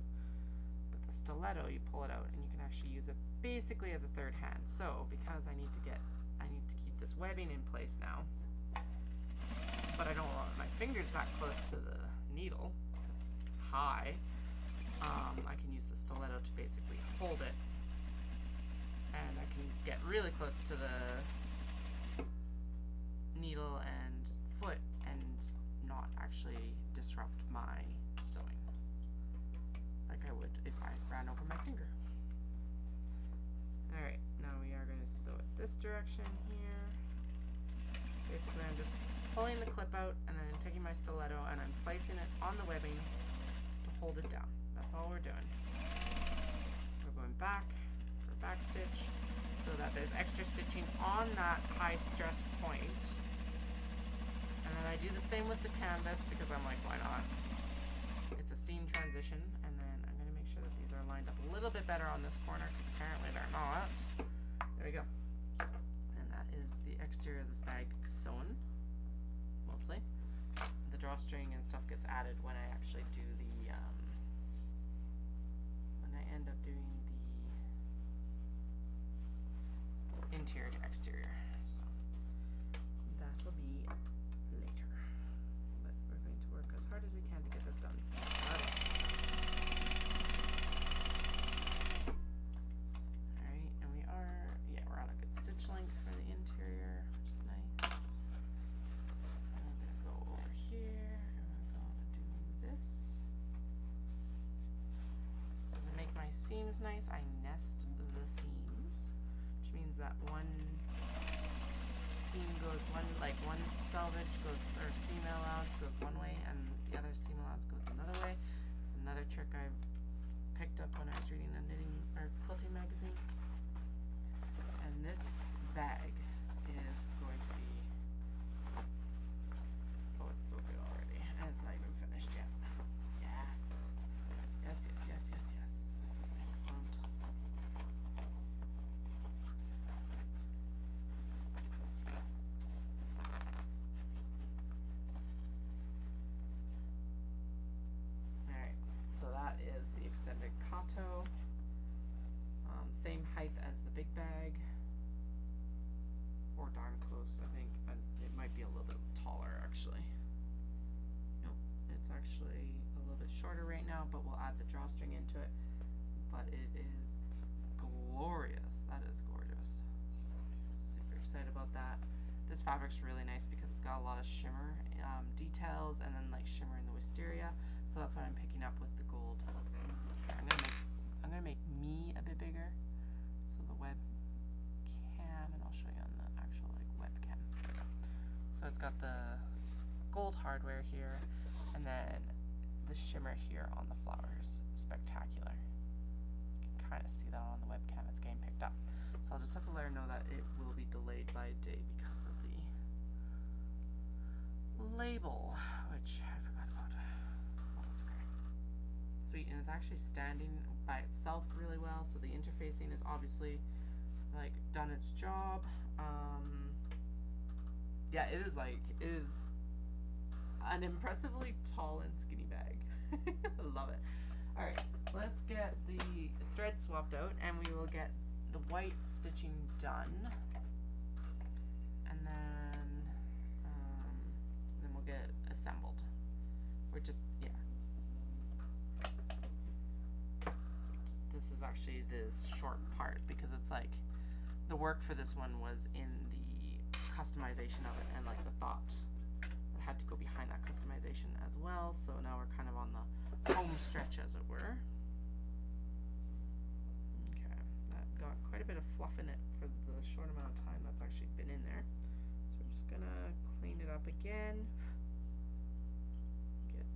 [SPEAKER 1] but the stiletto, you pull it out and you can actually use it basically as a third hand. So because I need to keep this webbing in place now, but I don't want my fingers that close to the needle, it's high, I can use the stiletto to basically hold it, and I can get really close to the needle and foot and not actually disrupt my sewing like I would if I ran over my finger. Alright, now we are going to sew it this direction here. Basically I'm just pulling the clip out and then taking my stiletto and I'm placing it on the webbing to hold it down. That's all we're doing. We're going back for back stitch so that there's extra stitching on that high stress point. And then I do the same with the canvas because I'm like, why not? It's a seam transition, and then I'm going to make sure that these are lined up a little bit better on this corner because apparently they're not. There we go. And that is the exterior of this bag sewn, mostly. The drawstring and stuff gets added when I actually do the, when I end up doing the interior to exterior. So that will be later, but we're going to work as hard as we can to get this done. Alright, and we're on a good stitch length for the interior, which is nice. I'm gonna go over here, and I'm gonna do this. So to make my seams nice, I nest the seams, which means that one seam goes one selvage goes, or seam allowance goes one way and the other seam allowance goes another way. It's another trick I picked up when I was reading a knitting or quilting magazine. And this bag is going to be, oh, it's so good already, and it's not even finished yet. Yes. Excellent. Extended Kato, same height as the big bag, or darn close, I think. It might be a little bit taller actually. Nope, it's actually a little bit shorter right now, but we'll add the drawstring into it. But it is glorious. That is gorgeous. Super excited about that. This fabric's really nice because it's got a lot of shimmer details and then like shimmer in the wisteria. So that's what I'm picking up with the gold. I'm gonna make me a bit bigger, so the web cam, and I'll show you on the actual like webcam. So it's got the gold hardware here, and then the shimmer here on the flowers. Spectacular. You can kind of see that on the webcam. It's getting picked up. So I'll just have to let her know that it will be delayed by a day because of the label, which I forgot about. It's okay. Sweet, and it's actually standing by itself really well, so the interfacing is obviously like done its job. Yeah, it is an impressively tall and skinny bag. Love it. Alright, let's get the thread swapped out and we will get the white stitching done. And then we'll get it assembled. We're just, yeah. Sweet. This is actually this short part because it's like the work for this one was in the customization of it and like the thought that had to go behind that customization as well. So now we're kind of on the home stretch, as it were. Okay, that got quite a bit of fluff in it for the short amount of time that's actually been in there. So we're just gonna clean it up again. Get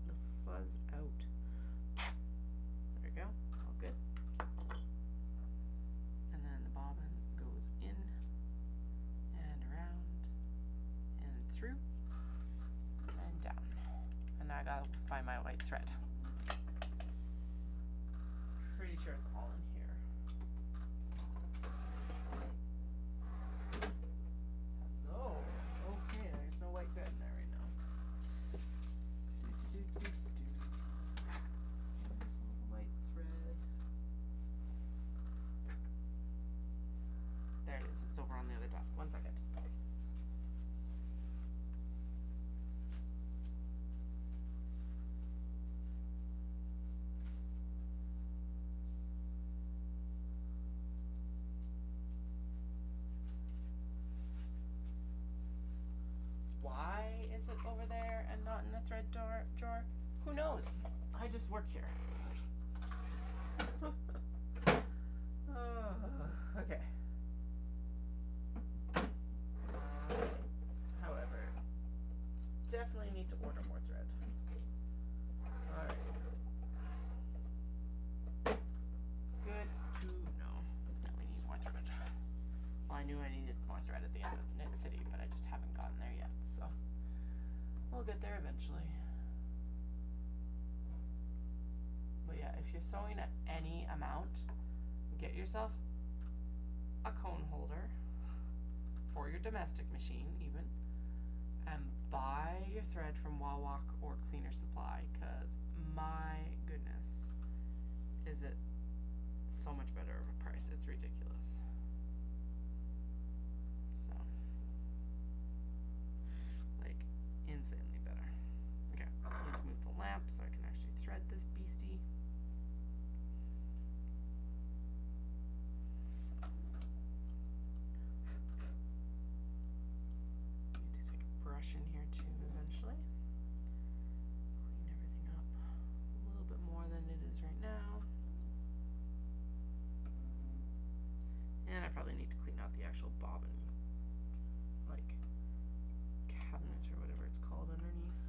[SPEAKER 1] the fuzz out. There we go, all good. And then the bobbin goes in and around and through and down. And now I gotta find my white thread. Pretty sure it's all in here. Hello. Okay, there's no white thread in there right now. Where's all the white thread? There it is. It's over on the other desk. 1 second. Why is it over there and not in the thread drawer? Who knows? I just work here. Okay. However, definitely need to order more thread. Alright. Good to know that we need more thread. Well, I knew I needed more thread at the end of Knit City, but I just haven't gotten there yet, so we'll get there eventually. But yeah, if you're sewing at any amount, get yourself a cone holder for your domestic machine even, and buy your thread from Wawak or Cleaner Supply, because my goodness, is it so much better of a price. It's ridiculous. So, like, insanely better. Okay, I need to move the lamp so I can actually thread this beastie. Need to take a brush in here too eventually. Clean everything up a little bit more than it is right now. And I probably need to clean out the actual bobbin, like, cabinet or whatever it's called underneath.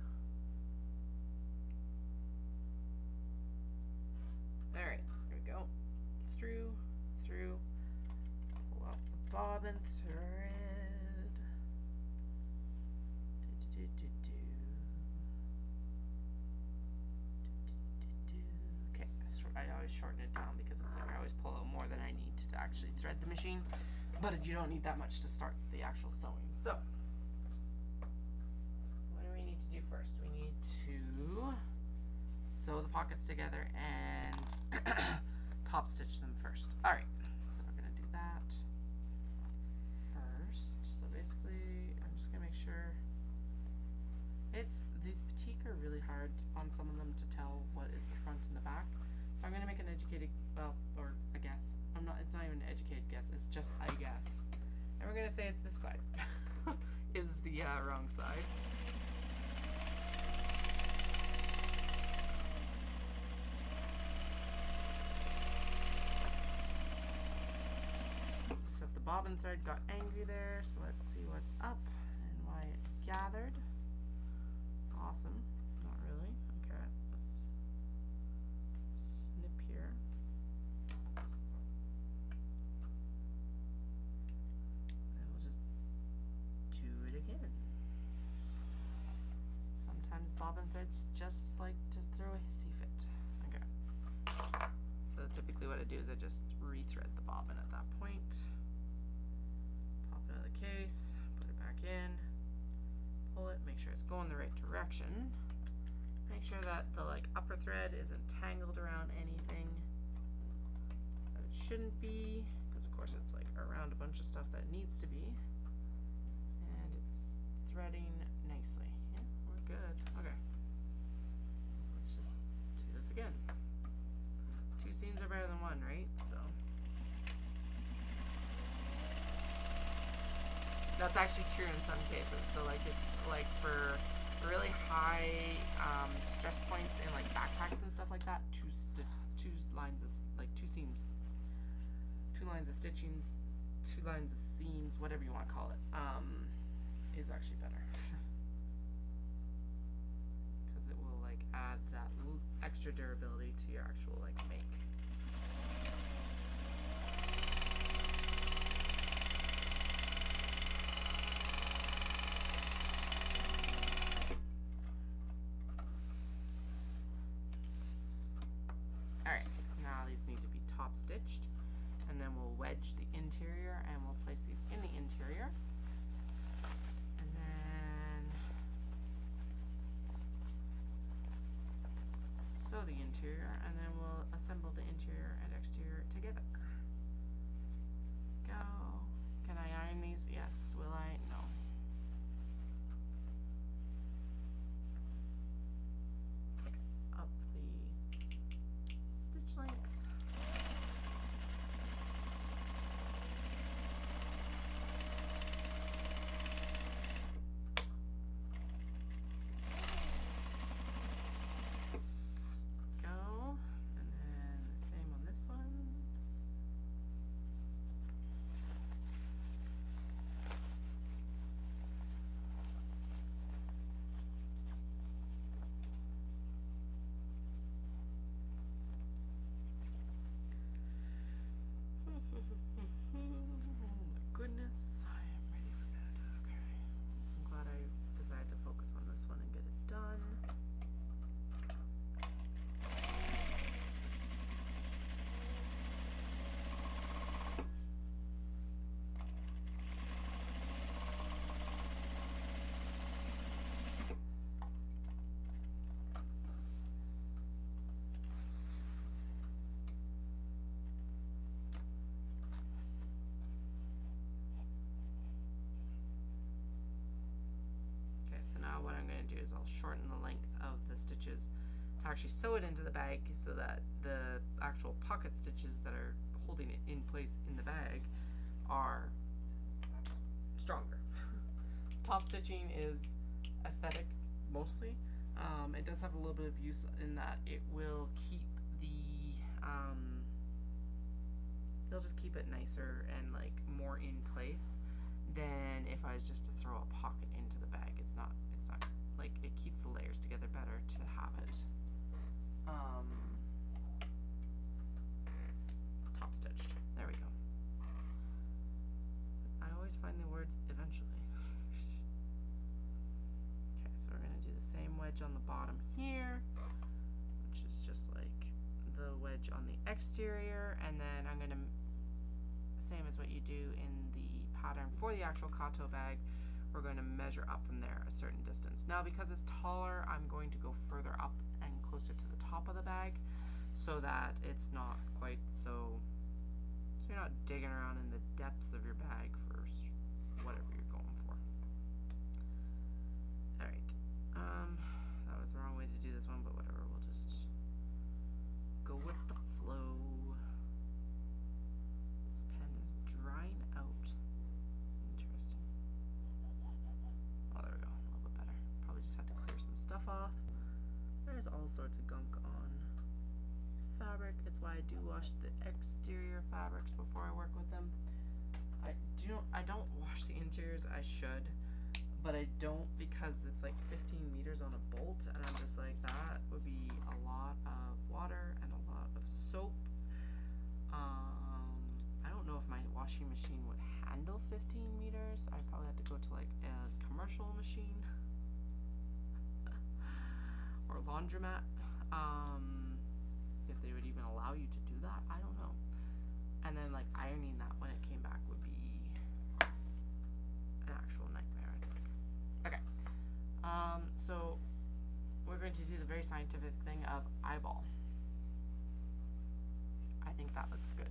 [SPEAKER 1] Alright, there we go. Through, pull out the bobbin thread. Okay, I always shorten it down because it's like I always pull out more than I need to actually thread the machine, but you don't need that much to start the actual sewing. So, what do we need to do first? We need to sew the pockets together and top stitch them first. Alright, so we're going to do that first. So basically, I'm just going to make sure these batik are really hard on some of them to tell what is the front and the back. So I'm going to make an educated, well, or a guess. It's not even an educated guess, it's just a guess. And we're going to say it's this side is the wrong side. Except the bobbin thread got angry there, so let's see what's up and why it gathered. Awesome. Not really. Okay, let's snip here. And we'll just do it again. Sometimes bobbin threads just like to throw a hissy fit. Okay. So typically what I do is I just rethread the bobbin at that point. Pop it out of the case, put it back in, pull it, make sure it's going the right direction, Make sure that the like upper thread isn't tangled around anything that it shouldn't be, because of course it's like around a bunch of stuff that needs to be. And it's threading nicely. Yeah, we're good. Okay. So let's just do this again. 2 seams are better than 1, right? So that's actually true in some cases. So like if like for really high stress points in like backpacks and stuff like that, two lines of like 2 seams, 2 lines of stitchings, 2 lines of seams, whatever you want to call it, is actually better because it will like add that extra durability to your actual like make. Stitched, and then we'll wedge the interior and we'll place these in the interior, and then sew the interior, and then we'll assemble the interior and exterior together. Go. Can I iron these? Yes. Will I? No. Up the stitch length. Goodness, I am ready for bed. Okay. I'm glad I decided to focus on this one and get it done. So now what I'm going to do is I'll shorten the length of the stitches to actually sew it into the bag so that the actual pocket stitches that are holding it in place in the bag are stronger. Top stitching is aesthetic mostly. It does have a little bit of use in that it will keep the it'll just keep it nicer and like more in place than if I was just to throw a pocket into the bag. It's not like, it keeps the layers together better to have it top stitched. There we go. I always find the words eventually. Okay, so we're gonna do the same wedge on the bottom here, which is just like the wedge on the exterior, and then I'm gonna, same as what you do in the pattern for the actual Kato bag, we're going to measure up from there a certain distance. Now because it's taller, I'm going to go further up and closer to the top of the bag so that it's not quite so you're not digging around in the depths of your bag for whatever you're going for. Alright, that was the wrong way to do this one, but whatever, we'll just go with the flow. This pen is drying out. Interesting. Oh, there we go, a little bit better. Probably just had to clear some stuff off. There's all sorts of gunk on fabric. It's why I do wash the exterior fabrics before I work with them. I don't wash the interiors. I should, but I don't because it's like 15 meters on a bolt, and I'm just like, that would be a lot of water and a lot of soap. I don't know if my washing machine would handle 15 meters. I'd probably have to go to like a commercial machine or laundromat. If they would even allow you to do that, I don't know. And then like ironing that when it came back would be an actual nightmare, I think. Okay, so we're going to do the very scientific thing of eyeball. I think that looks good.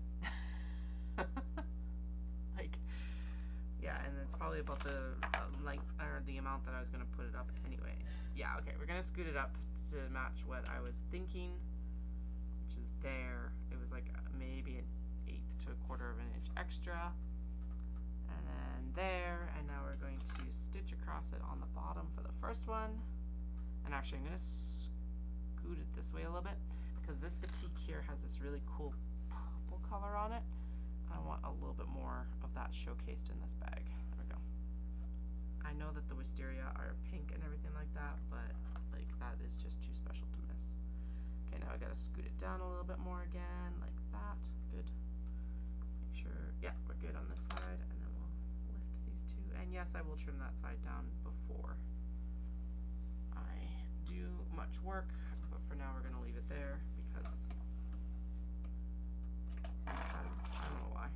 [SPEAKER 1] Like, yeah, and it's probably about the length or the amount that I was gonna put it up anyway. Yeah, okay, we're gonna scoot it up to match what I was thinking, which is there. It was like maybe an 1/8 to 1/4 of an inch extra, and then there, and now we're going to stitch across it on the bottom for the first one. And actually, I'm gonna scoot it this way a little bit because this batik here has this really cool purple color on it. I want a little bit more of that showcased in this bag. There we go. I know that the wisteria are pink and everything like that, but like that is just too special to miss. Okay, now I gotta scoot it down a little bit more again, like that. Good. Make sure, yeah, we're good on this side, and then we'll lift these two. And yes, I will trim that side down before I do much work, but for now we're gonna leave it there because I don't know why.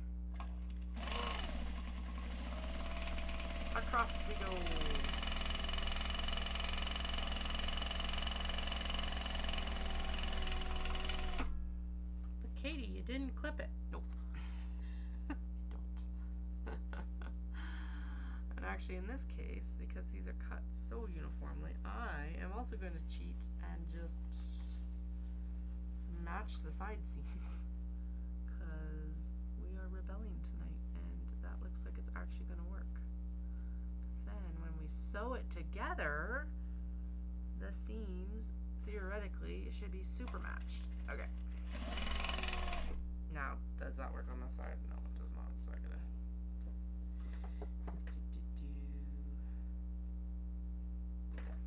[SPEAKER 1] Across we go. But Katie, you didn't clip it. Nope. Don't. And actually in this case, because these are cut so uniformly, I am also going to cheat and just match the side seams. We are rebelling tonight, and that looks like it's actually going to work. Then when we sew it together, the seams theoretically should be super matched. Okay. Now, does that work on this side? No, it does not. So I gotta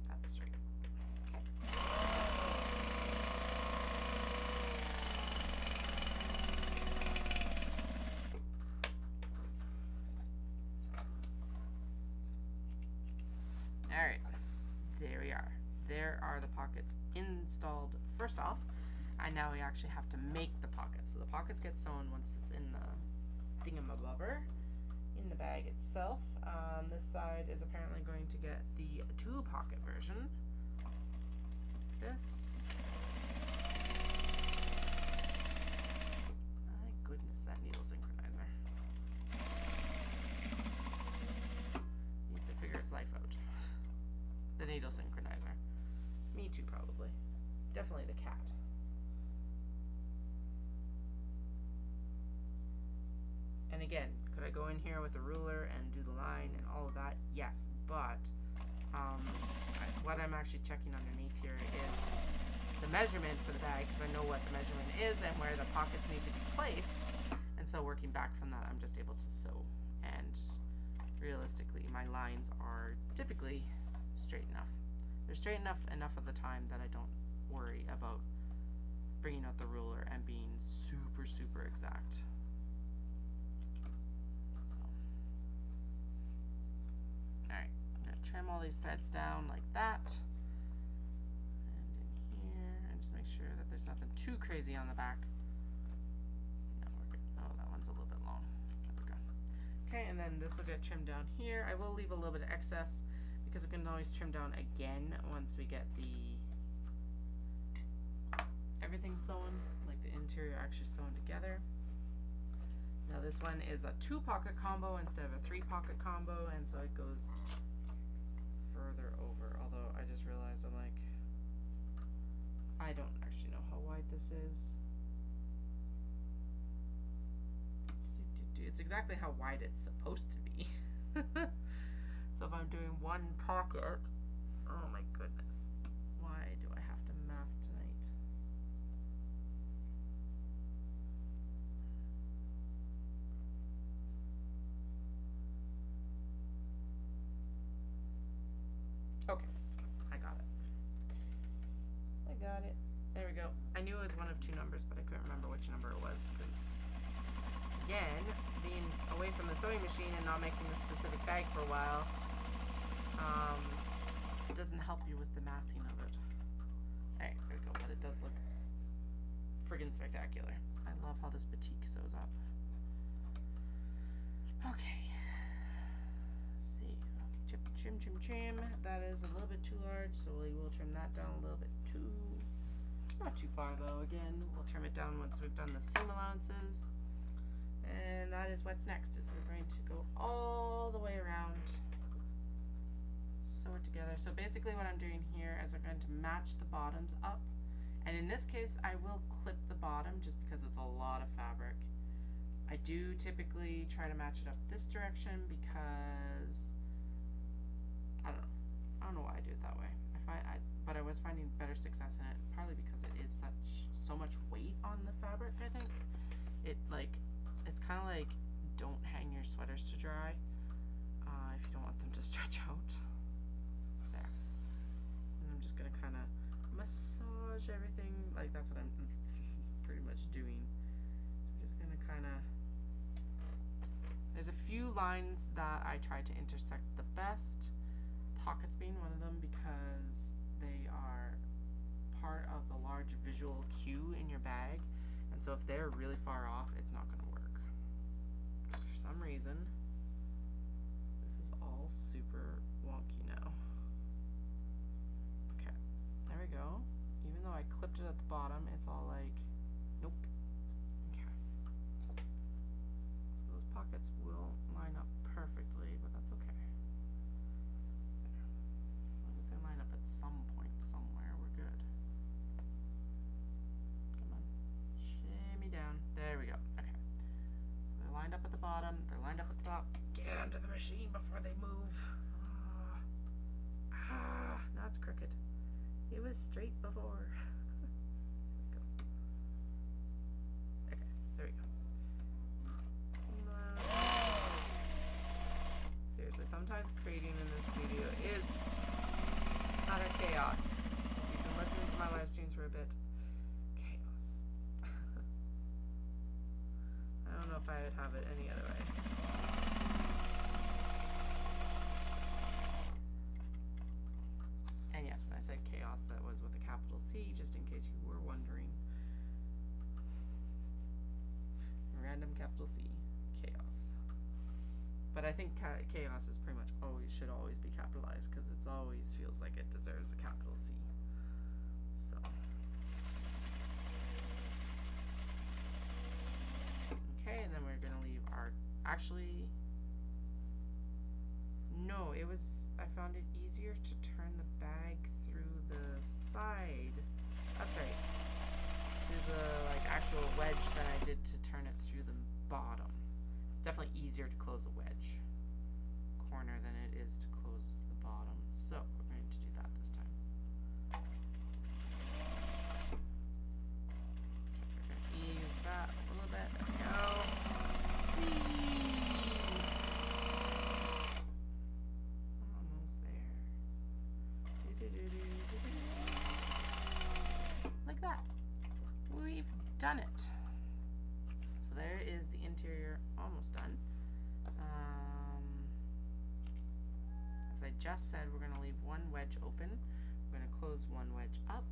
[SPEAKER 1] that's straight. Alright, there we are. There are the pockets installed first off, and now we actually have to make the pockets. So the pockets get sewn once it's in the thingamabobber, in the bag itself. This side is apparently going to get the 2-pocket version. This. My goodness, that needle synchronizer. Needs to figure its life out. The needle synchronizer. Me too, probably. Definitely the cat. And again, could I go in here with a ruler and do the line and all of that? Yes, but what I'm actually checking underneath here is the measurement for the bag, because I know what the measurement is and where the pockets need to be placed. And so working back from that, I'm just able to sew. And realistically, my lines are typically straight enough. They're straight enough of the time that I don't worry about bringing out the ruler and being super, super exact. So, alright, I'm going to trim all these threads down like that. And in here, and just make sure that there's nothing too crazy on the back. No, we're good. Oh, that one's a little bit long. There we go. Okay, and then this will get trimmed down here. I will leave a little bit of excess, because we can always trim down again once we get the everything sewn, like the interior actually sewn together. Now this one is a 2-pocket combo instead of a 3-pocket combo, and so it goes further over, although I just realized I'm like, I don't actually know how wide this is. It's exactly how wide it's supposed to be. So if I'm doing 1 pocket, oh my goodness, why do I have to math tonight? Okay, I got it. There we go. I knew it was one of 2 numbers, but I couldn't remember which number it was, because again, being away from the sewing machine and not making this specific bag for a while, it doesn't help you with the mathing of it. Alright, there we go, but it does look friggin' spectacular. I love how this batik sews up. Okay. Save, chip, Trim, trim, trim. That is a little bit too large, so we will trim that down a little bit too. Not too far though. Again, we'll trim it down once we've done the seam allowances. And that is what's next, is we're going to go all the way around, sew it together. So basically what I'm doing here is I'm going to match the bottoms up, and in this case I will clip the bottom just because it's a lot of fabric. I do typically try to match it up this direction because I don't know why I do it that way. But I was finding better success in it, partly because it is so much weight on the fabric. I think it's kind of like, don't hang your sweaters to dry if you don't want them to stretch out. There. And I'm just gonna kind of massage everything. Like, that's what I'm pretty much doing. So I'm just gonna kind of. There's a few lines that I try to intersect the best. Pockets being one of them, because they are part of the large visual cue in your bag, and so if they're really far off, it's not going to work. For some reason, this is all super wonky now. Okay, there we go. Even though I clipped it at the bottom, it's all like, nope. Okay. So those pockets will line up perfectly, but that's okay. Line up at some point somewhere. We're good. Come on. Shimmy down. There we go. Okay. So they're lined up at the bottom. They're lined up at the top. Get under the machine before they move. Now it's crooked. It was straight before. Okay. There we go. Seam allowance. Seriously, sometimes creating in this studio is utter chaos. You've been listening to my live streams for a bit. Chaos. I don't know if I would have it any other way. And yes, when I said chaos, that was with a capital C, just in case you were wondering. Random capital C. Chaos. But I think chaos is pretty much should always be capitalized, because it always feels like it deserves a capital C. So. Okay, and then we're going to leave our, actually, no, I found it easier to turn the bag through the side. That's right. Through the, actual wedge than I did to turn it through the bottom. It's definitely easier to close a wedge corner than it is to close the bottom. So we're going to do that this time. We're going to ease that a little bit. There we go. Whee! Almost there. Like that. We've done it. So there is the interior almost done. As I just said, we're going to leave one wedge open. We're going to close one wedge up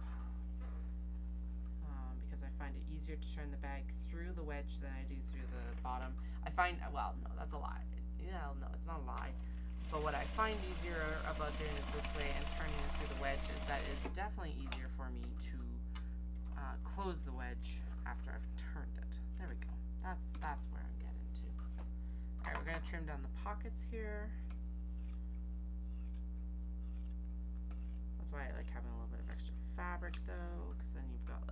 [SPEAKER 1] because I find it easier to turn the bag through the wedge than I do through the bottom. Well, no, that's a lie. No, it's not a lie. But what I find easier about doing it this way and turning it through the wedge is that it's definitely easier for me to close the wedge after I've turned it. There we go. That's where I'm getting to. Alright, we're going to trim down the pockets here. That's why I like having a little bit of extra fabric though, because then you've got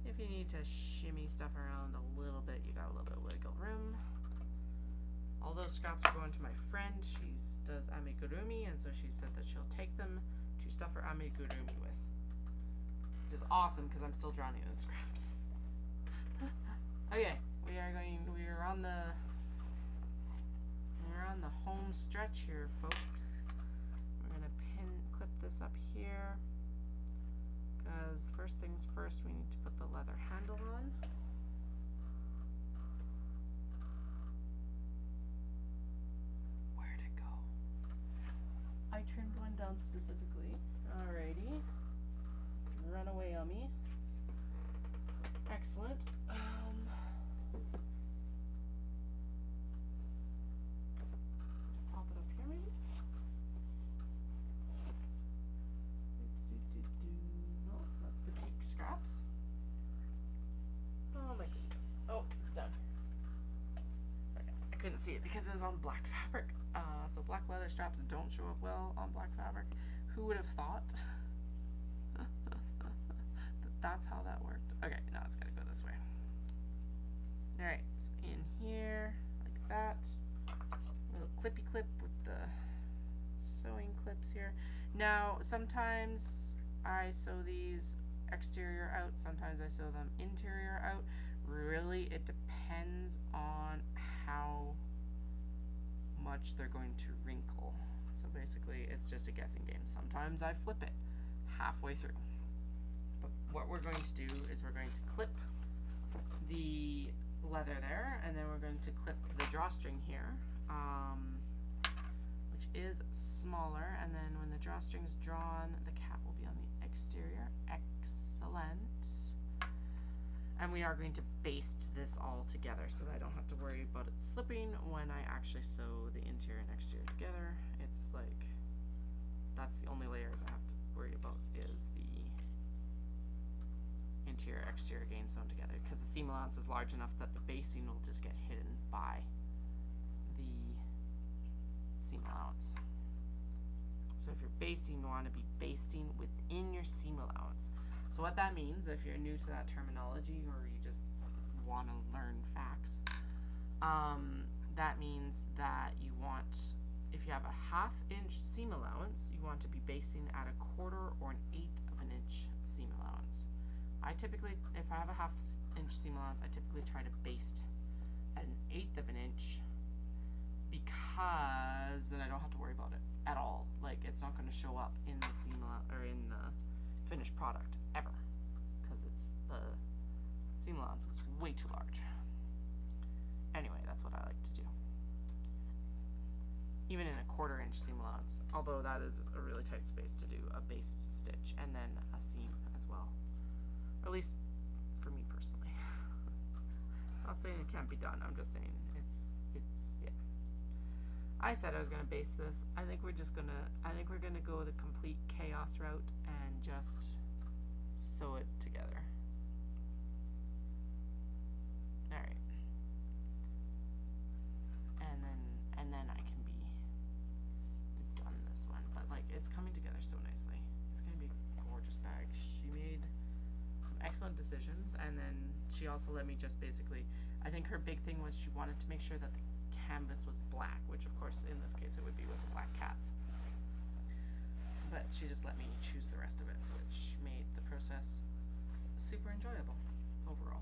[SPEAKER 1] if you need to shimmy stuff around a little bit, you got a little bit of wiggle room. All those scraps are going to my friend. She does amigurumi, and so she said that she'll take them to stuff her amigurumi with. Which is awesome because I'm still drowning in scraps. Okay, we're on the home stretch here, folks. We're gonna clip this up here, because first things first, we need to put the leather handle on. Where'd it go? I trimmed one down specifically. Alrighty, let's run away on me. Excellent. Pop it up here maybe. see it because it was on black fabric. So black leather straps don't show up well on black fabric. Who would have thought that that's how that worked? Okay, now it's gotta go this way. Alright, so in here, like that. A little clippy clip with the sewing clips here. Now, sometimes I sew these exterior out, sometimes I sew them interior out. Really, it depends on how much they're going to wrinkle. So basically, it's just a guessing game. Sometimes I flip it halfway through. But what we're going to do is we're going to clip the leather there, and then we're going to clip the drawstring here, which is smaller, and then when the drawstring is drawn, the cap will be on the exterior. Excellent. And we are going to baste this all together so that I don't have to worry about it slipping when I actually sew the interior and exterior together. It's like, that's the only layers I have to worry about is the interior exterior again sewn together, because the seam allowance is large enough that the basting will just get hidden by the seam allowance. So if you're basting, you want to be basting within your seam allowance. So what that means, if you're new to that terminology or you just want to learn facts, that means that you want, if you have a 1/2 inch seam allowance, you want to be basting at a 1/4 or an 1/8 of an inch seam allowance. I typically, if I have a 1/2 inch seam allowance, I typically try to baste at an 1/8 of an inch, because then I don't have to worry about it at all. Like, it's not going to show up in the seam allowance or in the finished product ever, because it's the seam allowance is way too large. Anyway, that's what I like to do. Even in a 1/4 inch seam allowance, although that is a really tight space to do a based stitch and then a seam as well. Or at least for me personally. Not saying it can't be done, I'm just saying it's yeah. I said I was gonna base this. I think we're gonna go the complete chaos route and just sew it together. Alright. And then I can be done this one. But like, it's coming together so nicely. It's gonna be a gorgeous bag. She made some excellent decisions, and then she also let me just basically, I think her big thing was she wanted to make sure that the canvas was black, which of course in this case it would be with the black cats. But she just let me choose the rest of it, which made the process super enjoyable overall.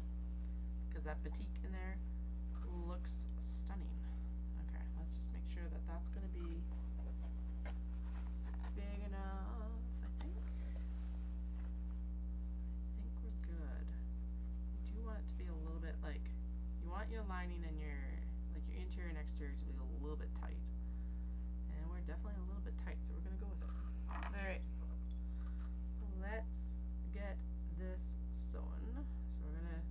[SPEAKER 1] Because that batik in there looks stunning. Okay, let's just make sure that that's going to be big enough. I think we're good. You do want it to be a little bit like, you want your lining and your interior and exterior to be a little bit tight. And we're definitely a little bit tight, so we're going to go with it. Alright, let's get this sewn. So we're going to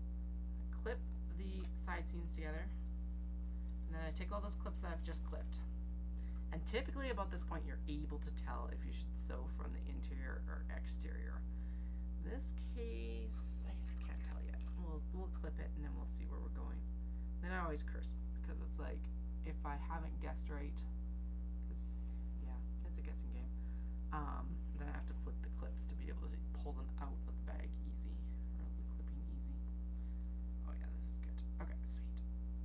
[SPEAKER 1] clip the side seams together, and then I take all those clips that I've just clipped. And typically about this point you're able to tell if you should sew from the interior or exterior. This case, I can't tell yet. We'll clip it and then we'll see where we're going. Then I always curse, because it's like, if I haven't guessed right, because yeah, it's a guessing game, then I have to flip the clips to be able to pull them out of the bag easy, or the clipping easy. Oh yeah, this is good. Okay, sweet.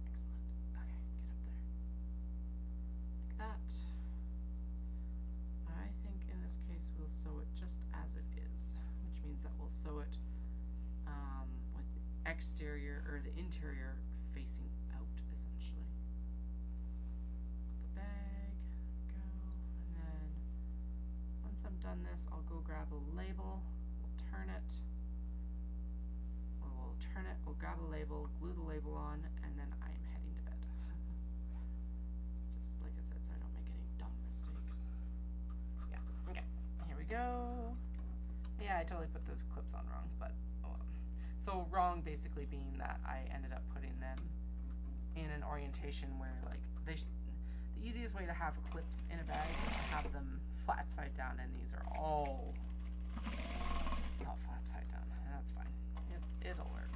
[SPEAKER 1] Excellent. Okay, get up there. Like that. I think in this case we'll sew it just as it is, which means that we'll sew it with the exterior, or the interior facing out, essentially. The bag, go, and then once I'm done this, I'll go grab a label, we'll turn it, we'll grab a label, glue the label on, and then I am heading to bed. Just like I said, so I don't make any dumb mistakes. Yeah, okay, here we go. Yeah, I totally put those clips on wrong, but oh well. So wrong basically being that I ended up putting them in an orientation where, like, the easiest way to have clips in a bag is to have them flat side down, and these are all not flat side down. That's fine. It'll work.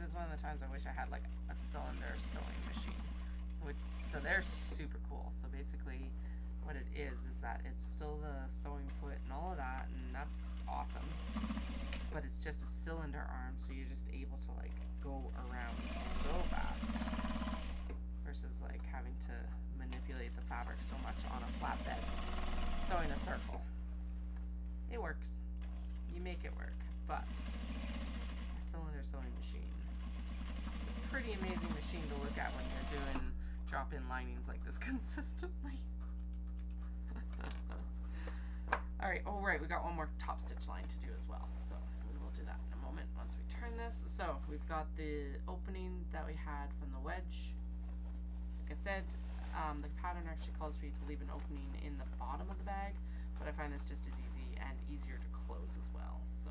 [SPEAKER 1] is one of the times I wish I had like a cylinder sewing machine. So they're super cool. So basically what it is that it's still the sewing foot and all of that, and that's awesome. But it's just a cylinder arm, so you're just able to like go around so fast versus like having to manipulate the fabric so much on a flatbed sewing a circle. It works. You make it work, but a cylinder sewing machine, pretty amazing machine to look at when you're doing drop-in linings like this consistently. Alright, oh right, we got one more top stitch line to do as well, so we will do that in a moment once we turn this. So we've got the opening that we had from the wedge. Like I said, the pattern actually calls for you to leave an opening in the bottom of the bag, but I find this just as easy and easier to close as well. So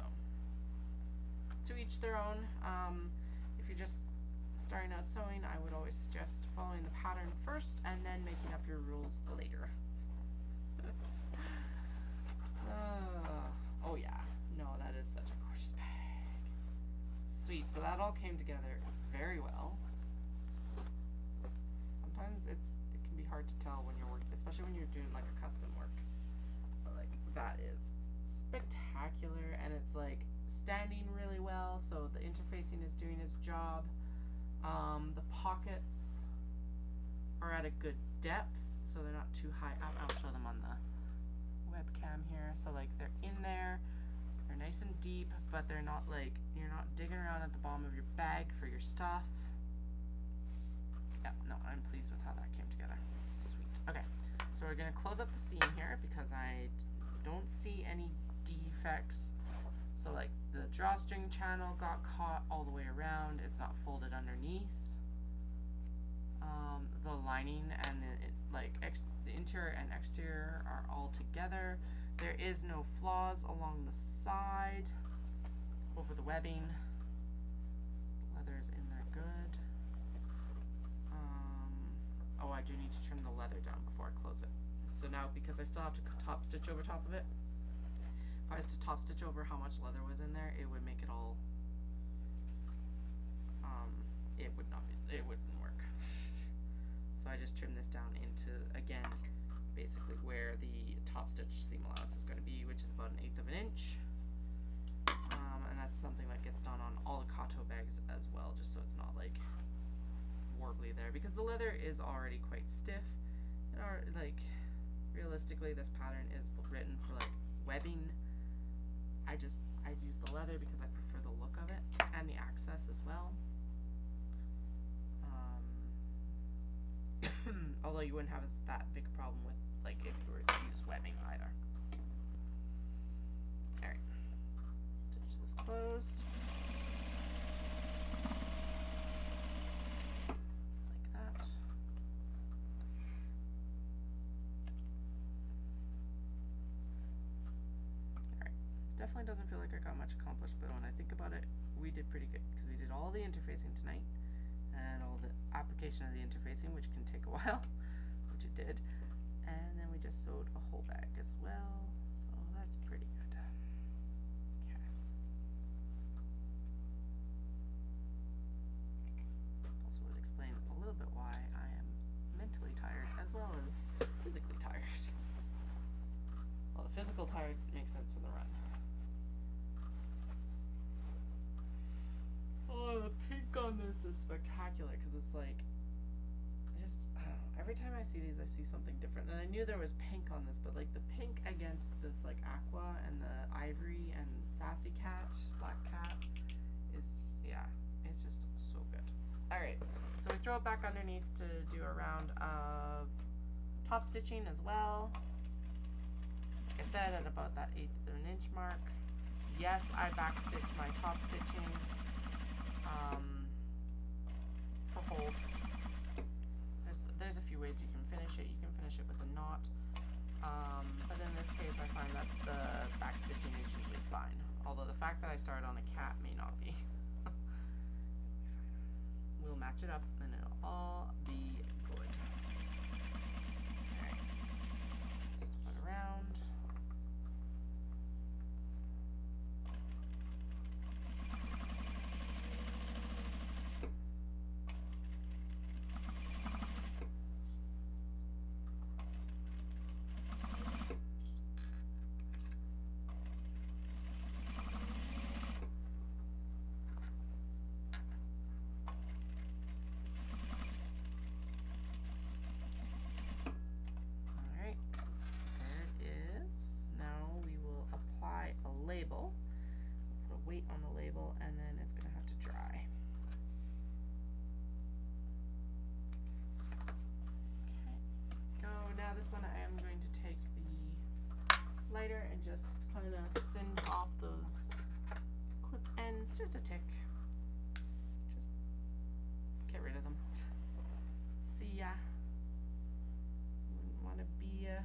[SPEAKER 1] to each their own. If you're just starting out sewing, I would always suggest following the pattern first and then making up your rules later. Oh yeah, no, that is such a gorgeous bag. Sweet, so that all came together very well. Sometimes it can be hard to tell when you're working, especially when you're doing like a custom work. But like that is spectacular, and it's like standing really well, so the interfacing is doing its job. The pockets are at a good depth, so they're not too high up. I'll show them on the webcam here. So like they're in there, they're nice and deep, but they're not like, you're not digging around at the bottom of your bag for your stuff. Yeah, no, I'm pleased with how that came together. Sweet. Okay, so we're gonna close up the seam here because I don't see any defects. So like the drawstring channel got caught all the way around, it's not folded underneath. The lining and the interior and exterior are all together. There is no flaws along the side over the webbing. Leather's in there good. Oh, I do need to trim the leather down before I close it. So now, because I still have to top stitch over top of it, if I was to top stitch over how much leather was in there, it would make it all, it wouldn't work. So I just trim this down into, again, basically where the top stitch seam allowance is going to be, which is about 1/8 of an inch. And that's something that gets done on all the Kato bags as well, just so it's not like warbly there, because the leather is already quite stiff. And like realistically, this pattern is written for like webbing. I use the leather because I prefer the look of it and the access as well. Although you wouldn't have that big problem with like if you were to use webbing either. Alright, stitch this closed. Like that. Alright, definitely doesn't feel like I got much accomplished, but when I think about it, we did pretty good because we did all the interfacing tonight and all the application of the interfacing, which can take a while, which it did, and then we just sewed a whole bag as well, so that's pretty good. Okay. Also would explain a little bit why I am mentally tired as well as physically tired. Well, the physical tired makes sense for the run. Oh, the pink on this is spectacular because it's like, I don't know, every time I see these I see something different, and I knew there was pink on this, but like the pink against this like aqua and the ivory and sassy cat, black cat is, yeah, it's just so good. Alright, so we throw it back underneath to do a round of top stitching as well. Like I said, at about that 1/8 of an inch mark. Yes, I backstitch my top stitching for hold. There's a few ways you can finish it. You can finish it with a knot, but in this case I find that the back stitching is usually fine, although the fact that I started on a cat may not be. We'll match it up and it'll all be good. Alright, just put around. label, and then it's gonna have to dry. Okay, go. Now this one I am going to take the lighter and just kind of singe off those clipped ends, just a tick. Just get rid of them. See ya. Wouldn't want to be a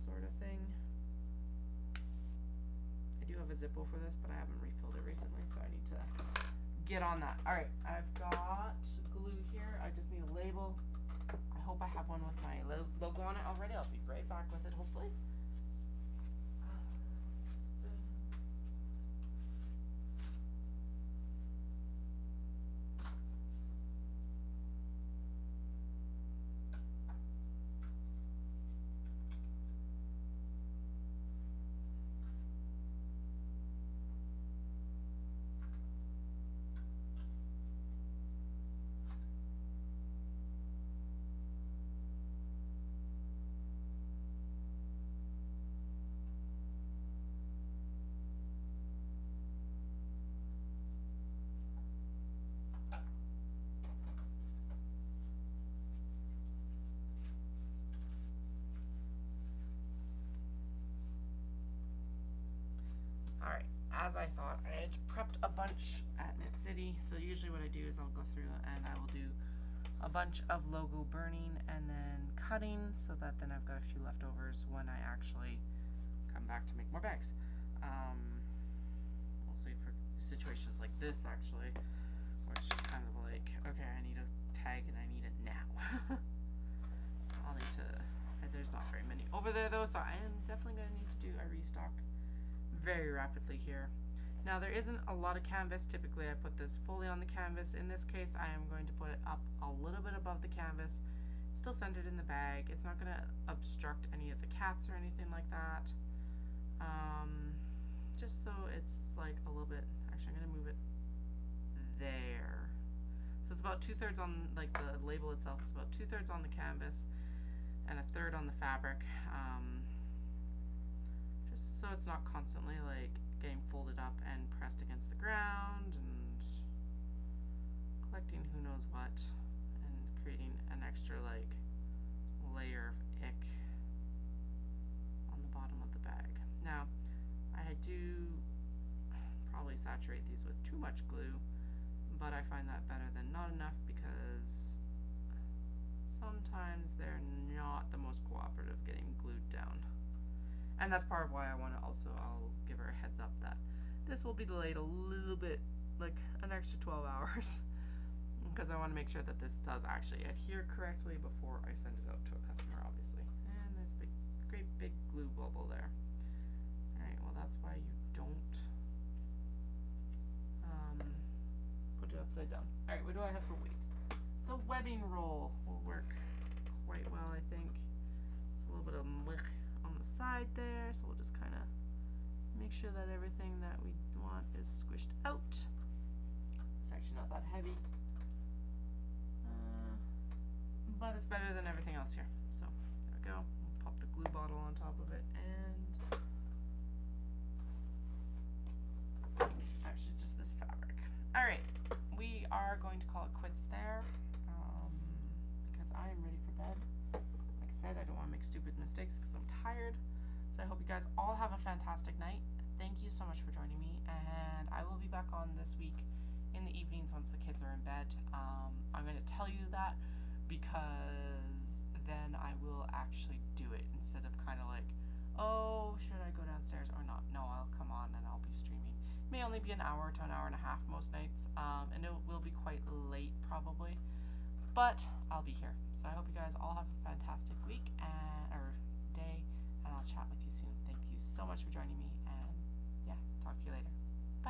[SPEAKER 1] sort of thing. I do have a Zippo for this, but I haven't refilled it recently, so I need to get on that. All right, I've got glue here. I just need a label. I hope I have one with my logo on it already. I'll be right back with it, hopefully. Alright, as I thought, I had prepped a bunch at Knit City, so usually what I do is I'll go through and I will do a bunch of logo burning and then cutting, so that then I've got a few leftovers when I actually come back to make more bags. Mostly for situations like this, actually, where it's just kind of like, okay, I need a tag and I need it now. I'll need to, there's not very many over there though, so I am definitely going to need to do a restock very rapidly here. Now there isn't a lot of canvas. Typically I put this fully on the canvas. In this case I am going to put it up a little bit above the canvas, still centered in the bag. It's not going to obstruct any of the cats or anything like that. Just so it's like a little bit, actually I'm going to move it there. So it's about 2/3 on, like the label itself is about 2/3 on the canvas and 1/3 on the fabric. Just so it's not constantly like getting folded up and pressed against the ground and collecting who knows what and creating an extra like layer of ick on the bottom of the bag. Now I do probably saturate these with too much glue, but I find that better than not enough because sometimes they're not the most cooperative getting glued down. And that's part of why I want to also, I'll give her a heads up that this will be delayed a little bit, like an extra 12 hours, because I want to make sure that this does actually adhere correctly before I send it out to a customer, obviously. And there's a great big glue bubble there. Alright, well that's why you don't put it upside down. Alright, what do I have for weight? The webbing roll will work quite well, I think. It's a little bit of mlick on the side there, so we'll just kind of make sure that everything that we want is squished out. It's actually not that heavy, but it's better than everything else here. So there we go. We'll pop the glue bottle on top of it, and actually just this fabric. All right, we are going to call it quits there because I am ready for bed. I don't want to make stupid mistakes because I'm tired. So I hope you guys all have a fantastic night. Thank you so much for joining me, and I will be back on this week in the evenings once the kids are in bed. I'm going to tell you that because then I will actually do it instead of kind of like, oh, should I go downstairs or not? No, I'll come on and I'll be streaming. It may only be an hour to an hour and a half most nights, and it will be quite late probably. But I'll be here. So I hope you guys all have a fantastic week or day, and I'll chat with you soon. Thank you so much for joining me, and yeah, talk to you later.